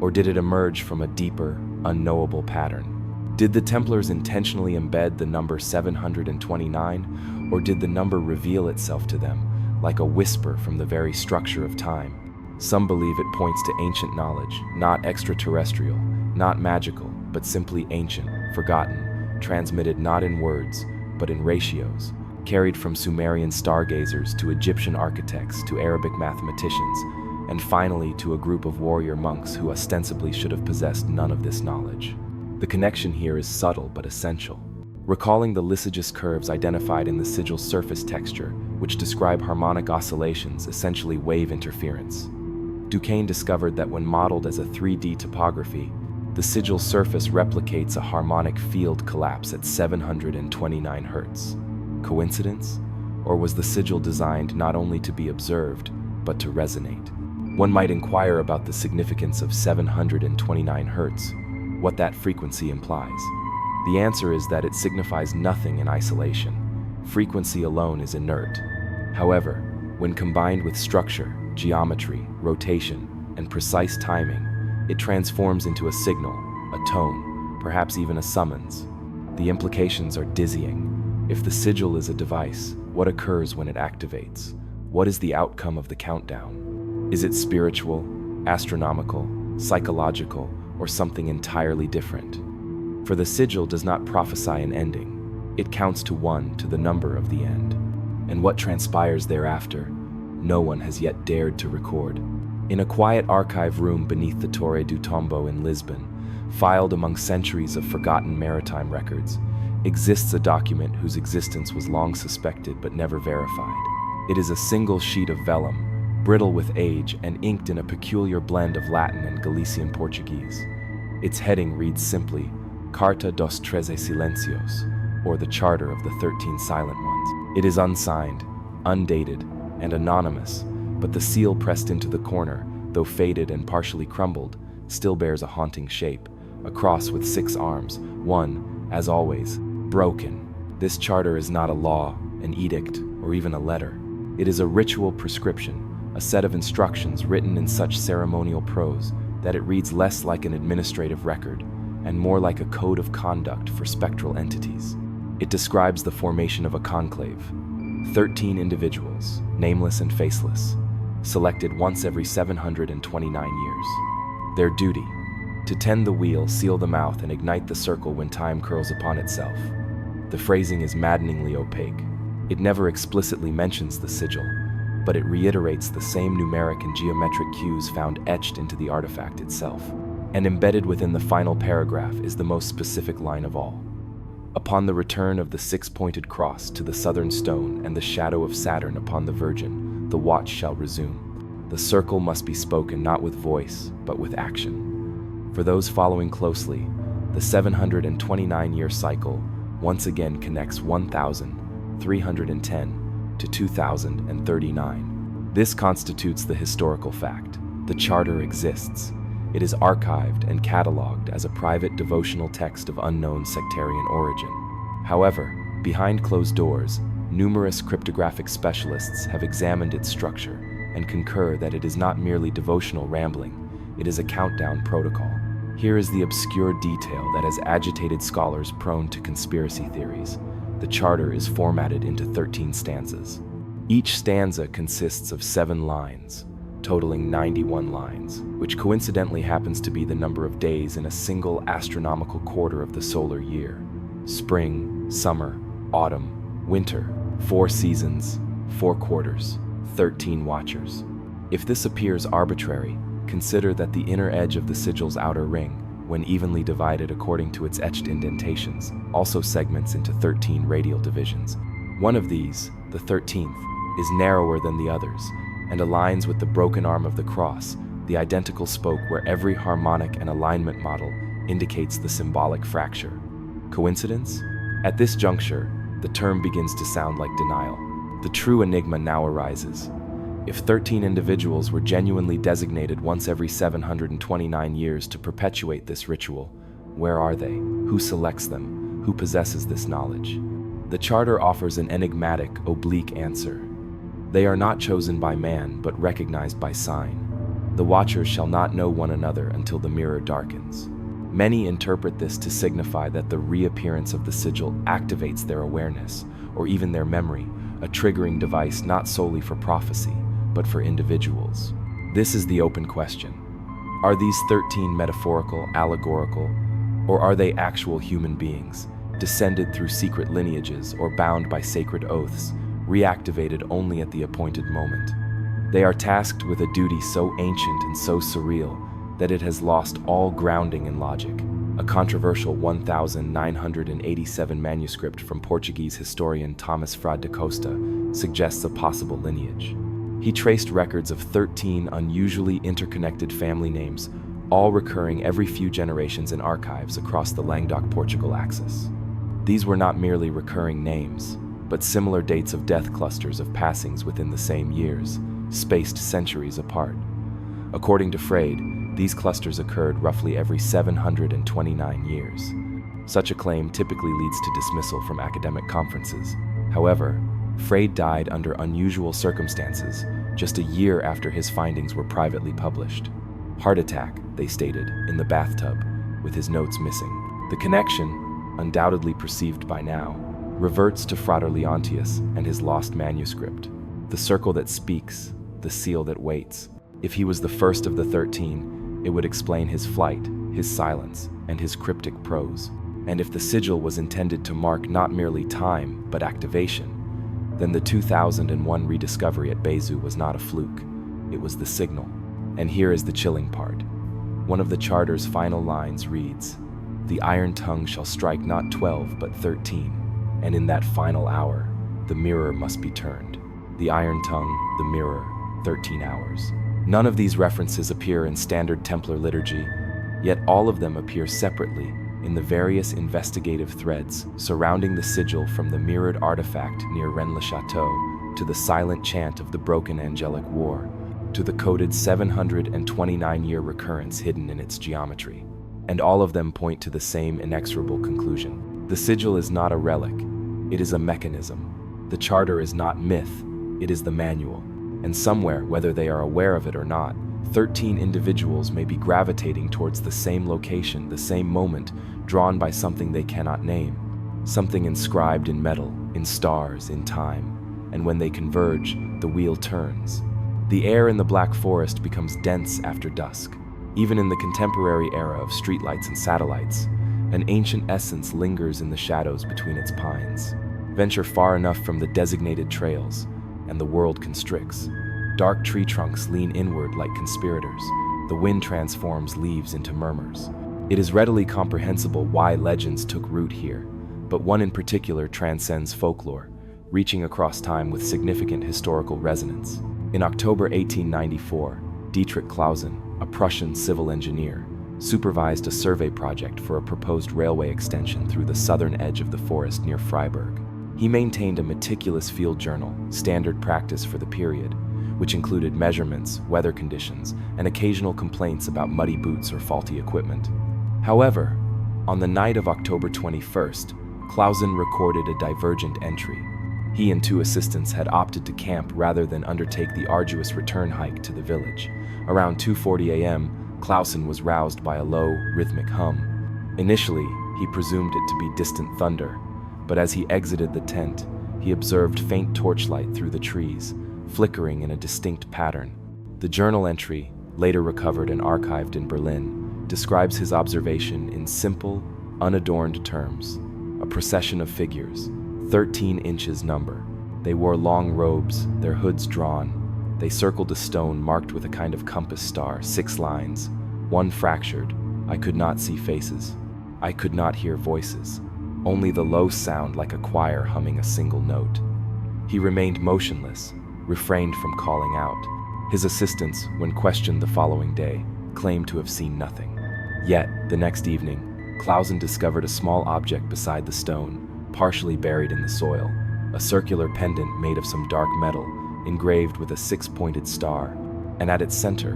or did it emerge from a deeper, unknowable pattern? Did the Templars intentionally embed the number 729, or did the number reveal itself to them, like a whisper from the very structure of time? Some believe it points to ancient knowledge, not extraterrestrial, not magical, but simply ancient, forgotten, transmitted not in words, but in ratios, carried from Sumerian stargazers to Egyptian architects to Arabic mathematicians, and finally to a group of warrior monks who ostensibly should have possessed none of this knowledge. The connection here is subtle but essential. Recalling the lysagous curves identified in the sigil's surface texture, which describe harmonic oscillations, essentially wave interference, Duquesne discovered that when modeled as a 3D topography, the sigil's surface replicates a harmonic field collapse at 729 Hz. Coincidence? Or was the sigil designed not only to be observed, but to resonate? One might inquire about the significance of 729 Hz, what that frequency implies. The answer is that it signifies nothing in isolation. Frequency alone is inert. However, when combined with structure, geometry, rotation, and precise timing, it transforms into a signal, a tone, perhaps even a summons. The implications are dizzying. If the sigil is a device, what occurs when it activates? What is the outcome of the countdown? Is it spiritual, astronomical, psychological, or something entirely different? For the sigil does not prophesy an ending. It counts to 1 to the number of the end. And what transpires thereafter, no one has yet dared to record. In a quiet archive room beneath the Torre do Tombo in Lisbon, filed among centuries of forgotten maritime records, exists a document whose existence was long suspected but never verified. It is a single sheet of vellum, brittle with age and inked in a peculiar blend of Latin and Galician Portuguese. Its heading reads simply, Carta dos Treze Silencios, or the Charter of the 13 Silent Ones. It is unsigned, undated, and anonymous, but the seal pressed into the corner, though faded and partially crumbled, still bears a haunting shape, a cross with 6 arms, one, as always, broken. This charter is not a law, an edict, or even a letter. It is a ritual prescription, a set of instructions written in such ceremonial prose that it reads less like an administrative record and more like a code of conduct for spectral entities. It describes the formation of a conclave, 13 individuals, nameless and faceless, selected once every 729 years. Their duty: to tend the wheel, seal the mouth, and ignite the circle when time curls upon itself. The phrasing is maddeningly opaque. It never explicitly mentions the sigil, but it reiterates the same numeric and geometric cues found etched into the artifact itself. And embedded within the final paragraph is the most specific line of all. Upon the return of the 6-pointed cross to the southern stone and the shadow of Saturn upon the Virgin, the watch shall resume. The circle must be spoken not with voice, but with action. For those following closely, the 729-year cycle once again connects 1,310 to 2,039. This constitutes the historical fact. The charter exists. It is archived and catalogued as a private devotional text of unknown sectarian origin. However, behind closed doors, numerous cryptographic specialists have examined its structure and concur that it is not merely devotional rambling, it is a countdown protocol. Here is the obscure detail that has agitated scholars prone to conspiracy theories. The charter is formatted into 13 stanzas. Each stanza consists of 7 lines, totaling 91 lines, which coincidentally happens to be the number of days in a single astronomical quarter of the solar year. Spring, summer, autumn, winter, 4 seasons, 4 quarters, 13 watchers. If this appears arbitrary, consider that the inner edge of the sigil's outer ring, when evenly divided according to its etched indentations, also segments into 13 radial divisions. One of these, the 13th, is narrower than the others, and aligns with the broken arm of the cross, the identical spoke where every harmonic and alignment model indicates the symbolic fracture. Coincidence? At this juncture, the term begins to sound like denial. The true enigma now arises. If 13 individuals were genuinely designated once every 729 years to perpetuate this ritual, where are they? Who selects them? Who possesses this knowledge? The charter offers an enigmatic, oblique answer. They are not chosen by man, but recognized by sign. The watchers shall not know one another until the mirror darkens. Many interpret this to signify that the reappearance of the sigil activates their awareness, or even their memory, a triggering device not solely for prophecy, but for individuals. This is the open question. Are these 13 metaphorical, allegorical, or are they actual human beings, descended through secret lineages or bound by sacred oaths, reactivated only at the appointed moment? They are tasked with a duty so ancient and so surreal that it has lost all grounding in logic. A controversial 1987 manuscript from Portuguese historian Thomas Frade da Costa suggests a possible lineage. He traced records of 13 unusually interconnected family names, all recurring every few generations in archives across the Languedoc-Portugal axis. These were not merely recurring names, but similar dates of death clusters of passings within the same years, spaced centuries apart. According to Frade, these clusters occurred roughly every 729 years. Such a claim typically leads to dismissal from academic conferences. However, Frade died under unusual circumstances, just a year after his findings were privately published. Heart attack, they stated, in the bathtub, with his notes missing. The connection, undoubtedly perceived by now, reverts to Frater Leontius and his lost manuscript. The circle that speaks, the seal that waits. If he was the first of the 13, it would explain his flight, his silence, and his cryptic prose. And if the sigil was intended to mark not merely time, but activation, then the 2001 rediscovery at Bezu was not a fluke. It was the signal. And here is the chilling part. One of the charter's final lines reads, "The iron tongue shall strike not 12 but 13, and in that final hour, the mirror must be turned." The iron tongue, the mirror, 13 hours. None of these references appear in standard Templar liturgy, yet all of them appear separately in the various investigative threads surrounding the sigil, from the mirrored artifact near Rennes-le-Château to the silent chant of the broken angelic war, to the coded 729-year recurrence hidden in its geometry. And all of them point to the same inexorable conclusion. The sigil is not a relic, it is a mechanism. The charter is not myth, it is the manual. And somewhere, whether they are aware of it or not, 13 individuals may be gravitating towards the same location, the same moment, drawn by something they cannot name, something inscribed in metal, in stars, in time. And when they converge, the wheel turns. The air in the Black Forest becomes dense after dusk. Even in the contemporary era of streetlights and satellites, an ancient essence lingers in the shadows between its pines. Venture far enough from the designated trails, and the world constricts. Dark tree trunks lean inward like conspirators. The wind transforms leaves into murmurs. It is readily comprehensible why legends took root here, but one in particular transcends folklore, reaching across time with significant historical resonance. In October 1894, Dietrich Clausen, a Prussian civil engineer, supervised a survey project for a proposed railway extension through the southern edge of the forest near Freiburg. He maintained a meticulous field journal, standard practice for the period, which included measurements, weather conditions, and occasional complaints about muddy boots or faulty equipment. However, on the night of October 21st, Clausen recorded a divergent entry. He and two assistants had opted to camp rather than undertake the arduous return hike to the village. Around 2:40 a.m., Clausen was roused by a low, rhythmic hum. Initially, he presumed it to be distant thunder, but as he exited the tent, he observed faint torchlight through the trees, flickering in a distinct pattern. The journal entry, later recovered and archived in Berlin, describes his observation in simple, unadorned terms. A procession of figures, 13 inches number. They wore long robes, their hoods drawn. They circled a stone marked with a kind of compass star, 6 lines, one fractured. I could not see faces. I could not hear voices. Only the low sound like a choir humming a single note. He remained motionless, refrained from calling out. His assistants, when questioned the following day, claimed to have seen nothing. Yet, the next evening, Clausen discovered a small object beside the stone, partially buried in the soil, a circular pendant made of some dark metal, engraved with a 6-pointed star, and at its center,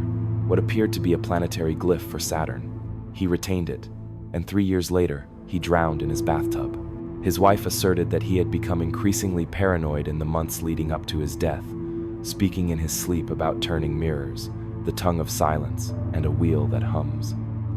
what appeared to be a planetary glyph for Saturn. He retained it, and 3 years later, he drowned in his bathtub. His wife asserted that he had become increasingly paranoid in the months leading up to his death, speaking in his sleep about turning mirrors, the tongue of silence, and a wheel that hums.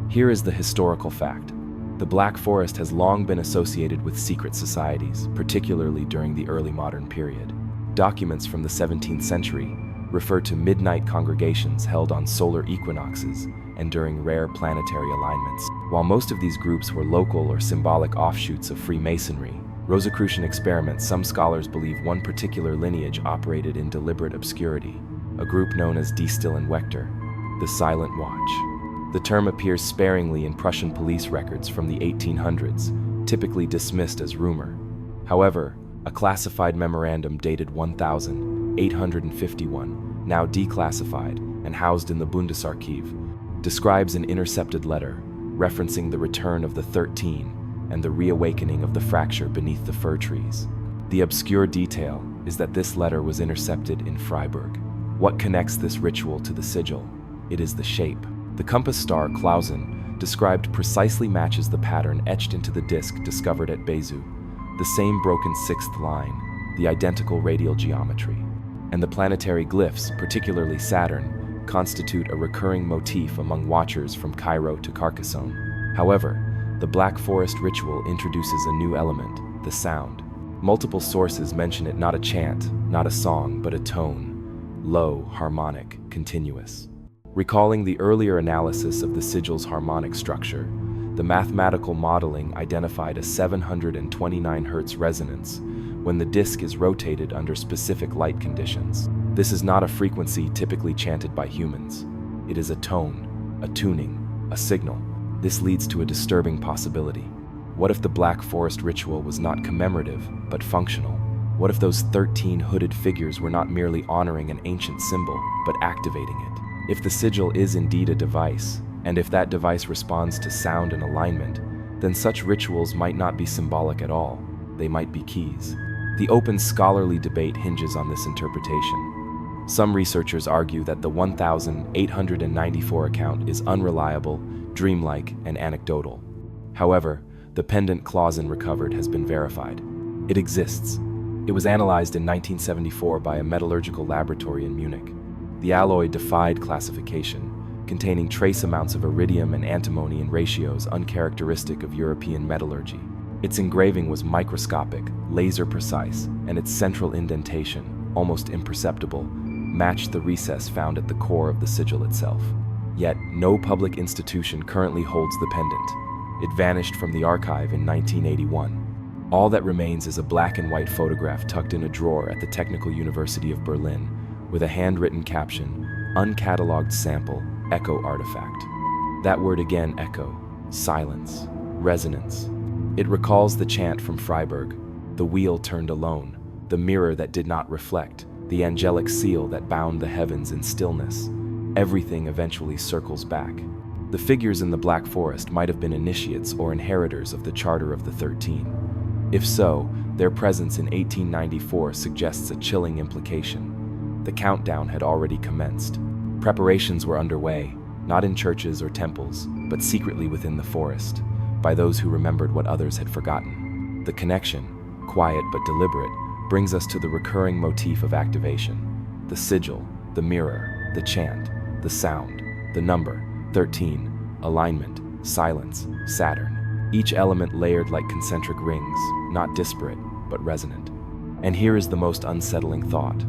Here is the historical fact. The Black Forest has long been associated with secret societies, particularly during the early modern period. Documents from the 17th century refer to midnight congregations held on solar equinoxes and during rare planetary alignments. While most of these groups were local or symbolic offshoots of Freemasonry, Rosicrucian experiments, some scholars believe one particular lineage operated in deliberate obscurity, a group known as Die Stillen Wächter, the Silent Watch. The term appears sparingly in Prussian police records from the 1800s, typically dismissed as rumor. However, a classified memorandum dated 1851, now declassified and housed in the Bundesarchiv, describes an intercepted letter referencing the return of the 13 and the reawakening of the fracture beneath the fir trees. The obscure detail is that this letter was intercepted in Freiburg. What connects this ritual to the sigil? It is the shape. The compass star Clausen described precisely matches the pattern etched into the disc discovered at Bezu, the same broken 6th line, the identical radial geometry. And the planetary glyphs, particularly Saturn, constitute a recurring motif among watchers from Cairo to Carcassonne. However, the Black Forest ritual introduces a new element, the sound. Multiple sources mention it not a chant, not a song, but a tone, low, harmonic, continuous. Recalling the earlier analysis of the sigil's harmonic structure, The mathematical modeling identified a 729 Hz resonance when the disc is rotated under specific light conditions. This is not a frequency typically chanted by humans. It is a tone, a tuning, a signal. This leads to a disturbing possibility. What if the Black Forest ritual was not commemorative, but functional? What if those 13 hooded figures were not merely honoring an ancient symbol, but activating it? If the sigil is indeed a device, and if that device responds to sound and alignment, then such rituals might not be symbolic at all. They might be keys. The open scholarly debate hinges on this interpretation. Some researchers argue that the 1894 account is unreliable, dreamlike, and anecdotal. However, the pendant Clausen recovered has been verified. It exists. It was analyzed in 1974 by a metallurgical laboratory in Munich. The alloy defied classification, containing trace amounts of iridium and antimony in ratios uncharacteristic of European metallurgy. Its engraving was microscopic, laser-precise, and its central indentation, almost imperceptible, matched the recess found at the core of the sigil itself. Yet, no public institution currently holds the pendant. It vanished from the archive in 1981. All that remains is a black and white photograph tucked in a drawer at the Technical University of Berlin, with a handwritten caption, "Uncatalogued sample, echo artifact." That word again, echo, silence, resonance. It recalls the chant from Freiburg, the wheel turned alone, the mirror that did not reflect, the angelic seal that bound the heavens in stillness. Everything eventually circles back. The figures in the Black Forest might have been initiates or inheritors of the Charter of the 13. If so, their presence in 1894 suggests a chilling implication. The countdown had already commenced. Preparations were underway, not in churches or temples, but secretly within the forest, by those who remembered what others had forgotten. The connection, quiet but deliberate, brings us to the recurring motif of activation. The sigil, the mirror, the chant, the sound, the number, 13, alignment, silence, Saturn. Each element layered like concentric rings, not disparate, but resonant. And here is the most unsettling thought.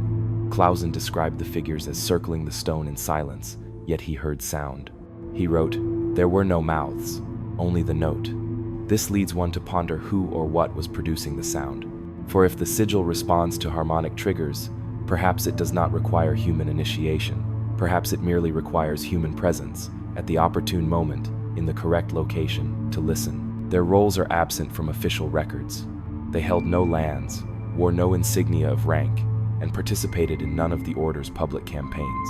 Clausen described the figures as circling the stone in silence, yet he heard sound. He wrote, "There were no mouths, only the note." This leads one to ponder who or what was producing the sound. For if the sigil responds to harmonic triggers, perhaps it does not require human initiation. Perhaps it merely requires human presence, at the opportune moment, in the correct location, to listen. Their roles are absent from official records. They held no lands, wore no insignia of rank, and participated in none of the Order's public campaigns.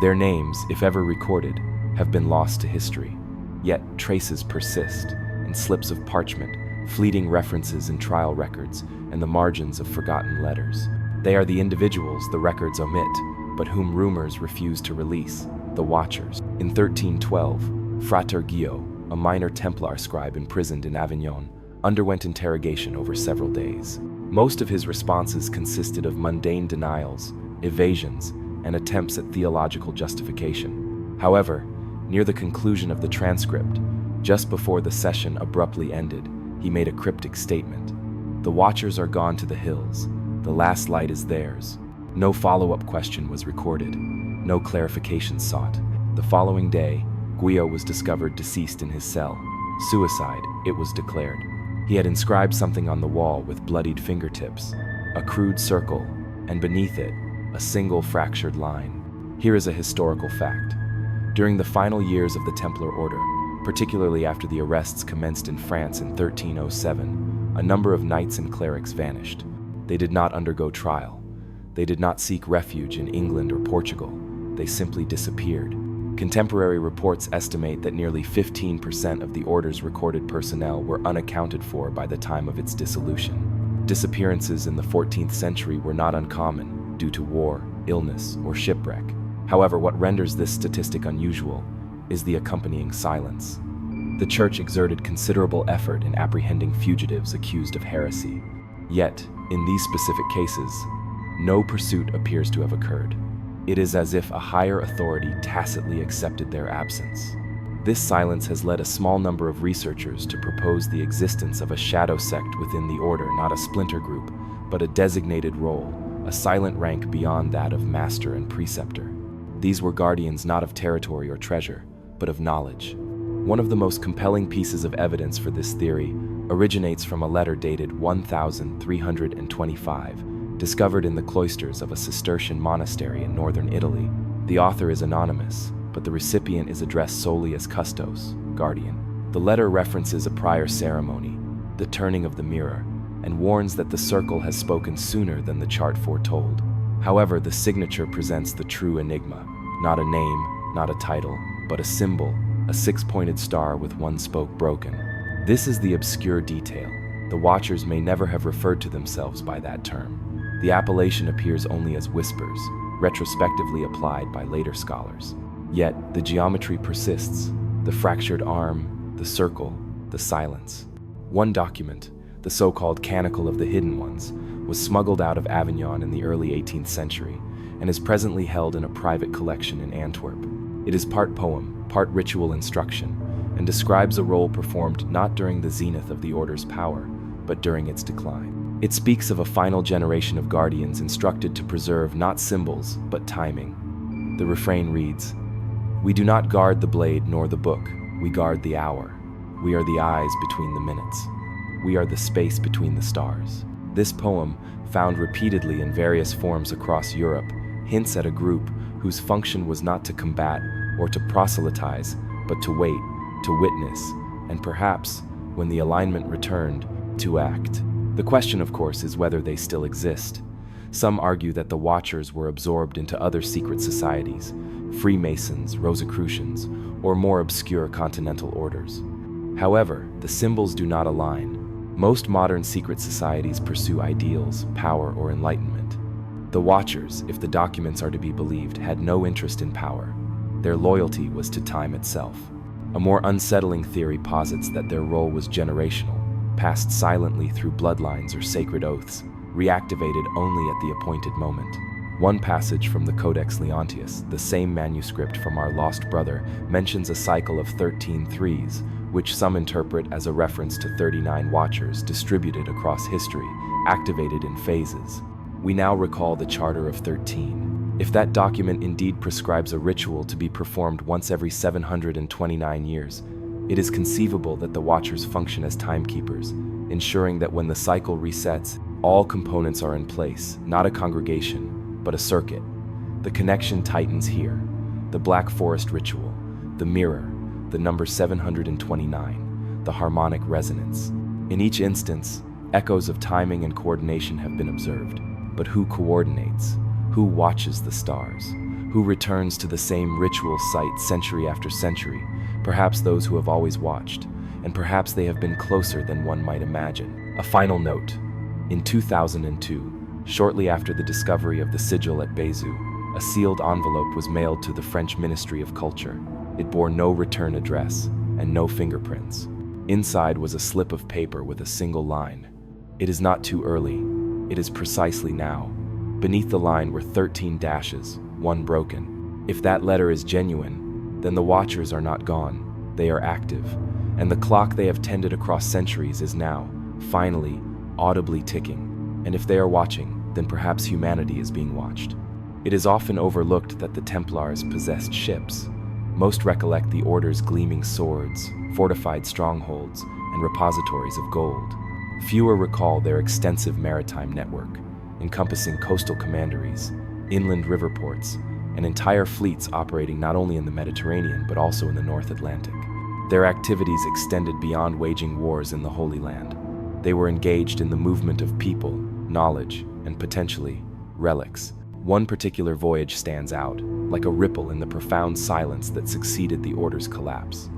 Their names, if ever recorded, have been lost to history. Yet traces persist, in slips of parchment, fleeting references in trial records, and the margins of forgotten letters. They are the individuals the records omit, but whom rumors refuse to release, the Watchers. In 1312, Frater Gio, a minor Templar scribe imprisoned in Avignon, underwent interrogation over several days. Most of his responses consisted of mundane denials, evasions, and attempts at theological justification. However, near the conclusion of the transcript, just before the session abruptly ended, he made a cryptic statement. The Watchers are gone to the hills. The last light is theirs. No follow-up question was recorded. No clarification sought. The following day, Guillot was discovered deceased in his cell. Suicide, it was declared. He had inscribed something on the wall with bloodied fingertips, a crude circle, and beneath it, a single fractured line. Here is a historical fact. During the final years of the Templar Order, particularly after the arrests commenced in France in 1307, a number of knights and clerics vanished. They did not undergo trial. They did not seek refuge in England or Portugal. They simply disappeared. Contemporary reports estimate that nearly 15% of the Order's recorded personnel were unaccounted for by the time of its dissolution. Disappearances in the 14th century were not uncommon due to war, illness, or shipwreck. However, what renders this statistic unusual is the accompanying silence. The Church exerted considerable effort in apprehending fugitives accused of heresy. Yet, in these specific cases, no pursuit appears to have occurred. It is as if a higher authority tacitly accepted their absence. This silence has led a small number of researchers to propose the existence of a shadow sect within the Order, not a splinter group, but a designated role, a silent rank beyond that of master and preceptor. These were guardians not of territory or treasure, but of knowledge. One of the most compelling pieces of evidence for this theory originates from a letter dated 1325, discovered in the cloisters of a Cistercian monastery in northern Italy. The author is anonymous, but the recipient is addressed solely as custos, guardian. The letter references a prior ceremony, the turning of the mirror, and warns that the circle has spoken sooner than the chart foretold. However, the signature presents the true enigma, not a name, not a title, but a symbol, a six-pointed star with one spoke broken. This is the obscure detail. The Watchers may never have referred to themselves by that term. The appellation appears only as whispers, retrospectively applied by later scholars. Yet, the geometry persists: the fractured arm, the circle, the silence. One document, the so-called Chronicle of the Hidden Ones, was smuggled out of Avignon in the early 18th century and is presently held in a private collection in Antwerp. It is part poem, part ritual instruction, and describes a role performed not during the zenith of the Order's power, but during its decline. It speaks of a final generation of guardians instructed to preserve not symbols, but timing. The refrain reads, "We do not guard the blade nor the book, we guard the hour. We are the eyes between the minutes. We are the space between the stars." This poem, found repeatedly in various forms across Europe, hints at a group whose function was not to combat or to proselytize, but to wait, to witness, and perhaps, when the alignment returned, to act. The question, of course, is whether they still exist. Some argue that the Watchers were absorbed into other secret societies, Freemasons, Rosicrucians, or more obscure continental orders. However, the symbols do not align. Most modern secret societies pursue ideals, power, or enlightenment. The Watchers, if the documents are to be believed, had no interest in power. Their loyalty was to time itself. A more unsettling theory posits that their role was generational, passed silently through bloodlines or sacred oaths, reactivated only at the appointed moment. One passage from the Codex Leontius, the same manuscript from our lost brother, mentions a cycle of 13 threes, which some interpret as a reference to 39 Watchers distributed across history, activated in phases. We now recall the Charter of 13. If that document indeed prescribes a ritual to be performed once every 729 years, it is conceivable that the Watchers function as timekeepers, ensuring that when the cycle resets, all components are in place, not a congregation, but a circuit. The connection tightens here: the Black Forest ritual, the mirror, the number 729, the harmonic resonance. In each instance, echoes of timing and coordination have been observed. But who coordinates? Who watches the stars? Who returns to the same ritual site century after century? Perhaps those who have always watched, and perhaps they have been closer than one might imagine. A final note. In 2002, shortly after the discovery of the sigil at Bézieux, a sealed envelope was mailed to the French Ministry of Culture. It bore no return address and no fingerprints. Inside was a slip of paper with a single line: "It is not too early. It is precisely now." Beneath the line were 13 dashes, one broken. If that letter is genuine, then the Watchers are not gone. They are active, and the clock they have tended across centuries is now, finally, audibly ticking. And if they are watching, then perhaps humanity is being watched. It is often overlooked that the Templars possessed ships. Most recollect the Order's gleaming swords, fortified strongholds, and repositories of gold. Fewer recall their extensive maritime network, encompassing coastal commanderies, inland river ports, and entire fleets operating not only in the Mediterranean but also in the North Atlantic. Their activities extended beyond waging wars in the Holy Land. They were engaged in the movement of people, knowledge, and potentially relics. One particular voyage stands out, like a ripple in the profound silence that succeeded the Order's collapse.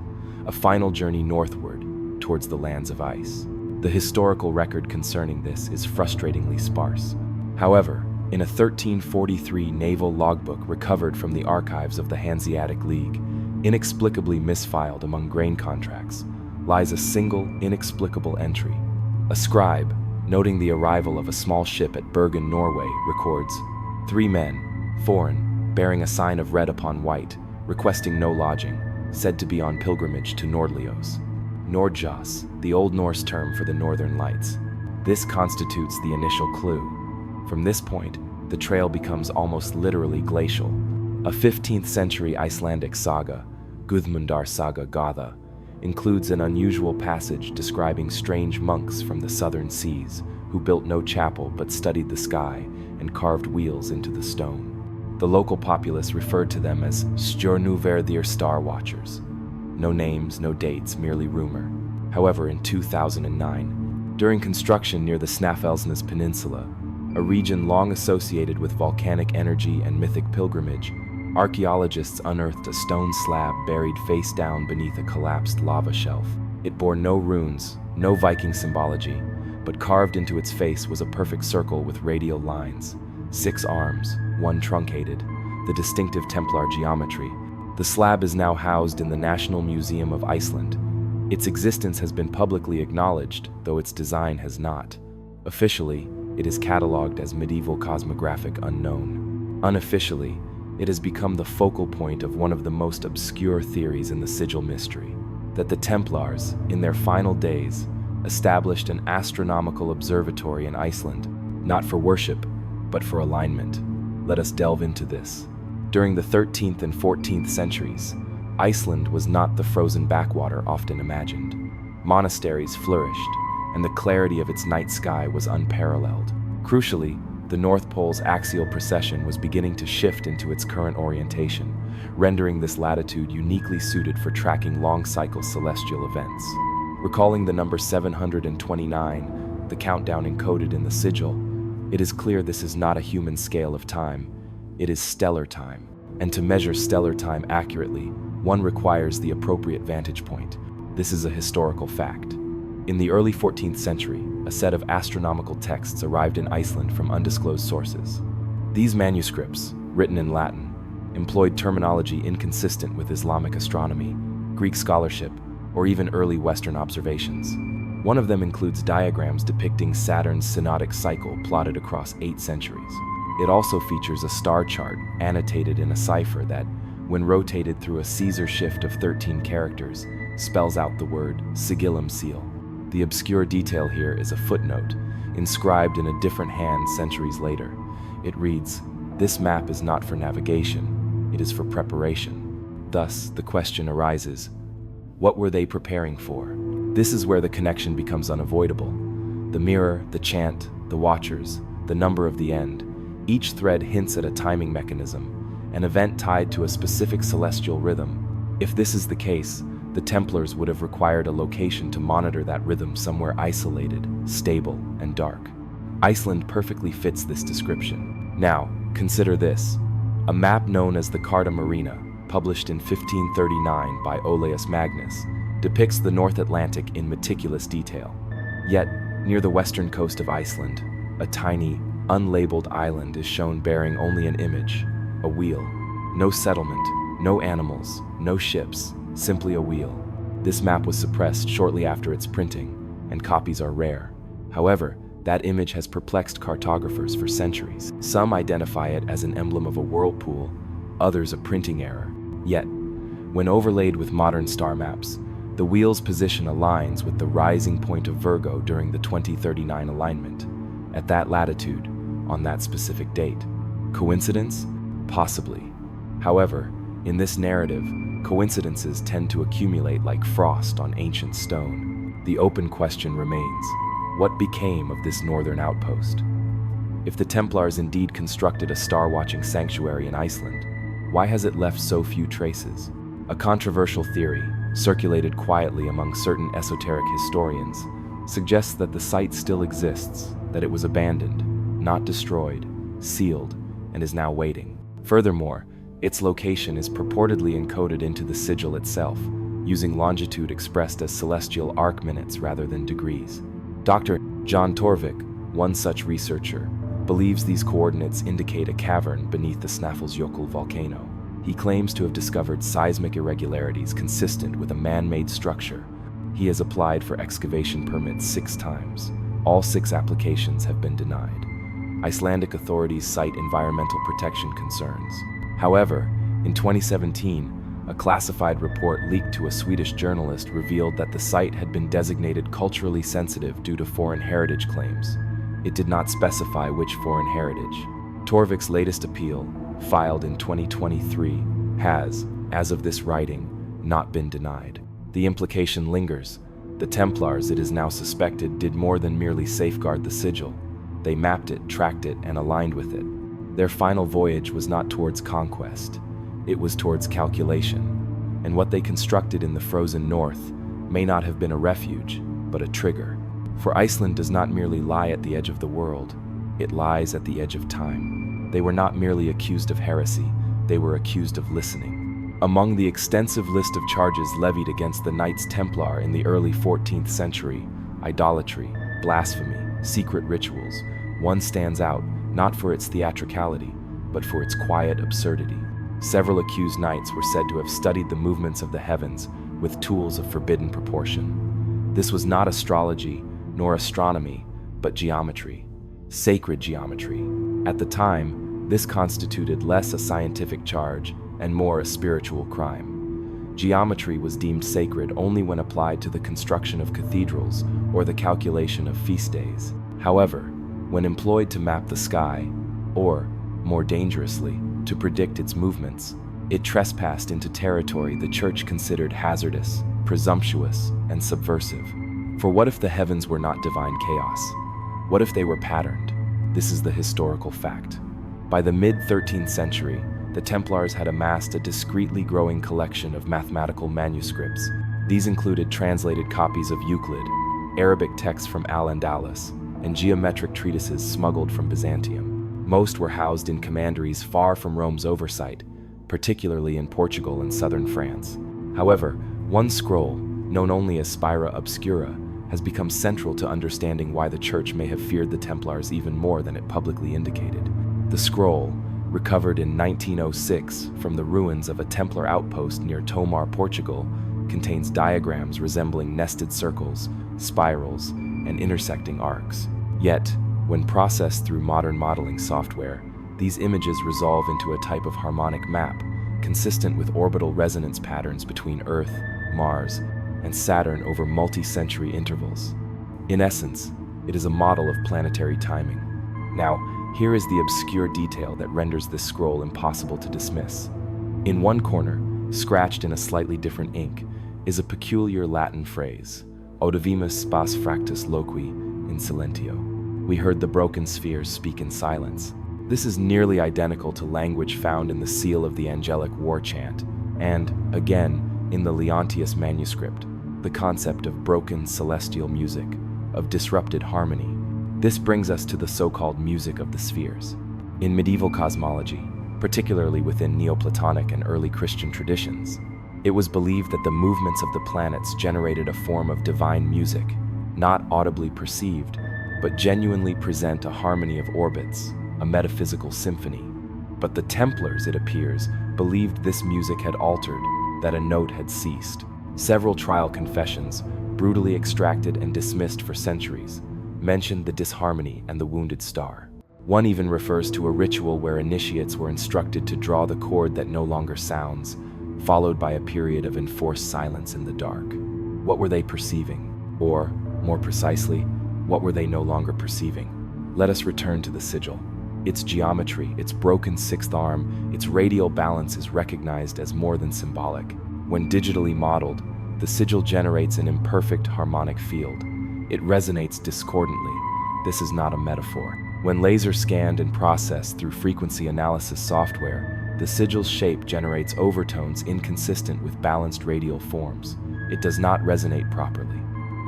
A final journey northward, towards the lands of ice. The historical record concerning this is frustratingly sparse. However, in a 1343 naval logbook recovered from the archives of the Hanseatic League, inexplicably misfiled among grain contracts, lies a single, inexplicable entry. A scribe, noting the arrival of a small ship at Bergen, Norway, records, 3 men, foreign, bearing a sign of red upon white, requesting no lodging, said to be on pilgrimage to Nordlios. Nordjas, the Old Norse term for the Northern Lights. This constitutes the initial clue. From this point, the trail becomes almost literally glacial. A 15th century Icelandic saga, Guðmundar Saga Gatha, includes an unusual passage describing strange monks from the southern seas who built no chapel but studied the sky and carved wheels into the stone. The local populace referred to them as Stjörnuverðir Star Watchers. No names, no dates, merely rumor. However, in 2009, during construction near the Snæfellsnes Peninsula, a region long associated with volcanic energy and mythic pilgrimage, archaeologists unearthed a stone slab buried face down beneath a collapsed lava shelf. It bore no runes, no Viking symbology, but carved into its face was a perfect circle with radial lines, 6 arms, 1 truncated, the distinctive Templar geometry. The slab is now housed in the National Museum of Iceland. Its existence has been publicly acknowledged, though its design has not. Officially, it is catalogued as medieval cosmographic unknown. Unofficially, it has become the focal point of one of the most obscure theories in the Sigil mystery, that the Templars, in their final days, established an astronomical observatory in Iceland, not for worship, but for alignment. Let us delve into this. During the 13th and 14th centuries, Iceland was not the frozen backwater often imagined. Monasteries flourished, and the clarity of its night sky was unparalleled. Crucially, the North Pole's axial precession was beginning to shift into its current orientation, rendering this latitude uniquely suited for tracking long-cycle celestial events. Recalling the number 729, the countdown encoded in the sigil, it is clear this is not a human scale of time. It is stellar time, and to measure stellar time accurately, one requires the appropriate vantage point. This is a historical fact. In the early 14th century, a set of astronomical texts arrived in Iceland from undisclosed sources. These manuscripts, written in Latin, employed terminology inconsistent with Islamic astronomy, Greek scholarship, or even early Western observations. One of them includes diagrams depicting Saturn's synodic cycle plotted across 8 centuries. It also features a star chart annotated in a cipher that, when rotated through a Caesar shift of 13 characters, spells out the word sigillum seal. The obscure detail here is a footnote, inscribed in a different hand centuries later. It reads, "This map is not for navigation, it is for preparation." Thus, the question arises, what were they preparing for? This is where the connection becomes unavoidable. The mirror, the chant, the watchers, the number of the end, each thread hints at a timing mechanism, an event tied to a specific celestial rhythm. If this is the case, the Templars would have required a location to monitor that rhythm somewhere isolated, stable, and dark. Iceland perfectly fits this description. Now, consider this. A map known as the Carta Marina, published in 1539 by Olaus Magnus, depicts the North Atlantic in meticulous detail. Yet, near the western coast of Iceland, a tiny, unlabeled island is shown bearing only an image, a wheel. No settlement, no animals, no ships, simply a wheel. This map was suppressed shortly after its printing, and copies are rare. However, that image has perplexed cartographers for centuries. Some identify it as an emblem of a whirlpool, others a printing error. Yet, when overlaid with modern star maps, the wheel's position aligns with the rising point of Virgo during the 2039 alignment, at that latitude, on that specific date. Coincidence? Possibly. However, in this narrative, coincidences tend to accumulate like frost on ancient stone. The open question remains, what became of this northern outpost? If the Templars indeed constructed a star-watching sanctuary in Iceland, why has it left so few traces? A controversial theory, circulated quietly among certain esoteric historians, suggests that the site still exists, that it was abandoned, not destroyed, sealed, and is now waiting. Furthermore, its location is purportedly encoded into the sigil itself, using longitude expressed as celestial arc minutes rather than degrees. Dr. John Torvik, one such researcher, believes these coordinates indicate a cavern beneath the Snæfellsjökull volcano. He claims to have discovered seismic irregularities consistent with a man-made structure. He has applied for excavation permits 6 times. All 6 applications have been denied. Icelandic authorities cite environmental protection concerns. However, in 2017, a classified report leaked to a Swedish journalist revealed that the site had been designated culturally sensitive due to foreign heritage claims. It did not specify which foreign heritage. Torvik's latest appeal, filed in 2023, has, as of this writing, not been denied. The implication lingers. The Templars, it is now suspected, did more than merely safeguard the sigil. They mapped it, tracked it, and aligned with it. Their final voyage was not towards conquest. It was towards calculation. And what they constructed in the frozen north may not have been a refuge, but a trigger. For Iceland does not merely lie at the edge of the world, it lies at the edge of time. They were not merely accused of heresy, they were accused of listening. Among the extensive list of charges levied against the Knights Templar in the early 14th century, idolatry, blasphemy, secret rituals, one stands out, not for its theatricality, but for its quiet absurdity. Several accused knights were said to have studied the movements of the heavens with tools of forbidden proportion. This was not astrology, nor astronomy, but geometry, sacred geometry. At the time, this constituted less a scientific charge and more a spiritual crime. Geometry was deemed sacred only when applied to the construction of cathedrals or the calculation of feast days. However, when employed to map the sky, or, more dangerously, to predict its movements, it trespassed into territory the Church considered hazardous, presumptuous, and subversive. For what if the heavens were not divine chaos? What if they were patterned? This is the historical fact. By the mid-13th century, the Templars had amassed a discreetly growing collection of mathematical manuscripts. These included translated copies of Euclid, Arabic texts from Al-Andalus, and geometric treatises smuggled from Byzantium. Most were housed in commanderies far from Rome's oversight, particularly in Portugal and southern France. However, one scroll, known only as Spira Obscura, has become central to understanding why the Church may have feared the Templars even more than it publicly indicated. The scroll, recovered in 1906 from the ruins of a Templar outpost near Tomar, Portugal, contains diagrams resembling nested circles, spirals, and intersecting arcs. Yet, when processed through modern modeling software, these images resolve into a type of harmonic map, consistent with orbital resonance patterns between Earth, Mars, and Saturn over multi-century intervals. In essence, it is a model of planetary timing. Now, here is the obscure detail that renders this scroll impossible to dismiss. In one corner, scratched in a slightly different ink, is a peculiar Latin phrase, Audivimus spas fractus loqui in silentio. We heard the broken spheres speak in silence. This is nearly identical to language found in the seal of the angelic war chant, and, again, in the Leontius manuscript, the concept of broken celestial music, of disrupted harmony. This brings us to the so-called music of the spheres. In medieval cosmology, particularly within Neoplatonic and early Christian traditions, it was believed that the movements of the planets generated a form of divine music, not audibly perceived, but genuinely present a harmony of orbits, a metaphysical symphony. But the Templars, it appears, believed this music had altered, that a note had ceased. Several trial confessions, brutally extracted and dismissed for centuries, mentioned the disharmony and the wounded star. One even refers to a ritual where initiates were instructed to draw the chord that no longer sounds, followed by a period of enforced silence in the dark. What were they perceiving? Or, more precisely, what were they no longer perceiving? Let us return to the sigil. Its geometry, its broken sixth arm, its radial balance is recognized as more than symbolic. When digitally modeled, the sigil generates an imperfect harmonic field. It resonates discordantly. This is not a metaphor. When laser scanned and processed through frequency analysis software, the sigil's shape generates overtones inconsistent with balanced radial forms. It does not resonate properly.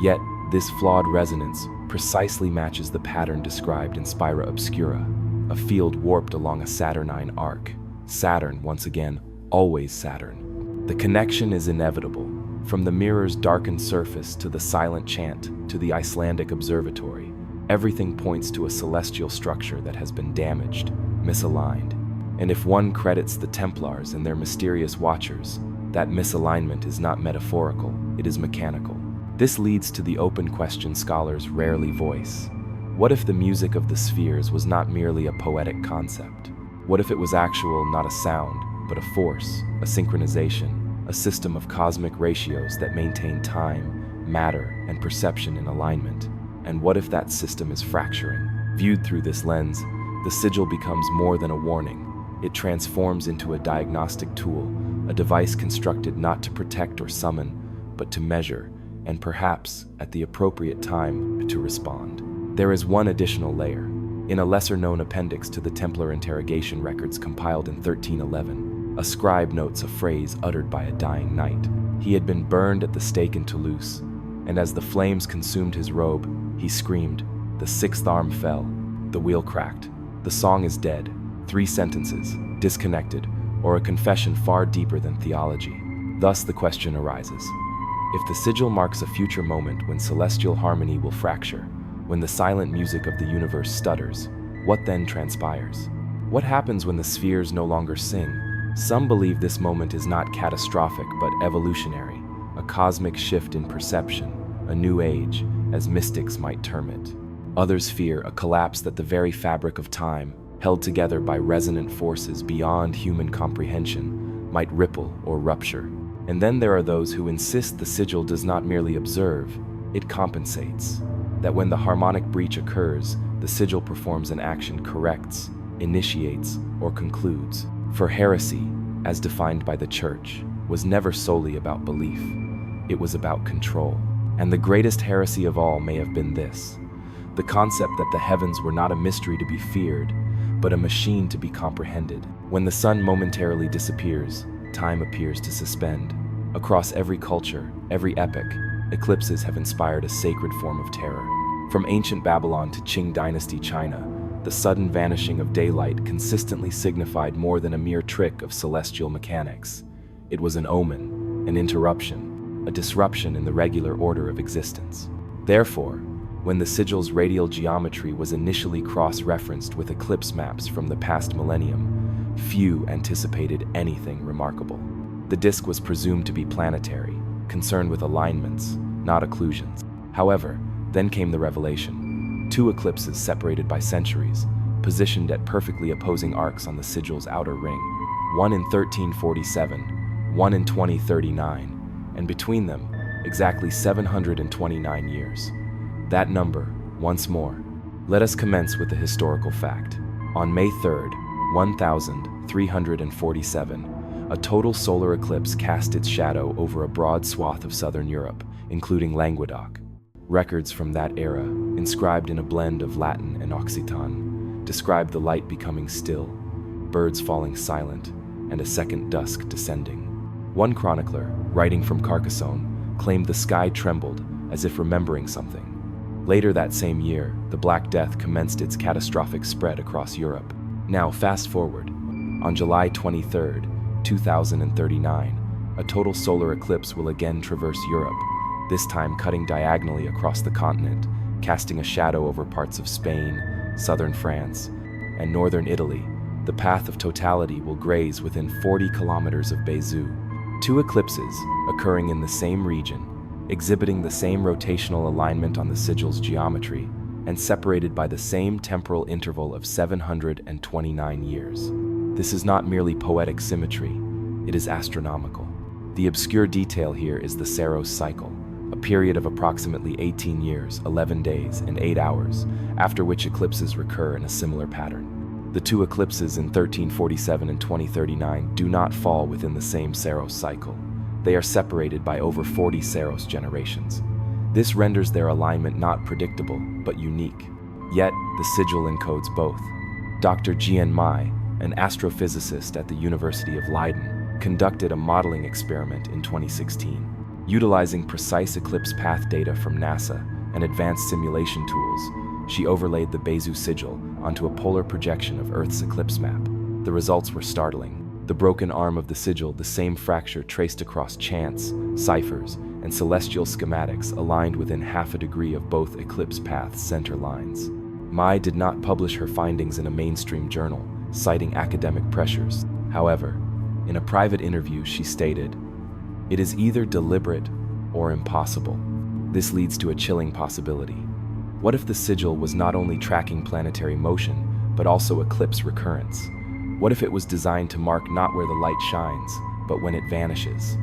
Yet, this flawed resonance precisely matches the pattern described in Spira Obscura, a field warped along a Saturnine arc. Saturn, once again, always Saturn. The connection is inevitable. From the mirror's darkened surface to the silent chant to the Icelandic observatory, everything points to a celestial structure that has been damaged, misaligned. And if one credits the Templars and their mysterious watchers, that misalignment is not metaphorical, it is mechanical. This leads to the open question scholars rarely voice. What if the music of the spheres was not merely a poetic concept? What if it was actual, not a sound, but a force, a synchronization, a system of cosmic ratios that maintain time, matter, and perception in alignment? And what if that system is fracturing? Viewed through this lens, the sigil becomes more than a warning. It transforms into a diagnostic tool, a device constructed not to protect or summon, but to measure, and perhaps, at the appropriate time, to respond. There is one additional layer. In a lesser-known appendix to the Templar interrogation records compiled in 1311, a scribe notes a phrase uttered by a dying knight. He had been burned at the stake in Toulouse, and as the flames consumed his robe, he screamed, "The sixth arm fell, the wheel cracked, the song is dead." 3 sentences, disconnected, or a confession far deeper than theology. Thus the question arises: if the sigil marks a future moment when celestial harmony will fracture, when the silent music of the universe stutters, what then transpires? What happens when the spheres no longer sing? Some believe this moment is not catastrophic but evolutionary, a cosmic shift in perception, a new age, as mystics might term it. Others fear a collapse that the very fabric of time, held together by resonant forces beyond human comprehension, might ripple or rupture. And then there are those who insist the sigil does not merely observe, it compensates. That when the harmonic breach occurs, the sigil performs an action, corrects, initiates, or concludes. For heresy, as defined by the Church, was never solely about belief. It was about control. And the greatest heresy of all may have been this: the concept that the heavens were not a mystery to be feared, but a machine to be comprehended. When the sun momentarily disappears, time appears to suspend. Across every culture, every epoch, eclipses have inspired a sacred form of terror. From ancient Babylon to Qing dynasty China, the sudden vanishing of daylight consistently signified more than a mere trick of celestial mechanics. It was an omen, an interruption, a disruption in the regular order of existence. Therefore, when the sigil's radial geometry was initially cross-referenced with eclipse maps from the past millennium, few anticipated anything remarkable. The disk was presumed to be planetary, concerned with alignments, not occlusions. However, then came the revelation: 2 eclipses separated by centuries, positioned at perfectly opposing arcs on the sigil's outer ring. One in 1347, one in 2039, and between them, exactly 729 years. That number, once more. Let us commence with the historical fact. On May 3rd, 1347, a total solar eclipse cast its shadow over a broad swath of southern Europe, including Languedoc. Records from that era, inscribed in a blend of Latin and Occitan, describe the light becoming still, birds falling silent, and a second dusk descending. One chronicler, writing from Carcassonne, claimed the sky trembled as if remembering something. Later that same year, the Black Death commenced its catastrophic spread across Europe. Now, fast forward. On July 23rd, 2039, a total solar eclipse will again traverse Europe, this time cutting diagonally across the continent, casting a shadow over parts of Spain, southern France, and northern Italy. The path of totality will graze within 40 kilometers of Bézieux. 2 eclipses, occurring in the same region, exhibiting the same rotational alignment on the sigil's geometry, and separated by the same temporal interval of 729 years. This is not merely poetic symmetry, it is astronomical. The obscure detail here is the Saros cycle, a period of approximately 18 years, 11 days, and 8 hours, after which eclipses recur in a similar pattern. The 2 eclipses in 1347 and 2039 do not fall within the same Saros cycle. They are separated by over 40 Saros generations. This renders their alignment not predictable, but unique. Yet, the sigil encodes both. Dr. Jian Mai, an astrophysicist at the University of Leiden, conducted a modeling experiment in 2016. Utilizing precise eclipse path data from NASA and advanced simulation tools, she overlaid the Bézieux sigil onto a polar projection of Earth's eclipse map. The results were startling. The broken arm of the sigil, the same fracture traced across chants, ciphers, and celestial schematics aligned within half a degree of both eclipse path's center lines. Mai did not publish her findings in a mainstream journal, citing academic pressures. However, in a private interview, she stated, "It is either deliberate or impossible." This leads to a chilling possibility. What if the sigil was not only tracking planetary motion, but also eclipse recurrence? What if it was designed to mark not where the light shines, but when it vanishes?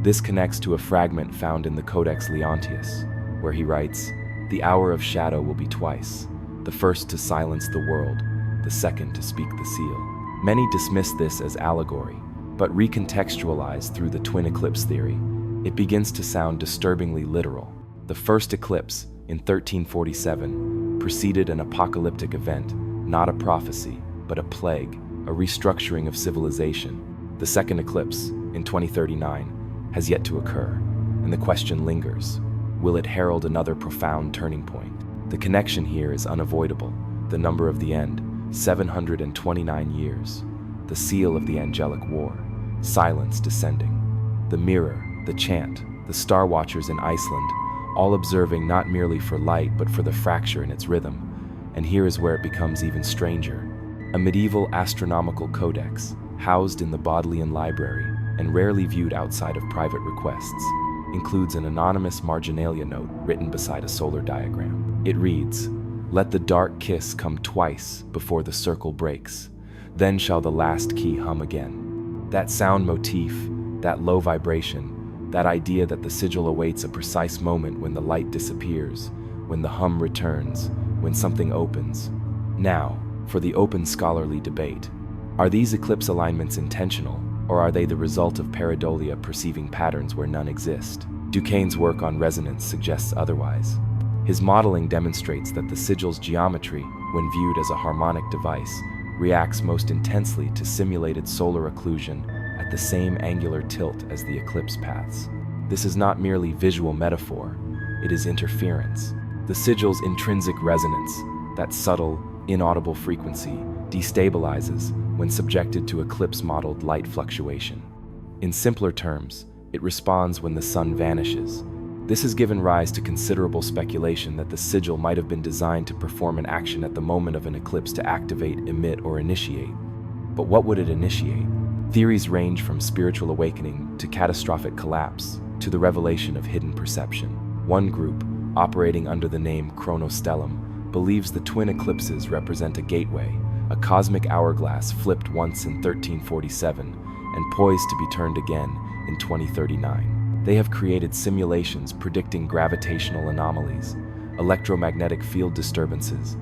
This connects to a fragment found in the Codex Leontius, where he writes, "The hour of shadow will be twice, the first to silence the world, the second to speak the seal." Many dismiss this as allegory, but recontextualized through the twin eclipse theory, It begins to sound disturbingly literal. The first eclipse, in 1347, preceded an apocalyptic event, not a prophecy, but a plague, a restructuring of civilization. The second eclipse, in 2039, has yet to occur, and the question lingers: will it herald another profound turning point? The connection here is unavoidable. The number of the end, 729 years. The seal of the angelic war, silence descending. The mirror, the chant, the star watchers in Iceland, all observing not merely for light but for the fracture in its rhythm. And here is where it becomes even stranger. A medieval astronomical codex, housed in the Bodleian Library and rarely viewed outside of private requests, includes an anonymous marginalia note written beside a solar diagram. It reads, "Let the dark kiss come twice before the circle breaks. Then shall the last key hum again." That sound motif, that low vibration, that idea that the sigil awaits a precise moment when the light disappears, when the hum returns, when something opens. Now, for the open scholarly debate. Are these eclipse alignments intentional, or are they the result of pareidolia perceiving patterns where none exist? Duquesne's work on resonance suggests otherwise. His modeling demonstrates that the sigil's geometry, when viewed as a harmonic device, reacts most intensely to simulated solar occlusion at the same angular tilt as the eclipse paths. This is not merely visual metaphor, it is interference. The sigil's intrinsic resonance, that subtle, inaudible frequency, destabilizes when subjected to eclipse-modeled light fluctuation. In simpler terms, it responds when the sun vanishes. This has given rise to considerable speculation that the sigil might have been designed to perform an action at the moment of an eclipse to activate, emit, or initiate. But what would it initiate? Theories range from spiritual awakening to catastrophic collapse to the revelation of hidden perception. One group, operating under the name Chronostellum, believes the twin eclipses represent a gateway, a cosmic hourglass flipped once in 1347 and poised to be turned again in 2039. They have created simulations predicting gravitational anomalies, electromagnetic field disturbances,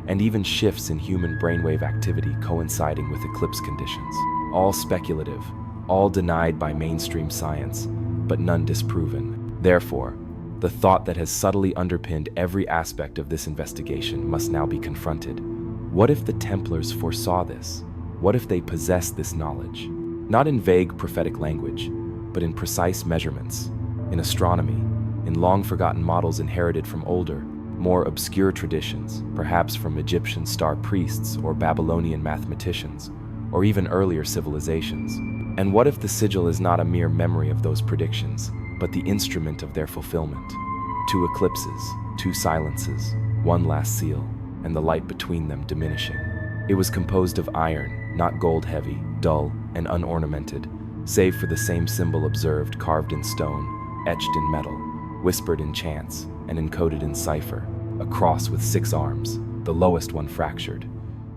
and even shifts in human brainwave activity coinciding with eclipse conditions. All speculative, all denied by mainstream science, but none disproven. Therefore, the thought that has subtly underpinned every aspect of this investigation must now be confronted. What if the Templars foresaw this? What if they possessed this knowledge? Not in vague prophetic language, but in precise measurements, in astronomy, in long-forgotten models inherited from older, more obscure traditions, perhaps from Egyptian star priests or Babylonian mathematicians, or even earlier civilizations. And what if the sigil is not a mere memory of those predictions, but the instrument of their fulfillment? 2 eclipses, 2 silences, 1 last seal, and the light between them diminishing. It was composed of iron, not gold-heavy, dull, and unornamented, save for the same symbol observed carved in stone, etched in metal, whispered in chants, and encoded in cipher, a cross with 6 arms, the lowest one fractured.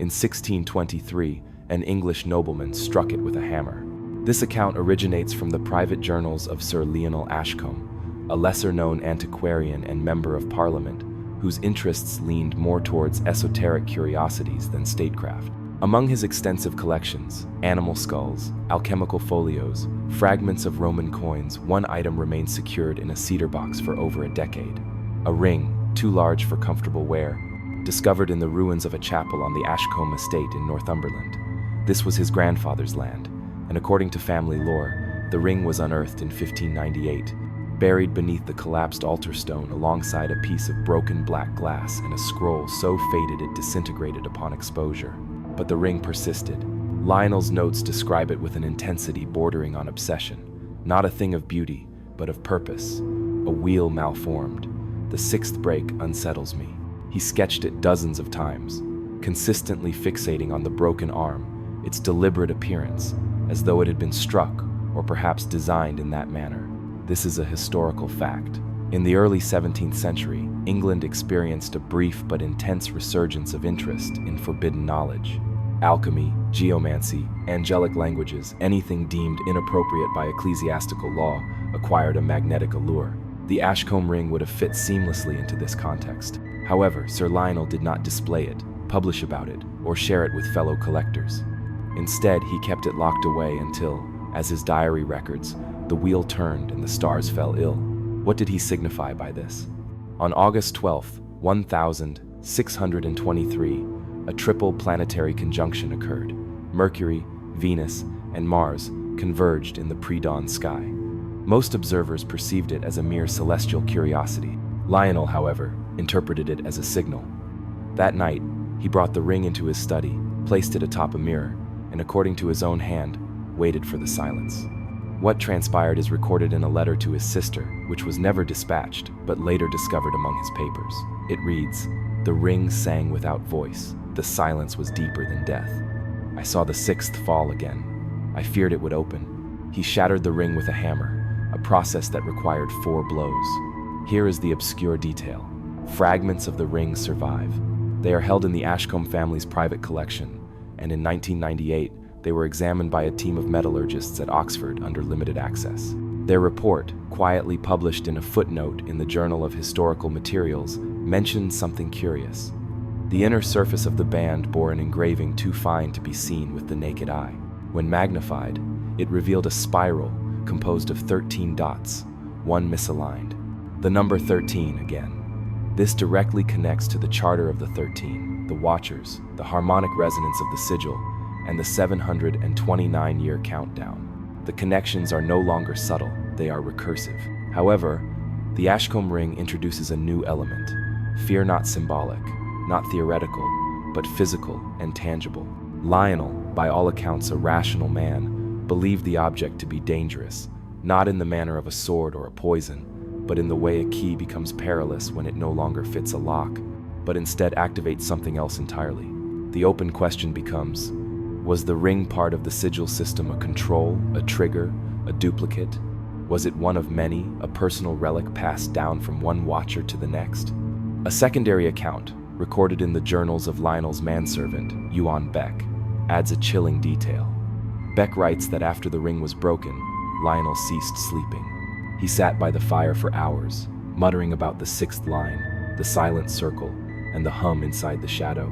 In 1623, an English nobleman struck it with a hammer. This account originates from the private journals of Sir Lionel Ashcombe, a lesser-known antiquarian and member of Parliament, whose interests leaned more towards esoteric curiosities than statecraft. Among his extensive collections, animal skulls, alchemical folios, fragments of Roman coins, one item remained secured in a cedar box for over a decade. A ring, too large for comfortable wear, discovered in the ruins of a chapel on the Ashcombe estate in Northumberland. This was his grandfather's land, and according to family lore, the ring was unearthed in 1598, buried beneath the collapsed altar stone alongside a piece of broken black glass and a scroll so faded it disintegrated upon exposure. But the ring persisted. Lionel's notes describe it with an intensity bordering on obsession, not a thing of beauty, but of purpose. A wheel malformed. The 6th break unsettles me. He sketched it dozens of times, consistently fixating on the broken arm, its deliberate appearance, as though it had been struck or perhaps designed in that manner. This is a historical fact. In the early 17th century, England experienced a brief but intense resurgence of interest in forbidden knowledge. Alchemy, geomancy, angelic languages, anything deemed inappropriate by ecclesiastical law, acquired a magnetic allure. The Ashcombe ring would have fit seamlessly into this context. However, Sir Lionel did not display it, publish about it, or share it with fellow collectors. Instead, he kept it locked away until, as his diary records, the wheel turned and the stars fell ill. What did he signify by this? On August 12, 1623, a triple planetary conjunction occurred. Mercury, Venus, and Mars converged in the pre-dawn sky. Most observers perceived it as a mere celestial curiosity. Lionel, however, interpreted it as a signal. That night, he brought the ring into his study, placed it atop a mirror, and according to his own hand, waited for the silence. What transpired is recorded in a letter to his sister, which was never dispatched, but later discovered among his papers. It reads, "The ring sang without voice. The silence was deeper than death. I saw the sixth fall again. I feared it would open. He shattered the ring with a hammer, a process that required 4 blows." Here is the obscure detail. Fragments of the ring survive. They are held in the Ashcombe family's private collection, and in 1998, they were examined by a team of metallurgists at Oxford under limited access. Their report, quietly published in a footnote in the Journal of Historical Materials, mentioned something curious. The inner surface of the band bore an engraving too fine to be seen with the naked eye. When magnified, it revealed a spiral composed of 13 dots, one misaligned. The number 13 again. This directly connects to the Charter of the 13, the Watchers, the harmonic resonance of the sigil, and the 729-year countdown. The connections are no longer subtle, they are recursive. However, the Ashcombe ring introduces a new element. Fear not symbolic, not theoretical, but physical and tangible. Lionel, by all accounts a rational man, believed the object to be dangerous, not in the manner of a sword or a poison, but in the way a key becomes perilous when it no longer fits a lock, but instead activates something else entirely. The open question becomes, was the ring part of the sigil system a control, a trigger, a duplicate? Was it one of many, a personal relic passed down from one watcher to the next? A secondary account, recorded in the journals of Lionel's manservant, Ewan Beck, adds a chilling detail. Beck writes that after the ring was broken, Lionel ceased sleeping. He sat by the fire for hours, muttering about the 6th line, the silent circle, and the hum inside the shadow.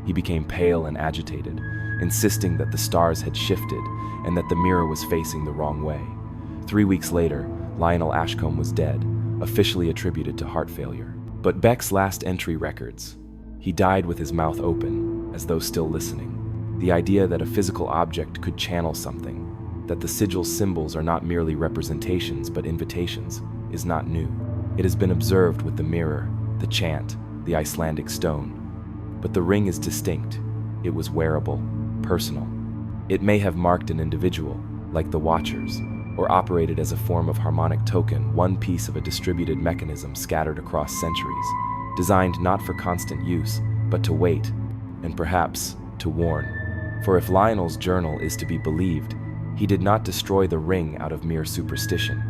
He became pale and agitated, insisting that the stars had shifted and that the mirror was facing the wrong way. 3 weeks later, Lionel Ashcombe was dead, officially attributed to heart failure. But Beck's last entry records, he died with his mouth open, as though still listening. The idea that a physical object could channel something, that the sigil's symbols are not merely representations but invitations, is not new. It has been observed with the mirror, the chant, the Icelandic stone. But the ring is distinct. It was wearable, personal. It may have marked an individual, like the Watchers, or operated as a form of harmonic token, one piece of a distributed mechanism scattered across centuries, designed not for constant use, but to wait, and perhaps to warn. For if Lionel's journal is to be believed, he did not destroy the ring out of mere superstition.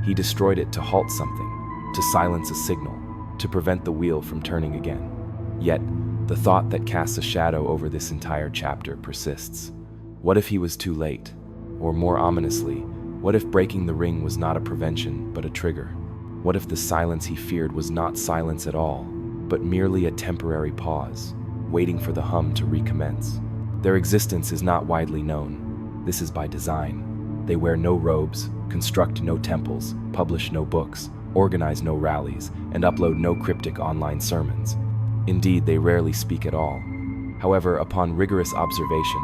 He destroyed it to halt something, to silence a signal, to prevent the wheel from turning again. Yet, the thought that casts a shadow over this entire chapter persists. What if he was too late? Or more ominously, what if breaking the ring was not a prevention, but a trigger? What if the silence he feared was not silence at all, but merely a temporary pause, waiting for the hum to recommence? Their existence is not widely known. This is by design. They wear no robes, construct no temples, publish no books, organize no rallies, and upload no cryptic online sermons. Indeed, they rarely speak at all. However, upon rigorous observation,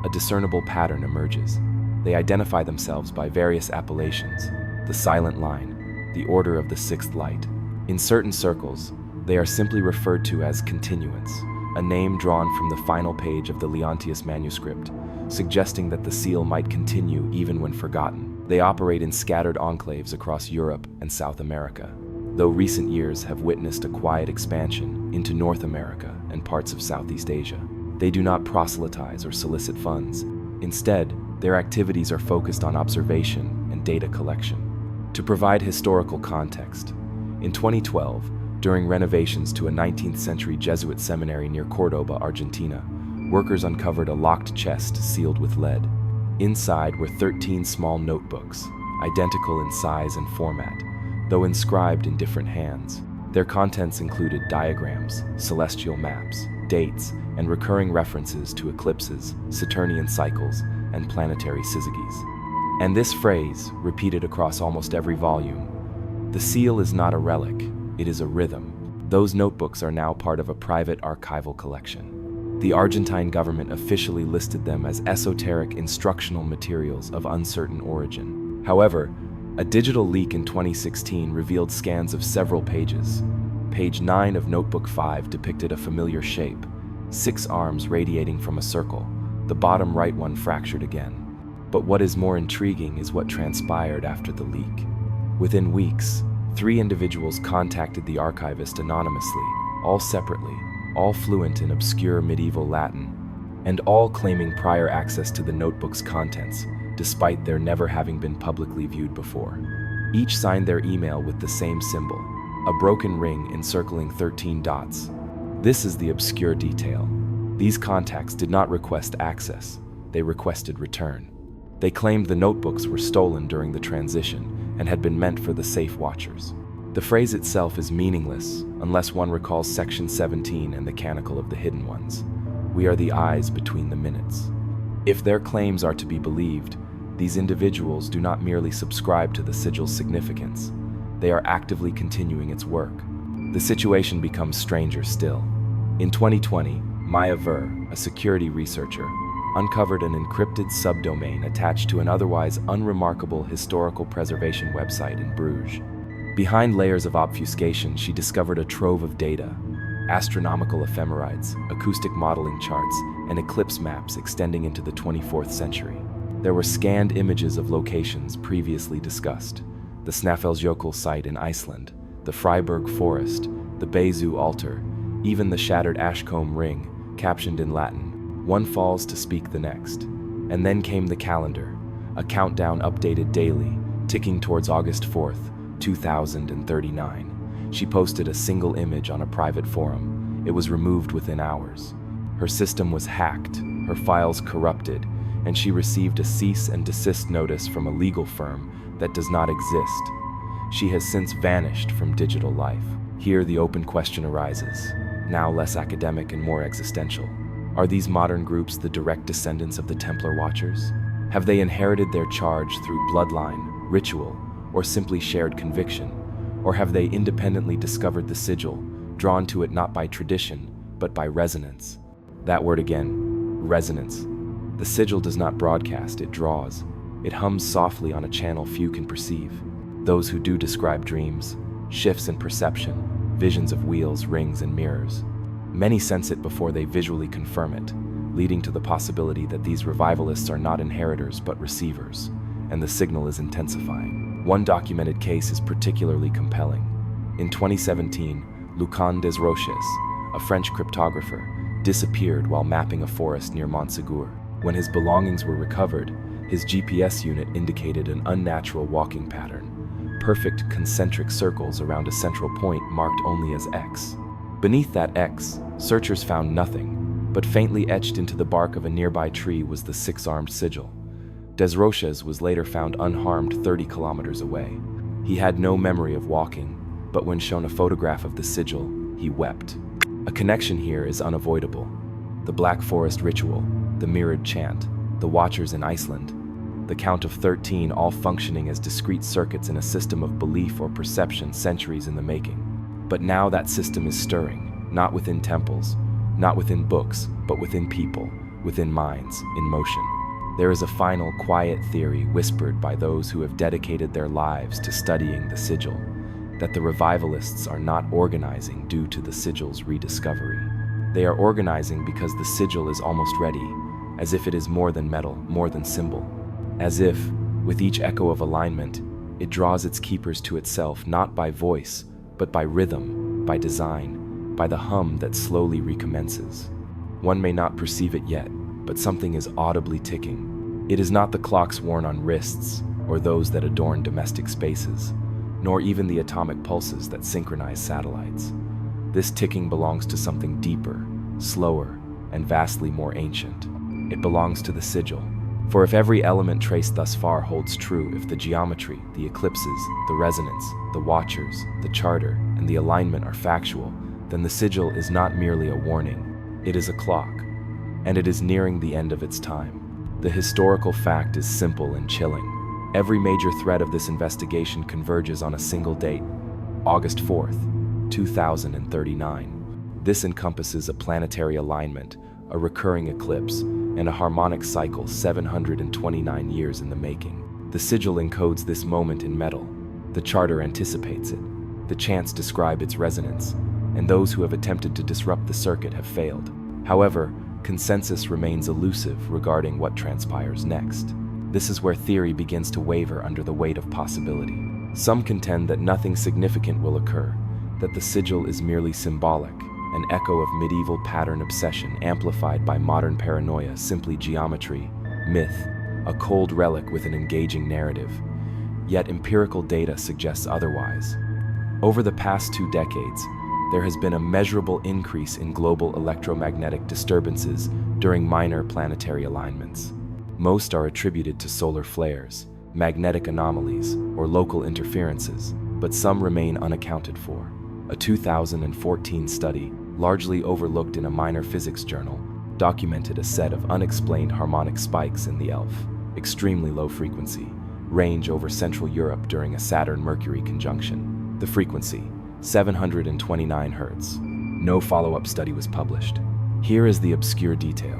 a discernible pattern emerges. They identify themselves by various appellations: the silent line, the order of the 6th light. In certain circles, they are simply referred to as continuance, a name drawn from the final page of the Leontius manuscript, suggesting that the seal might continue even when forgotten. They operate in scattered enclaves across Europe and South America, though recent years have witnessed a quiet expansion into North America and parts of Southeast Asia. They do not proselytize or solicit funds. Instead, their activities are focused on observation and data collection. To provide historical context, in 2012, during renovations to a 19th century Jesuit seminary near Cordoba, Argentina, workers uncovered a locked chest sealed with lead. Inside were 13 small notebooks, identical in size and format, though inscribed in different hands. Their contents included diagrams, celestial maps, dates, and recurring references to eclipses, Saturnian cycles, and planetary syzygies. And this phrase, repeated across almost every volume: the seal is not a relic, it is a rhythm. Those notebooks are now part of a private archival collection. The Argentine government officially listed them as esoteric instructional materials of uncertain origin. However, a digital leak in 2016 revealed scans of several pages. Page 9 of Notebook 5 depicted a familiar shape, 6 arms radiating from a circle, the bottom right one fractured again. But what is more intriguing is what transpired after the leak. Within weeks, 3 individuals contacted the archivist anonymously, all separately, all fluent in obscure medieval Latin, and all claiming prior access to the notebook's contents, despite their never having been publicly viewed before. Each signed their email with the same symbol, a broken ring encircling 13 dots. This is the obscure detail. These contacts did not request access, they requested return. They claimed the notebooks were stolen during the transition and had been meant for the safe watchers. The phrase itself is meaningless unless one recalls Section 17 and the Canticle of the Hidden Ones. We are the eyes between the minutes. If their claims are to be believed, these individuals do not merely subscribe to the sigil's significance, they are actively continuing its work. The situation becomes stranger still. In 2020, Maya Ver, a security researcher, uncovered an encrypted subdomain attached to an otherwise unremarkable historical preservation website in Bruges. Behind layers of obfuscation, she discovered a trove of data: astronomical ephemerides, acoustic modeling charts, and eclipse maps extending into the 24th century. There were scanned images of locations previously discussed: the Snæfellsjökull site in Iceland, the Freiburg forest, the Bezu altar, even the shattered Ashcombe ring, captioned in Latin. One falls to speak the next. And then came the calendar, a countdown updated daily, ticking towards August 4th, 2039. She posted a single image on a private forum. It was removed within hours. Her system was hacked, her files corrupted, and she received a cease and desist notice from a legal firm that does not exist. She has since vanished from digital life. Here the open question arises, now less academic and more existential. Are these modern groups the direct descendants of the Templar Watchers? Have they inherited their charge through bloodline, ritual, or simply shared conviction? Or have they independently discovered the sigil, drawn to it not by tradition, but by resonance? That word again, resonance. The sigil does not broadcast, it draws. It hums softly on a channel few can perceive. Those who do describe dreams, shifts in perception, visions of wheels, rings, and mirrors. Many sense it before they visually confirm it, leading to the possibility that these revivalists are not inheritors but receivers, and the signal is intensifying. One documented case is particularly compelling. In 2017, Lucan des Roches, a French cryptographer, disappeared while mapping a forest near Montségur. When his belongings were recovered, his GPS unit indicated an unnatural walking pattern, perfect concentric circles around a central point marked only as X. Beneath that X, searchers found nothing, but faintly etched into the bark of a nearby tree was the 6-armed sigil. Des Roches was later found unharmed 30 kilometers away. He had no memory of walking, but when shown a photograph of the sigil, he wept. A connection here is unavoidable. The Black Forest ritual, the mirrored chant, the Watchers in Iceland, the count of 13 all functioning as discrete circuits in a system of belief or perception centuries in the making. But now that system is stirring, not within temples, not within books, but within people, within minds, in motion. There is a final quiet theory whispered by those who have dedicated their lives to studying the sigil, that the revivalists are not organizing due to the sigil's rediscovery. They are organizing because the sigil is almost ready, as if it is more than metal, more than symbol. As if, with each echo of alignment, it draws its keepers to itself not by voice, but by rhythm, by design, by the hum that slowly recommences. One may not perceive it yet, but something is audibly ticking. It is not the clocks worn on wrists, or those that adorn domestic spaces, nor even the atomic pulses that synchronize satellites. This ticking belongs to something deeper, slower, and vastly more ancient. It belongs to the sigil. For if every element traced thus far holds true, if the geometry, the eclipses, the resonance, the watchers, the charter, and the alignment are factual, then the sigil is not merely a warning, it is a clock, and it is nearing the end of its time. The historical fact is simple and chilling. Every major thread of this investigation converges on a single date, August 4th, 2039. This encompasses a planetary alignment, a recurring eclipse, and a harmonic cycle 729 years in the making. The sigil encodes this moment in metal. The charter anticipates it. The chants describe its resonance, and those who have attempted to disrupt the circuit have failed. However, consensus remains elusive regarding what transpires next. This is where theory begins to waver under the weight of possibility. Some contend that nothing significant will occur, that the sigil is merely symbolic, an echo of medieval pattern obsession amplified by modern paranoia, simply geometry, myth, a cold relic with an engaging narrative. Yet empirical data suggests otherwise. Over the past 2 decades, there has been a measurable increase in global electromagnetic disturbances during minor planetary alignments. Most are attributed to solar flares, magnetic anomalies, or local interferences, but some remain unaccounted for. A 2014 study, largely overlooked in a minor physics journal, documented a set of unexplained harmonic spikes in the ELF, extremely low frequency, range over Central Europe during a Saturn-Mercury conjunction. The frequency, 729 Hz. No follow-up study was published. Here is the obscure detail.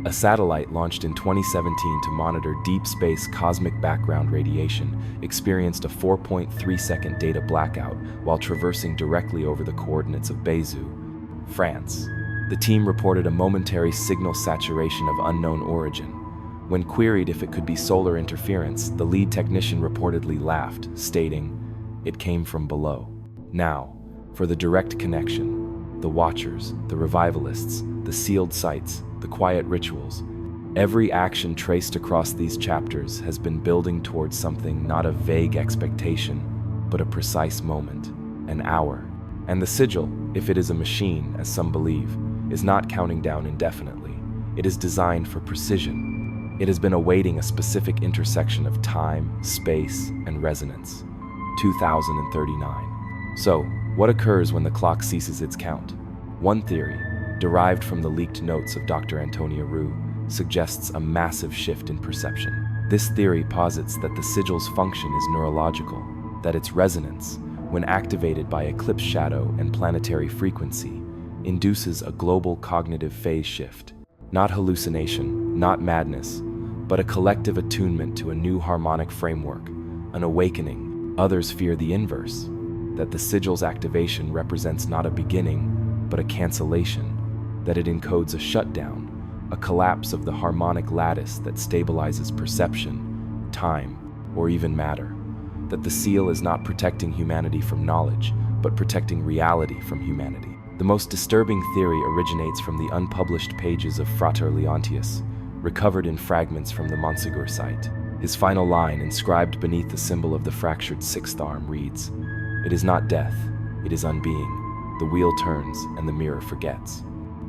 A satellite launched in 2017 to monitor deep space cosmic background radiation experienced a 4.3-second data blackout while traversing directly over the coordinates of Bézieux, France. The team reported a momentary signal saturation of unknown origin. When queried if it could be solar interference, the lead technician reportedly laughed, stating, "It came from below." Now, for the direct connection, the Watchers, the Revivalists, the sealed sites, the quiet rituals. Every action traced across these chapters has been building towards something, not a vague expectation, but a precise moment, an hour. And the sigil, if it is a machine, as some believe, is not counting down indefinitely. It is designed for precision. It has been awaiting a specific intersection of time, space, and resonance. 2039. So, what occurs when the clock ceases its count? One theory, derived from the leaked notes of Dr. Antonia Roux, suggests a massive shift in perception. This theory posits that the sigil's function is neurological, that its resonance, when activated by eclipse shadow and planetary frequency, induces a global cognitive phase shift. Not hallucination, not madness, but a collective attunement to a new harmonic framework, an awakening. Others fear the inverse, that the sigil's activation represents not a beginning, but a cancellation, that it encodes a shutdown, a collapse of the harmonic lattice that stabilizes perception, time, or even matter, that the seal is not protecting humanity from knowledge, but protecting reality from humanity. The most disturbing theory originates from the unpublished pages of Frater Leontius, recovered in fragments from the Montsegur site. His final line, inscribed beneath the symbol of the fractured 6th arm, reads, "It is not death, it is unbeing. The wheel turns and the mirror forgets."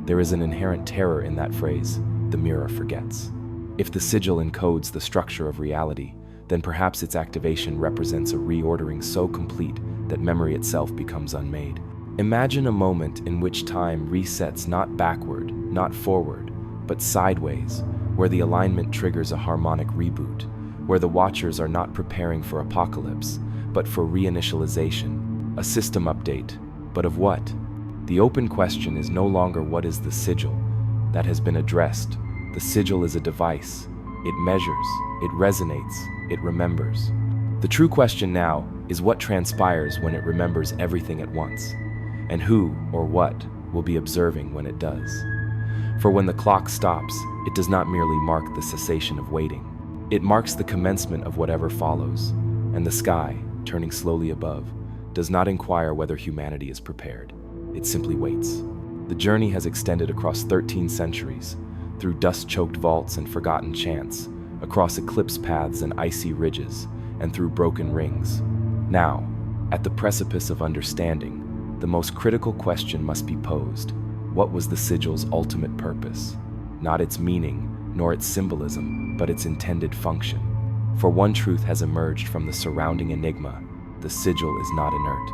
There is an inherent terror in that phrase, "the mirror forgets." If the sigil encodes the structure of reality, then perhaps its activation represents a reordering so complete that memory itself becomes unmade. Imagine a moment in which time resets not backward, not forward, but sideways, where the alignment triggers a harmonic reboot, where the Watchers are not preparing for apocalypse, but for reinitialization, a system update, but of what? The open question is no longer what is the sigil. That has been addressed. The sigil is a device. It measures, it resonates, it remembers. The true question now is what transpires when it remembers everything at once, and who or what will be observing when it does. For when the clock stops, it does not merely mark the cessation of waiting. It marks the commencement of whatever follows, and the sky, turning slowly above, does not inquire whether humanity is prepared. It simply waits. The journey has extended across 13 centuries, through dust-choked vaults and forgotten chants, across eclipse paths and icy ridges, and through broken rings. Now, at the precipice of understanding, the most critical question must be posed. What was the sigil's ultimate purpose? Not its meaning, nor its symbolism, but its intended function. For one truth has emerged from the surrounding enigma: the sigil is not inert.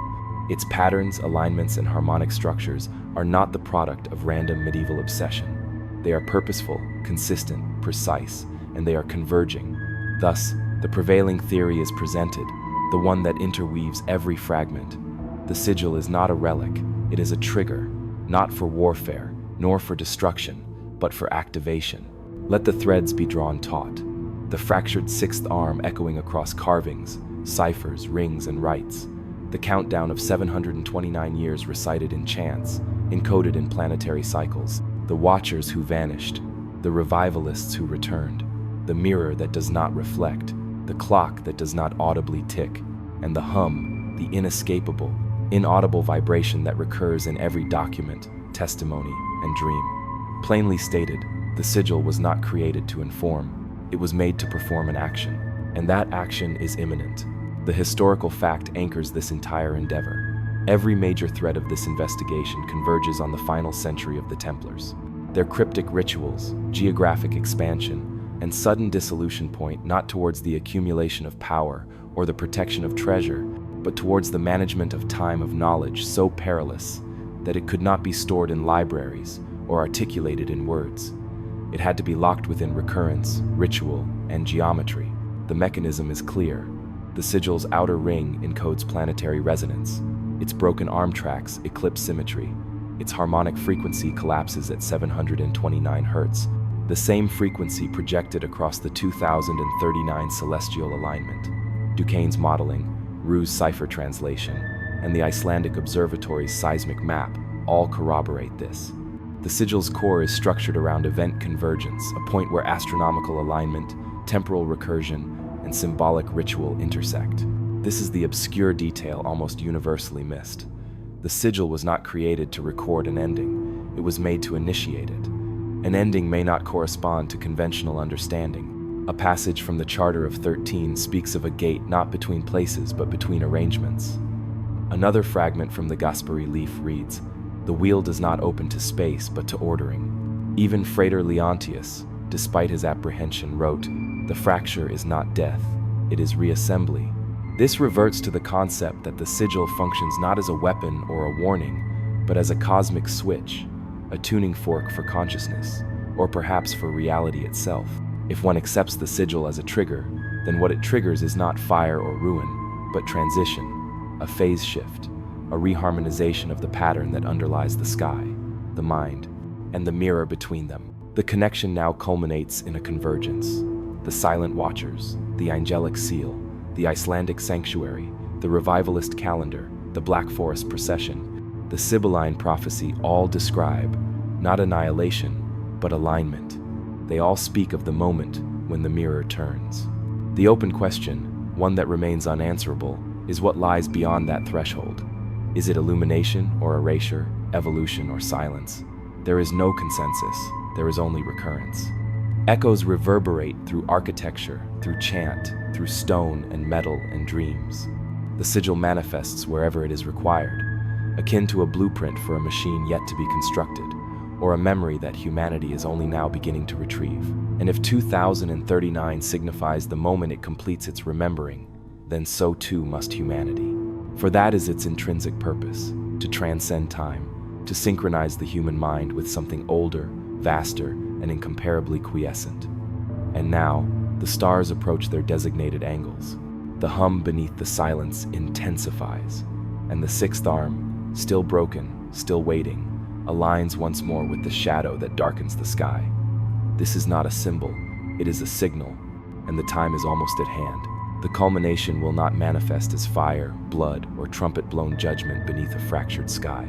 Its patterns, alignments, and harmonic structures are not the product of random medieval obsession. They are purposeful, consistent, precise, and they are converging. Thus, The prevailing theory is presented, the one that interweaves every fragment. The sigil is not a relic, it is a trigger, not for warfare, nor for destruction, but for activation. Let the threads be drawn taut, the fractured sixth arm echoing across carvings, ciphers, rings, and rites. The countdown of 729 years recited in chants, encoded in planetary cycles, the watchers who vanished, the revivalists who returned, the mirror that does not reflect, the clock that does not audibly tick, and the hum, the inescapable, inaudible vibration that recurs in every document, testimony, and dream. Plainly stated, the sigil was not created to inform, it was made to perform an action, and that action is imminent. The historical fact anchors this entire endeavor. Every major thread of this investigation converges on the final century of the Templars. Their cryptic rituals, geographic expansion, and sudden dissolution point not towards the accumulation of power or the protection of treasure, but towards the management of time of knowledge so perilous that it could not be stored in libraries or articulated in words. It had to be locked within recurrence, ritual, and geometry. The mechanism is clear. The sigil's outer ring encodes planetary resonance. Its broken arm tracks eclipse symmetry. Its harmonic frequency collapses at 729 Hz, the same frequency projected across the 2039 celestial alignment. Duquesne's modeling, Roux's cipher translation, and the Icelandic Observatory's seismic map all corroborate this. The sigil's core is structured around event convergence, a point where astronomical alignment, temporal recursion, and symbolic ritual intersect. This is the obscure detail almost universally missed. The sigil was not created to record an ending, it was made to initiate it. An ending may not correspond to conventional understanding. A passage from the Charter of 13 speaks of a gate not between places but between arrangements. Another fragment from the Gasperi leaf reads, "The wheel does not open to space but to ordering." Even Frater Leontius, despite his apprehension, wrote, "The fracture is not death, it is reassembly." This reverts to the concept that the sigil functions not as a weapon or a warning, but as a cosmic switch, a tuning fork for consciousness, or perhaps for reality itself. If one accepts the sigil as a trigger, then what it triggers is not fire or ruin, but transition, a phase shift, a reharmonization of the pattern that underlies the sky, the mind, and the mirror between them. The connection now culminates in a convergence. The silent watchers, the angelic seal, the Icelandic sanctuary, the revivalist calendar, the Black Forest procession, the Sibylline prophecy all describe not annihilation, but alignment. They all speak of the moment when the mirror turns. The open question, one that remains unanswerable, is what lies beyond that threshold. Is it illumination or erasure, evolution or silence? There is no consensus, there is only recurrence. Echoes reverberate through architecture, through chant, through stone and metal and dreams. The sigil manifests wherever it is required, akin to a blueprint for a machine yet to be constructed, or a memory that humanity is only now beginning to retrieve. And if 2039 signifies the moment it completes its remembering, then so too must humanity. For that is its intrinsic purpose, to transcend time, to synchronize the human mind with something older, vaster, and incomparably quiescent. And now, the stars approach their designated angles. The hum beneath the silence intensifies, and the sixth arm, still broken, still waiting, aligns once more with the shadow that darkens the sky. This is not a symbol, it is a signal, and the time is almost at hand. The culmination will not manifest as fire, blood, or trumpet-blown judgment beneath a fractured sky.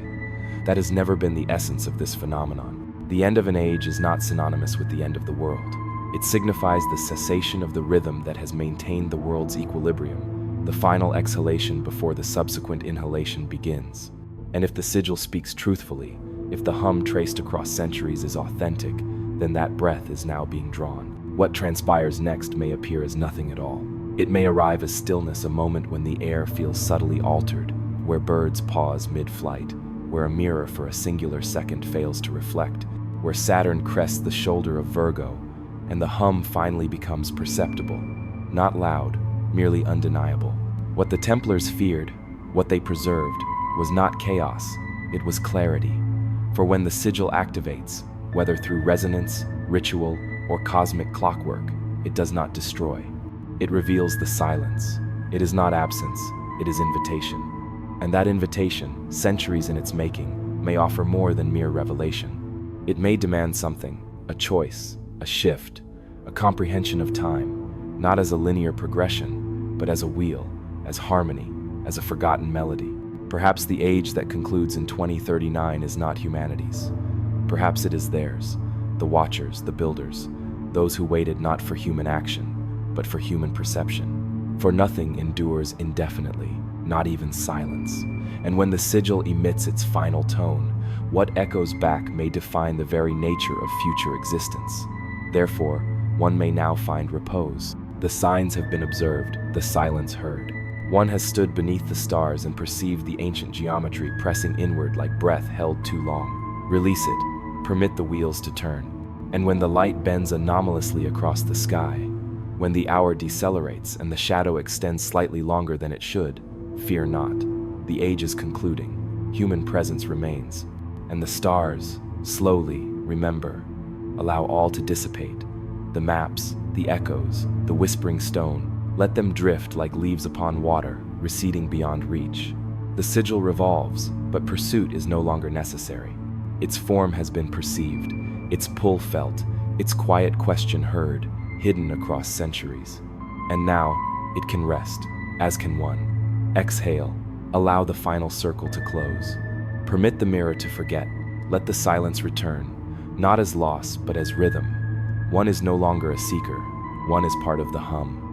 That has never been the essence of this phenomenon. The end of an age is not synonymous with the end of the world. It signifies the cessation of the rhythm that has maintained the world's equilibrium, the final exhalation before the subsequent inhalation begins. And if the sigil speaks truthfully, if the hum traced across centuries is authentic, then that breath is now being drawn. What transpires next may appear as nothing at all. It may arrive as stillness, a moment when the air feels subtly altered, where birds pause mid-flight, where a mirror for a singular second fails to reflect, where Saturn crests the shoulder of Virgo, and the hum finally becomes perceptible, not loud, merely undeniable. What the Templars feared, what they preserved, was not chaos, it was clarity. For when the sigil activates, whether through resonance, ritual, or cosmic clockwork, it does not destroy. It reveals the silence. It is not absence, it is invitation. And that invitation, centuries in its making, may offer more than mere revelation. It may demand something, a choice, a shift, a comprehension of time, not as a linear progression, but as a wheel, as harmony, as a forgotten melody. Perhaps the age that concludes in 2039 is not humanity's. Perhaps it is theirs, the watchers, the builders, those who waited not for human action, but for human perception. For nothing endures indefinitely, not even silence. And when the sigil emits its final tone, what echoes back may define the very nature of future existence. Therefore, one may now find repose. The signs have been observed, the silence heard. One has stood beneath the stars and perceived the ancient geometry pressing inward like breath held too long. Release it, permit the wheels to turn. And when the light bends anomalously across the sky, when the hour decelerates and the shadow extends slightly longer than it should, fear not. The age is concluding, human presence remains, and the stars, slowly, remember, allow all to dissipate. The maps, the echoes, the whispering stone, let them drift like leaves upon water, receding beyond reach. The sigil revolves, but pursuit is no longer necessary. Its form has been perceived, its pull felt, its quiet question heard, hidden across centuries. And now, it can rest, as can one. Exhale, allow the final circle to close. Permit the mirror to forget, let the silence return, not as loss, but as rhythm. One is no longer a seeker, one is part of the hum.